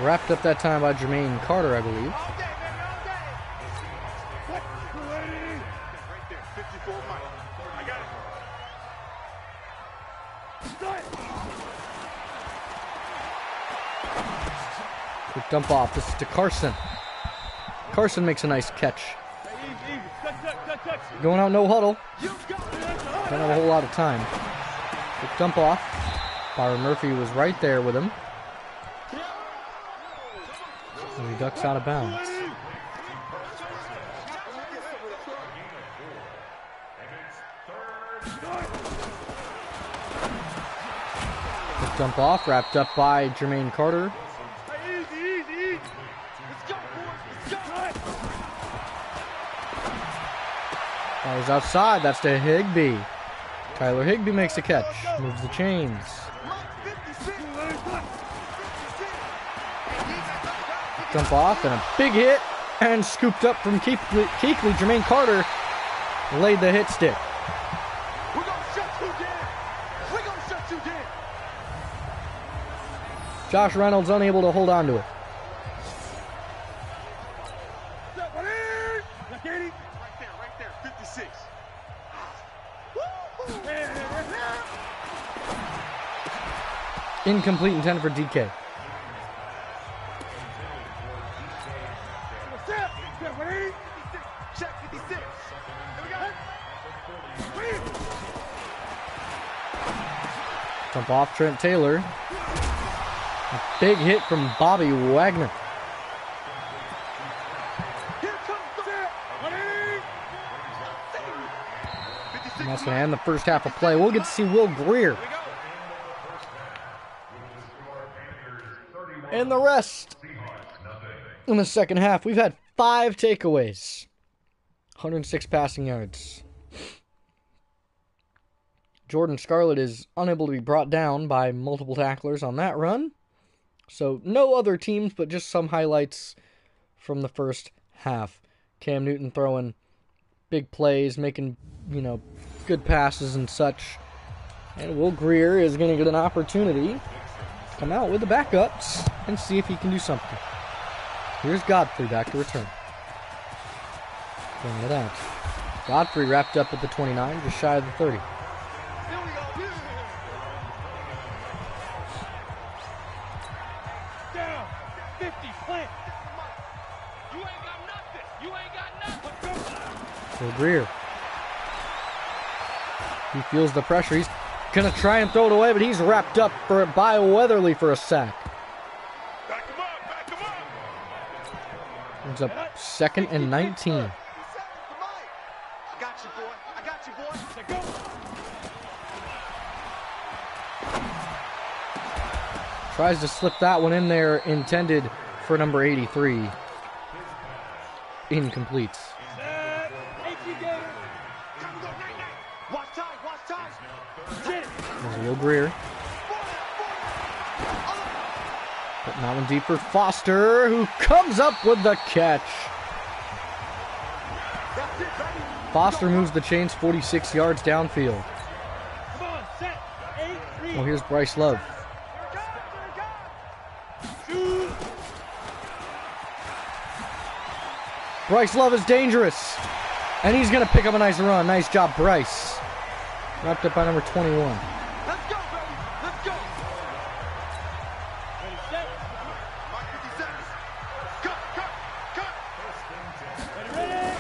Wrapped up that time by Jermaine Carter, I believe. All day, baby, all day. Right there, 54 Mike. I got it. Quick dump off. This is to Carson. Carson makes a nice catch. Going out no huddle. Don't have a whole lot of time. Quick dump off. Byron Murphy was right there with him. And he ducks out of bounds. Quick dump off. Wrapped up by Jermaine Carter. Easy. Let's go, boys. Let's go. Fires outside. That's to Higbee. Tyler Higbee makes the catch. Moves the chains. Mike 56. Jump off and a big hit. And scooped up from Keekly. Jermaine Carter laid the hit stick. We're going to shut you down. We're going to shut you down. Josh Reynolds unable to hold on to it. Right there, 56. Incomplete intended for DK. Check 56. Here we go. Jump off Trent Taylor. A big hit from Bobby Wagner. Here comes the And that's going to end the first half of play. We'll get to see Will Greer and the rest in the second half. We've had 5 takeaways, 106 passing yards. Jordan Scarlett is unable to be brought down by multiple tacklers on that run. So no other teams, but just some highlights from the first half. Cam Newton throwing big plays, making, good passes and such. And Will Greer is going to get an opportunity to come out with the backups and see if he can do something. Here's Godfrey back to return. Bring it out. Godfrey wrapped up at the 29, just shy of the 30. Down. 50. Plant. You ain't got nothing. You ain't got nothing. Will Greer. He feels the pressure. He's going to try and throw it away, but he's wrapped up by Weatherly for a sack. Back him up, back him up. It's up 2nd and 19. I got you, boy. I got you, boy. Go. Tries to slip that one in there, intended for number 83. Incomplete. Watch time, watch time. There's Will Greer. Putting that one deep for Foster, who comes up with the catch. That's it, baby. Foster moves the chains 46 yards downfield. Come on, set. 8-3. Well, here's Bryce Love. Shoot. Bryce Love is dangerous. And he's going to pick up a nice run. Nice job, Bryce. Wrapped up by number 21. Let's go, baby. Let's go. Ready, set. Mark 50 seconds. Cut. Ready.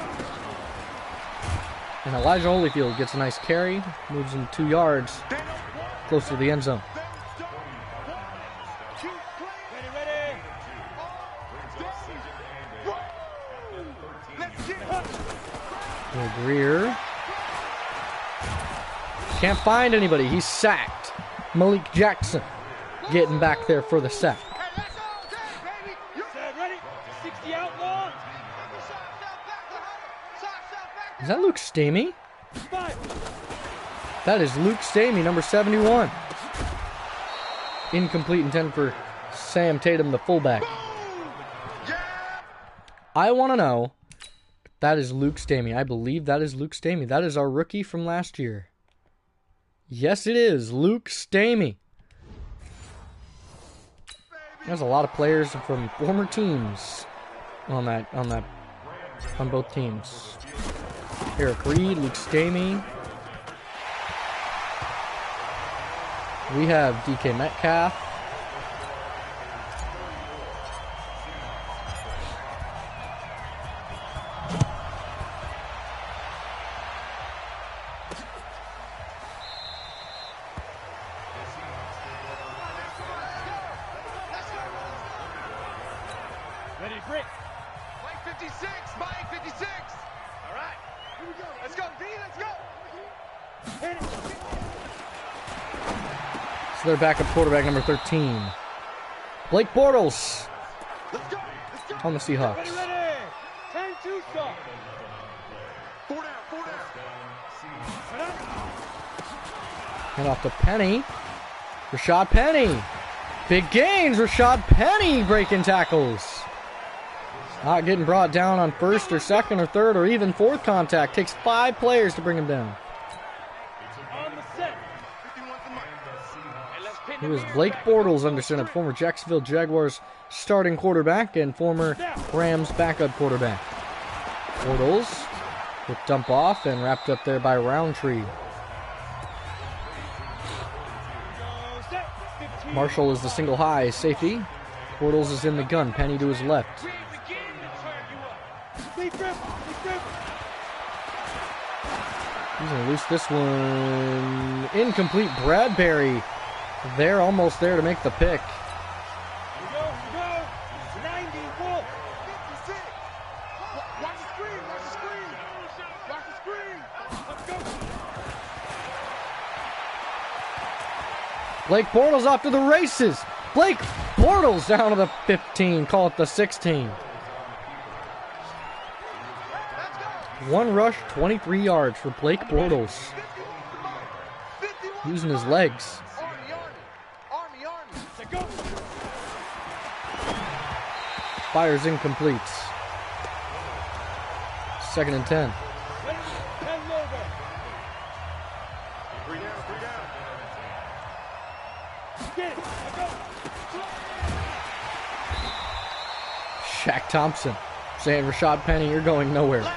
And Elijah Holyfield gets a nice carry. Moves him 2 yards close to the end zone. Ready. Let's get Will Greer. Can't find anybody. He's sacked. Malik Jackson getting back there for the sack. Hey, that's all day, baby. Set. Ready. 60 out long. Is that Luke Stamey? 5. That is Luke Stamey, number 71. Incomplete, intended for Sam Tatum, the fullback. Yeah. I want to know if that is Luke Stamey. I believe that is Luke Stamey. That is our rookie from last year. Yes, it is Luke Stamey. There's a lot of players from former teams on both teams. Eric Reed, Luke Stamey. We have DK Metcalf. Ready, Brick. Mike 56, Mike 56. All right. Here we go. Let's go, D. Let's go. Hit it. So their backup quarterback, number 13. Blake Bortles Let's go. Let's go. on the Seahawks. Ready. 10-2 stop. 4 down, 4 down. Set up. Hand off to Penny. Rashad Penny. Big gains. Rashad Penny breaking tackles. Not getting brought down on first or second or third or even fourth contact. Takes 5 players to bring him down. On the set. 51 for Mike. And let's pin It was Blake Bortles, under center, former Jacksonville Jaguars starting quarterback and former Rams backup quarterback. Bortles with dump off and wrapped up there by Roundtree. Go set. 15. Marshall is the single high safety. Bortles is in the gun. Penny to his left. Deep grip. He's going to loose this one. Incomplete. Bradbury. They're almost there to make the pick. Here we go. 90 Wolf. 56. Watch the screen, watch the screen. Watch the screen. Let's go. Blake Bortles off to the races. Blake Bortles down to the 15. Call it the 16. One rush, 23 yards for Blake Bortles. Using his legs. Fires incomplete. 2nd and 10. Shaq Thompson saying, Rashad Penny, you're going nowhere.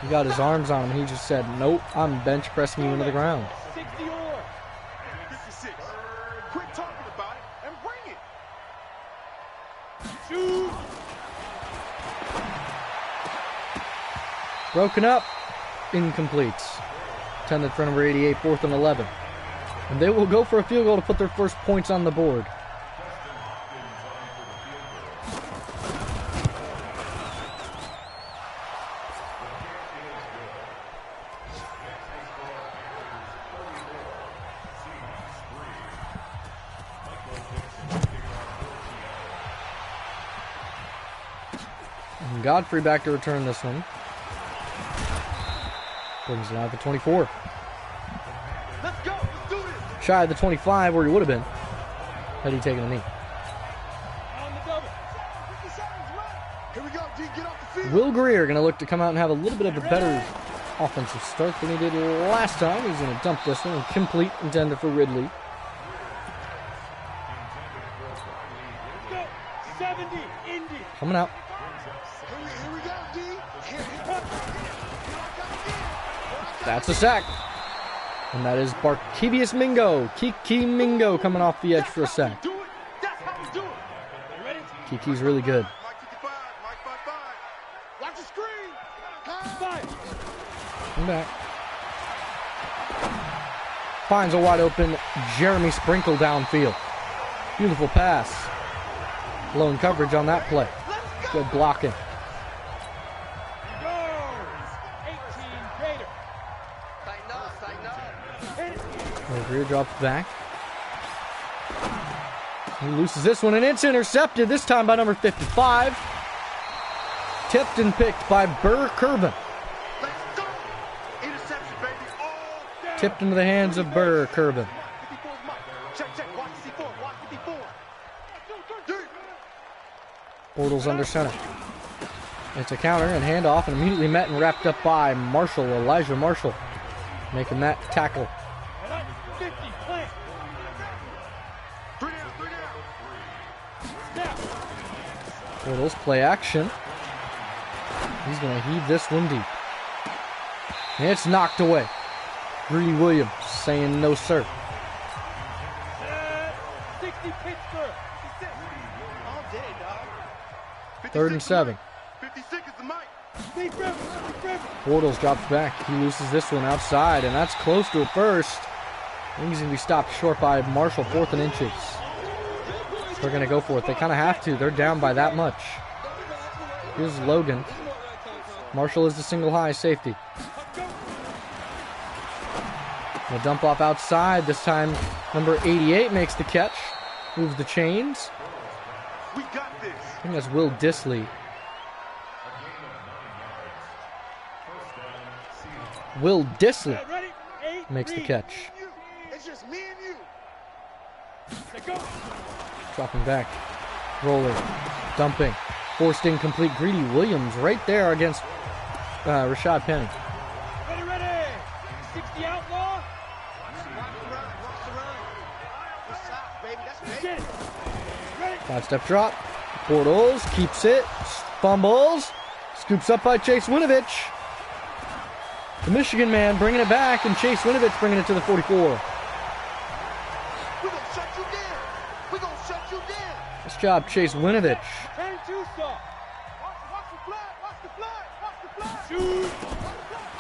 He got his arms on him. He just said, nope, I'm bench pressing you into the ground. 56. Quit talking about it and bring it. Shoot. Broken up. Incomplete. 10 for number 88, 4th and 11. And they will go for a field goal to put their first points on the board. And Godfrey back to return this one. Brings it out to 24. Let's go. Let's do this. Shy of the 25 where he would have been had he taken a knee. On the double. Here we go, D. Get off the field. Will Greer going to look to come out and have a little bit of a better offensive start than he did last time. He's going to dump this one and complete intended for Ridley. Let's go. 70. Indy. Coming out. Here we go, D. That's a sack. And that is Barkevius Mingo. Kiki Mingo coming off the edge for a sack. Do it. That's how we do it. You ready? Kiki's really good. Mike 55. Mike 55. Watch the screen. Five. Come back. Finds a wide open Jeremy Sprinkle downfield. Beautiful pass. Lone coverage on that play. Good blocking. Greer drops back. He loses this one, and it's intercepted, this time by number 55. Tipped and picked by Burr Kerbin. Let's go. Interception, baby. All day. Tipped into the hands of Burr Kerbin. 54 is Mike. Check. Watch the C4. Watch 54. Bortles under center. It's a counter and handoff, and immediately met and wrapped up by Marshall, Elijah Marshall, making that tackle. 50. Plant. 3 down. Snap. Bortles play action. He's going to heave this one deep. And it's knocked away. Greedy Williams saying no, sir. 60. Pittsburgh. All day, dog. 3rd and 7. 56 is the mic. Steve Griffin. Bortles drops back. He loses this one outside, and that's close to a first. I think he's going to be stopped short by Marshall, 4th and inches. They're going to go for it. They kind of have to. They're down by that much. Here's Logan. Marshall is the single high safety. A dump off outside. This time, number 88 makes the catch. Moves the chains. We got this. I think that's Will Disley. Will Disley Ready? 8. makes the catch. It's just me and you. Let's go. Dropping back. Rolling. Dumping. Forced incomplete. Greedy Williams right there against Rashad Penny. Ready. 60 outlaw. Watch the run. What's up, baby? That's Get it. Ready. 5-step drop. Bortles keeps it. Fumbles. Scoops up by Chase Winovich. The Michigan man bringing it back, and Chase Winovich bringing it to the 44. We're gonna shut you down. We're gonna shut you down. Nice job, Chase Winovich. 10-2 stop. Watch the flag. Watch the flag. Watch the flag. Shoot.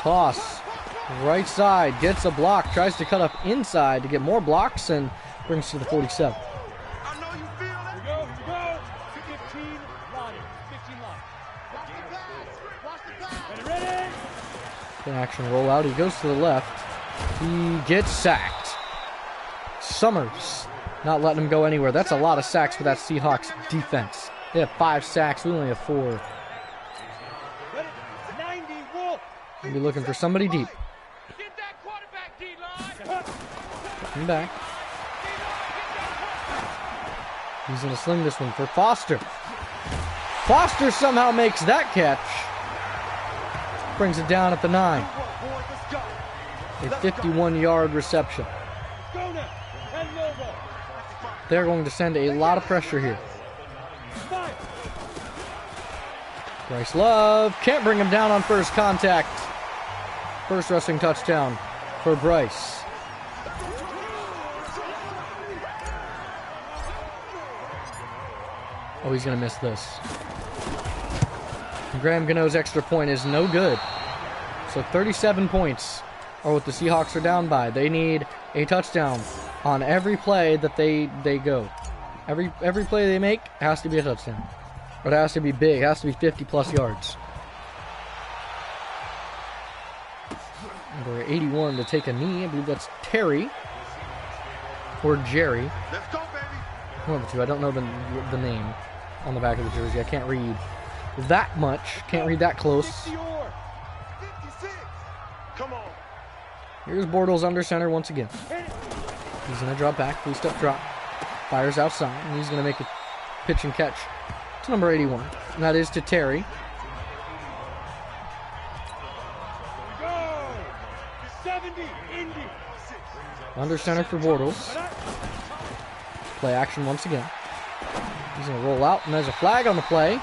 Toss. Right side. Gets a block. Tries to cut up inside to get more blocks, and brings to the 47. I know you feel it. Here we go. 15 line. 15 line. Watch the pass. Watch the pass. Ready. Action rollout. He goes to the left. He gets sacked. Summers not letting him go anywhere. That's a lot of sacks for that Seahawks defense. They have 5 sacks. We only have 4. We'll be looking for somebody deep. Get that quarterback, D-line. Come back. He's going to sling this one for Foster. Foster somehow makes that catch. Brings it down at the 9. A 51-yard reception. They're going to send a lot of pressure here. Bryce Love can't bring him down on first contact. First rushing touchdown for Bryce. Oh, he's going to miss this. Graham Gano's extra point is no good. So 37 points are what the Seahawks are down by. They need a touchdown on every play that they go. Every play they make has to be a touchdown. But it has to be big. It has to be 50-plus yards. Number 81 to take a knee. I believe that's Terry. Or Jerry. Let's go, baby. One of the two. I don't know the name on the back of the jersey. I can't read that much. Can't read that close. 56. Come on. Here's Bortles under center once again. He's going to drop back. 3-step drop. Fires outside. And he's going to make a pitch and catch to number 81. And that is to Terry. Go. 70, Indy. Under center for Bortles. Play action once again. He's going to roll out, and there's a flag on the play. He's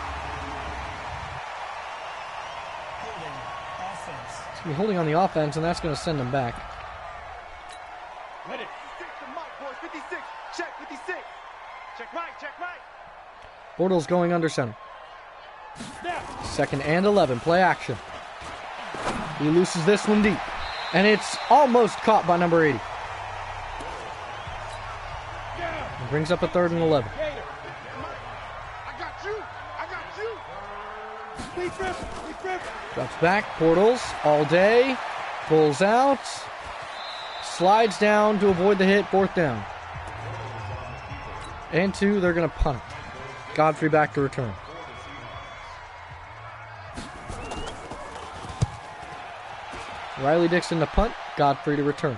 going to be holding on the offense, and that's going to send him back. Ready. 56. Check 56. Check right, check right. Bortles going under center. Snap. 2nd and 11. Play action. He loses this one deep. And it's almost caught by number 80. He brings up a 3rd and 11. I got you. I got you. Drops back. Bortles all day. Pulls out. Slides down to avoid the hit. 4th down. And 2. They're going to punt it. Godfrey back to return. Riley Dixon to punt. Godfrey to return.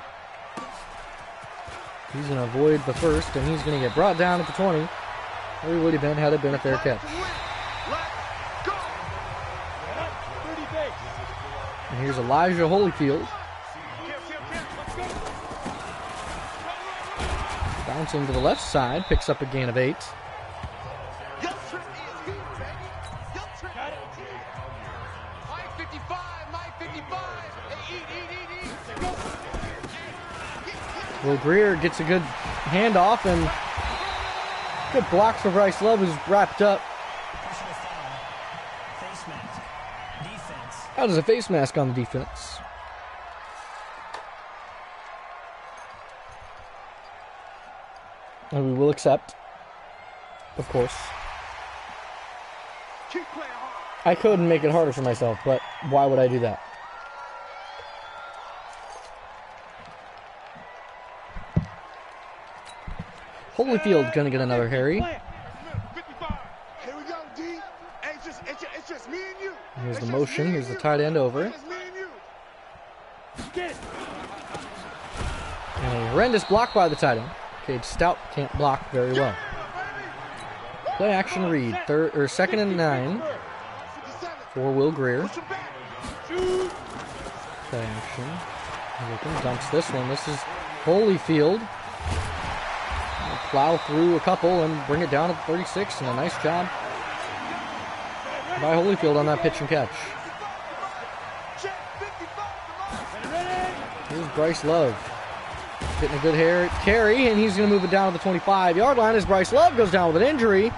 He's going to avoid the first, and he's going to get brought down at the 20. Where he would have been had it been a fair catch. And here's Elijah Holyfield. Bouncing to the left side. Picks up a gain of 8. Will Greer gets a good handoff and good blocks for Bryce Love, who's wrapped up. How does a face mask on the defense? And we will accept, of course. I could make it harder for myself, but why would I do that? Holyfield gonna get another Harry. 55. Here we go, D. It's just me and you. Here's the motion. Here's the tight end over. It's me and you. Get it. And a horrendous block by the tight end. Cade Stout can't block very well. Play action read. 2nd and 9 for Will Greer. Play action. Looking, dumps this one. This is Holyfield. Plow through a couple and bring it down to 36, and a nice job by Holyfield on that pitch and catch. Here's Bryce Love getting a good carry, and he's going to move it down to the 25-yard line as Bryce Love goes down with an injury.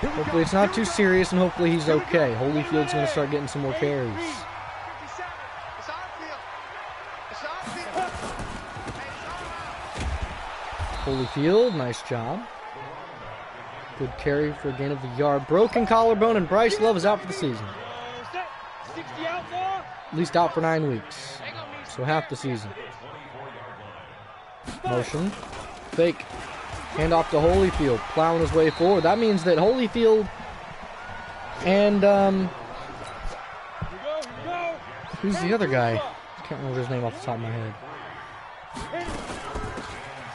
Hopefully it's not too serious, and hopefully he's okay. Holyfield's going to start getting some more carries. Holyfield, nice job. Good carry for a gain of a yard. Broken collarbone, and Bryce Love is out for the season. At least out for 9 weeks. So half the season. Motion. Fake. Hand off to Holyfield. Plowing his way forward. That means that Holyfield and, who's the other guy? I can't remember his name off the top of my head.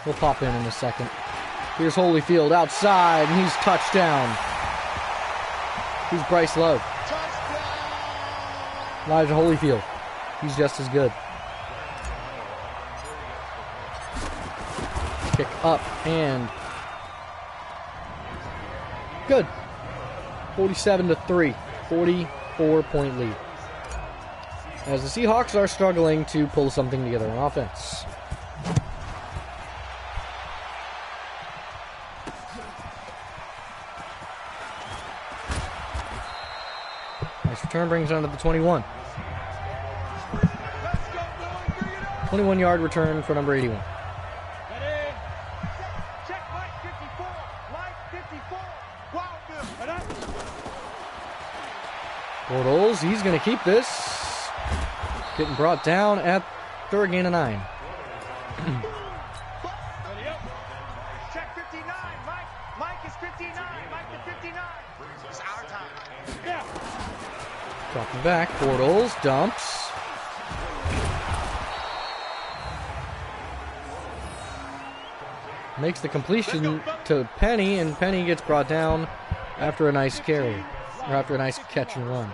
We'll pop in a second. Here's Holyfield outside, and he's touchdown. He's Bryce Love. Elijah Holyfield. He's just as good. Kick up and good. 47-3. 44-point lead. As the Seahawks are struggling to pull something together on offense. Nice return, brings it down to the 21. 21-yard return for number 81. Check Mike 54. Mike 54. Bortles, he's going to keep this. Getting brought down at third gain of 9. Check 59. Mike is 59. Mike to 59. It's our time. Yeah. Dropping back. Bortles dumps. Makes the completion to Penny, and Penny gets brought down after a nice carry, or after a nice catch and run.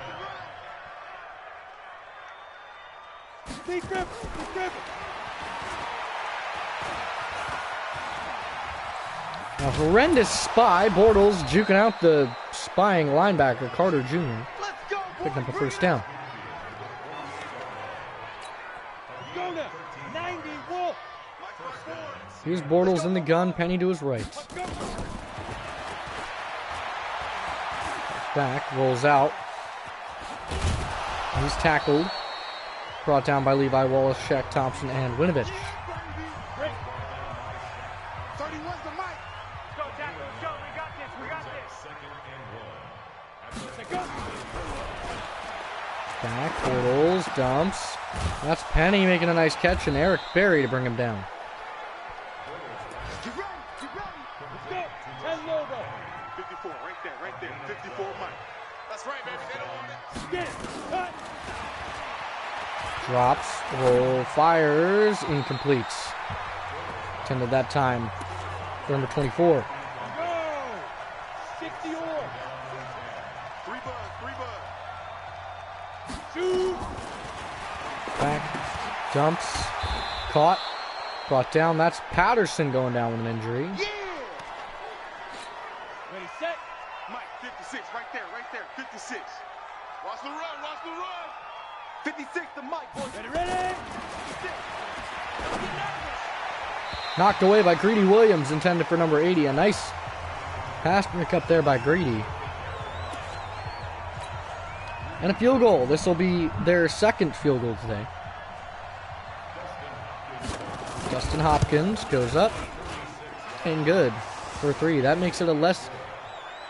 A horrendous spy. Bortles juking out the spying linebacker, Carter Jr. Picking up a first down. Here's Bortles in the gun, Penny to his right. Back, rolls out. He's tackled. Brought down by Levi Wallace, Shaq Thompson, and Winovich. 31's the Mike. Go, tackle, let's go. We got this. We got this. Back, Bortles, dumps. That's Penny making a nice catch, and Eric Berry to bring him down. Get ready. Let's go. 10 logo. 54, right there. 54 Mike. That's right, baby. They don't want it. Get it. Cut. Drops, roll, fires, incompletes. Intended that time for number 24. Go. 60 or. 3 bud. Shoot. Back, jumps, caught, brought down. That's Patterson going down with an injury. Yeah. Ready, set. Mike, 56, right there. 56. Watch the run. 56 to Mike, boys. Ready. Knocked away by Greedy Williams, intended for number 80. A nice pass pick up there by Greedy. And a field goal. This will be their second field goal today. Justin Hopkins goes up and good for 3. That makes it a less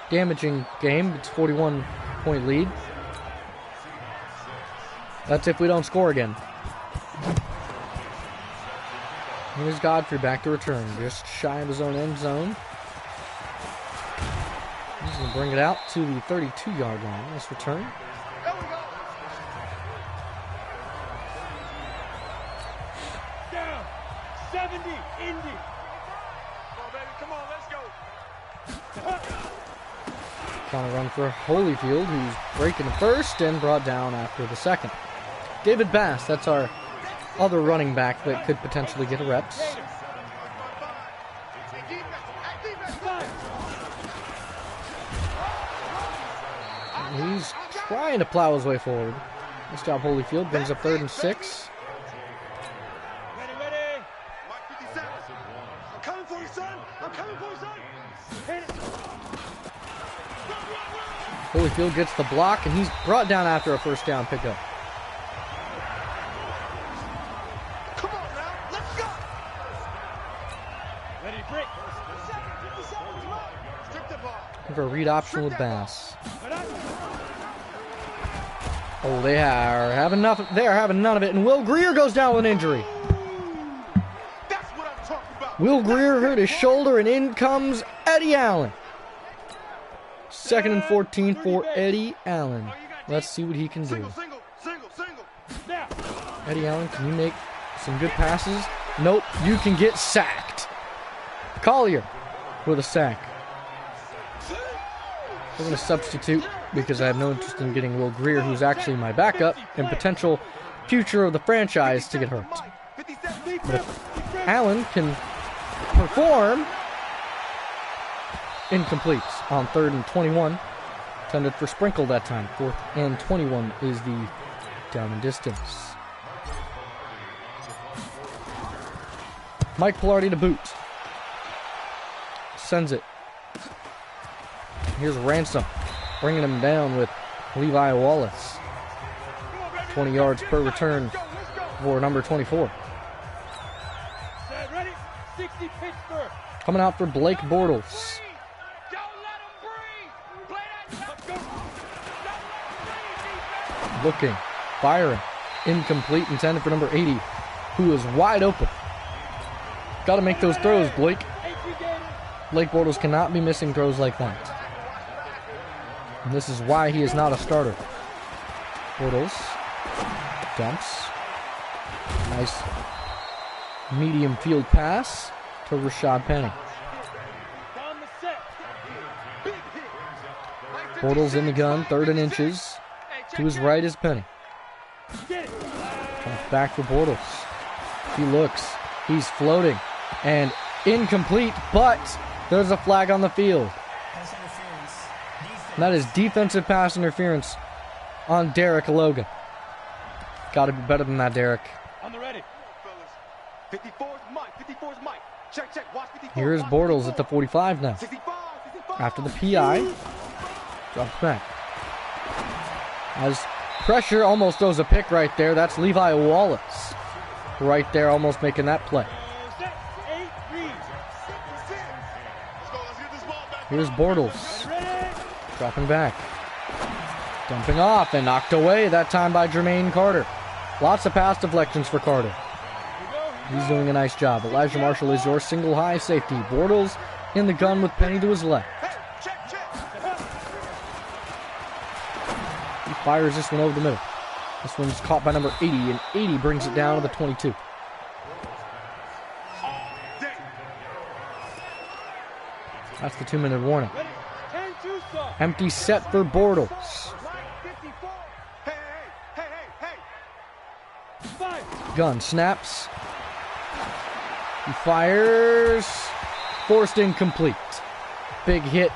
damaging game. It's a 41-point lead. That's if we don't score again. Here's Godfrey back to return. Just shy of his own end zone. He's going to bring it out to the 32-yard line. Nice return. There we go. Down. 70. Indy. Come on, baby. Come on. Let's go. Trying to run for Holyfield, who's breaking the first and brought down after the second. David Bass, that's our other running back that could potentially get a reps. He's trying to plow his way forward. Nice job, Holyfield. Brings up 3rd and 6. Ready. Mike 57. I'm coming for you, son. Hit it. Holyfield gets the block, and he's brought down after a first down pickup. Come on now. Let's go. Ready, break. Strip the ball. For a read option with Bass. Oh, they are having none of it, and Will Greer goes down with an injury. That's what I'm talking about. Will Greer hurt his shoulder, and in comes Eddie Allen. 2nd and 14 for Eddie Allen. Let's see what he can do. Eddie Allen, can you make some good passes? Nope, you can get sacked. Collier with a sack. We're going to substitute because I have no interest in getting Will Greer, who's actually my backup and potential future of the franchise, to get hurt. But if Allen can perform, incomplete on 3rd and 21. Intended for Sprinkle that time. 4th and 21 is the down and distance. Mike Pilardi to boot. Sends it. Here's Ransom, bringing him down with Levi Wallace. 20 yards per return for number 24. Coming out for Blake Bortles. Looking, firing, incomplete, intended for number 80, who is wide open. Got to make those throws, Blake. Blake Bortles cannot be missing throws like that. And this is why he is not a starter. Bortles dumps. Nice medium field pass to Rashad Penny. Bortles in the gun, 3rd and inches. To his right is Penny. Comes back for Bortles. He looks. He's floating. And incomplete, but there's a flag on the field. And that is defensive pass interference on Derek Logan. Got to be better than that, Derek. On the ready. 54's Mike. 54's Mike. Check, check. Watch 54. Here is Bortles at the 45 now. 65. After the PI, drops back. As pressure, almost throws a pick right there. That's Levi Wallace. Right there, almost making that play. Here's Bortles. Dropping back. Dumping off and knocked away, that time by Jermaine Carter. Lots of pass deflections for Carter. He's doing a nice job. Elijah Marshall is your single high safety. Bortles in the gun with Penny to his left. He fires this one over the middle. This one's caught by number 80, and 80 brings it down to the 22. That's the 2-minute warning. Empty set for Bortles. Gun snaps. He fires. Forced incomplete. Big hit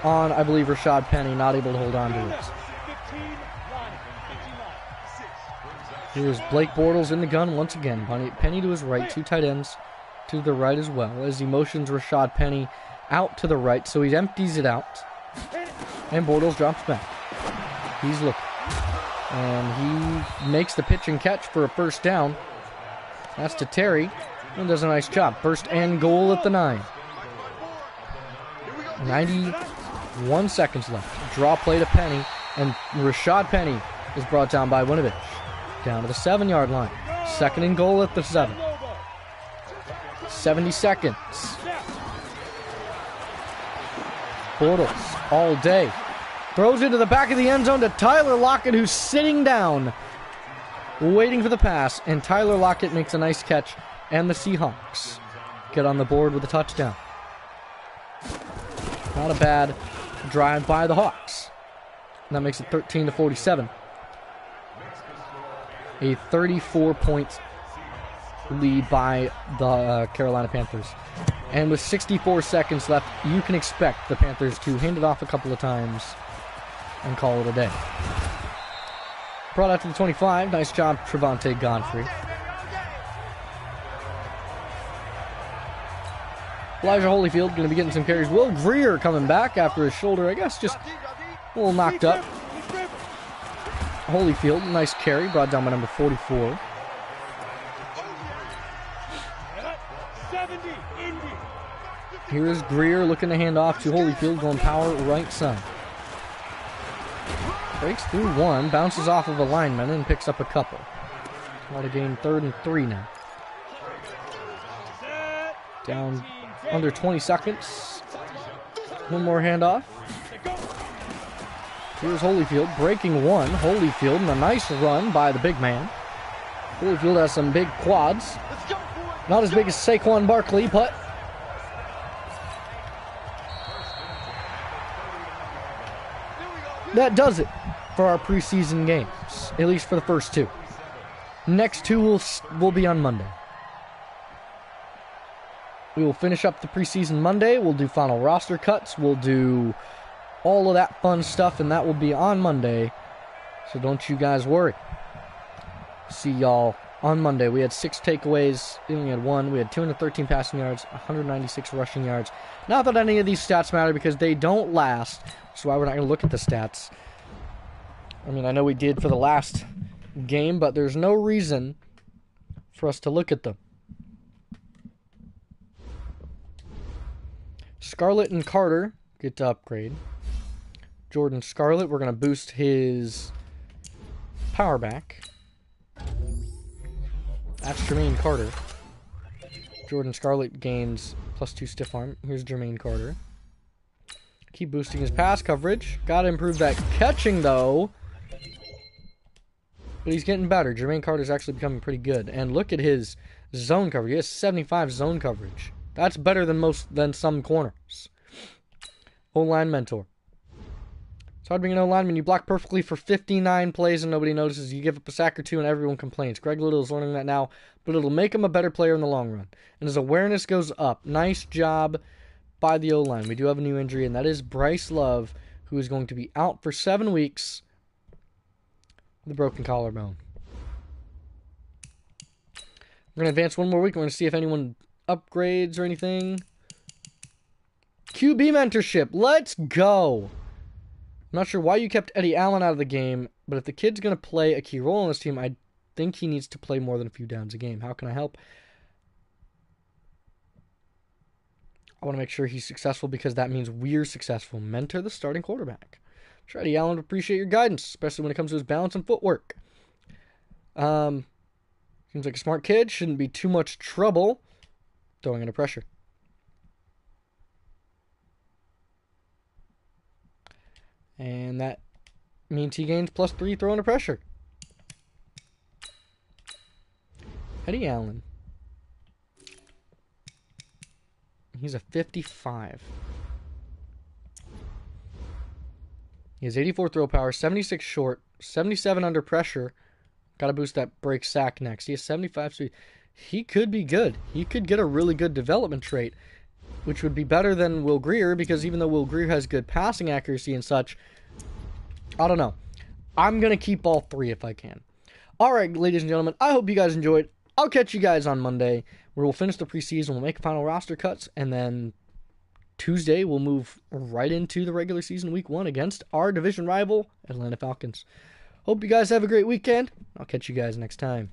on, I believe, Rashad Penny, not able to hold on to it. Here's Blake Bortles in the gun once again. Penny to his right, 2 tight ends to the right as well, as he motions Rashad Penny out to the right, so he empties it out. And Bortles drops back. He's looking. And he makes the pitch and catch for a first down. That's to Terry, and does a nice job. First and goal at the 9. 91 seconds left. Draw play to Penny, and Rashad Penny is brought down by Winovich. Down to the 7-yard line. 2nd and goal at the 7. 70 seconds. Bortles all day. Throws into the back of the end zone to Tyler Lockett, who's sitting down, waiting for the pass. And Tyler Lockett makes a nice catch, and the Seahawks get on the board with a touchdown. Not a bad drive by the Hawks. And that makes it 13-47. A 34-point lead by the Carolina Panthers. And with 64 seconds left, you can expect the Panthers to hand it off a couple of times and call it a day. Brought out to the 25. Nice job, Trevante Godfrey. Elijah Holyfield going to be getting some carries. Will Greer coming back after his shoulder, I guess, just a little knocked up. Holyfield, nice carry, brought down by number 44. Here is Greer looking to hand off to Holyfield, going power right side. Breaks through one, bounces off of a lineman, and picks up a couple. Try to gain 3rd and 3 now. Down under 20 seconds. One more handoff. Here's Holyfield breaking one. Holyfield and a nice run by the big man. Holyfield has some big quads. Not as big as Saquon Barkley, but that does it for our preseason games, at least for the first two. Next two will be on Monday. We will finish up the preseason Monday. We'll do final roster cuts. We'll do all of that fun stuff, and that will be on Monday. So don't you guys worry. See y'all on Monday. We had 6 takeaways. We only had 1. We had 213 passing yards, 196 rushing yards. Not that any of these stats matter because they don't last. That's why we're not going to look at the stats. I mean, I know we did for the last game, but there's no reason for us to look at them. Scarlett and Carter get to upgrade. Jordan Scarlett, we're going to boost his power back. That's Jermaine Carter. Jordan Scarlett gains +2 stiff arm. Here's Jermaine Carter. Keep boosting his pass coverage. Got to improve that catching, though. But he's getting better. Jermaine Carter's actually becoming pretty good. And look at his zone coverage. He has 75 zone coverage. That's better than some corners. O-line mentor. It's hard being an O-lineman. You block perfectly for 59 plays and nobody notices. You give up a sack or two and everyone complains. Greg Little is learning that now, but it'll make him a better player in the long run. And his awareness goes up. Nice job by the O-line. We do have a new injury, and that is Bryce Love, who is going to be out for 7 weeks with a broken collarbone. We're going to advance one more week. We're going to see if anyone upgrades or anything. QB mentorship. Let's go. I'm not sure why you kept Eddie Allen out of the game, but if the kid's going to play a key role on this team, I think he needs to play more than a few downs a game. How can I help? I want to make sure he's successful because that means we're successful. Mentor the starting quarterback. I'm sure Eddie Allen would appreciate your guidance, especially when it comes to his balance and footwork. Seems like a smart kid. Shouldn't be too much trouble throwing under pressure. And that means he gains +3 throw under pressure. Eddie Allen. He's a 55. He has 84 throw power, 76 short, 77 under pressure. Got to boost that break sack next. He has 75 speed. He could be good. He could get a really good development trait, which would be better than Will Grier, because even though Will Grier has good passing accuracy and such, I don't know. I'm going to keep all 3 if I can. All right, ladies and gentlemen, I hope you guys enjoyed. I'll catch you guys on Monday, where we'll finish the preseason, we'll make final roster cuts, and then Tuesday we'll move right into the regular season week 1 against our division rival, Atlanta Falcons. Hope you guys have a great weekend. I'll catch you guys next time.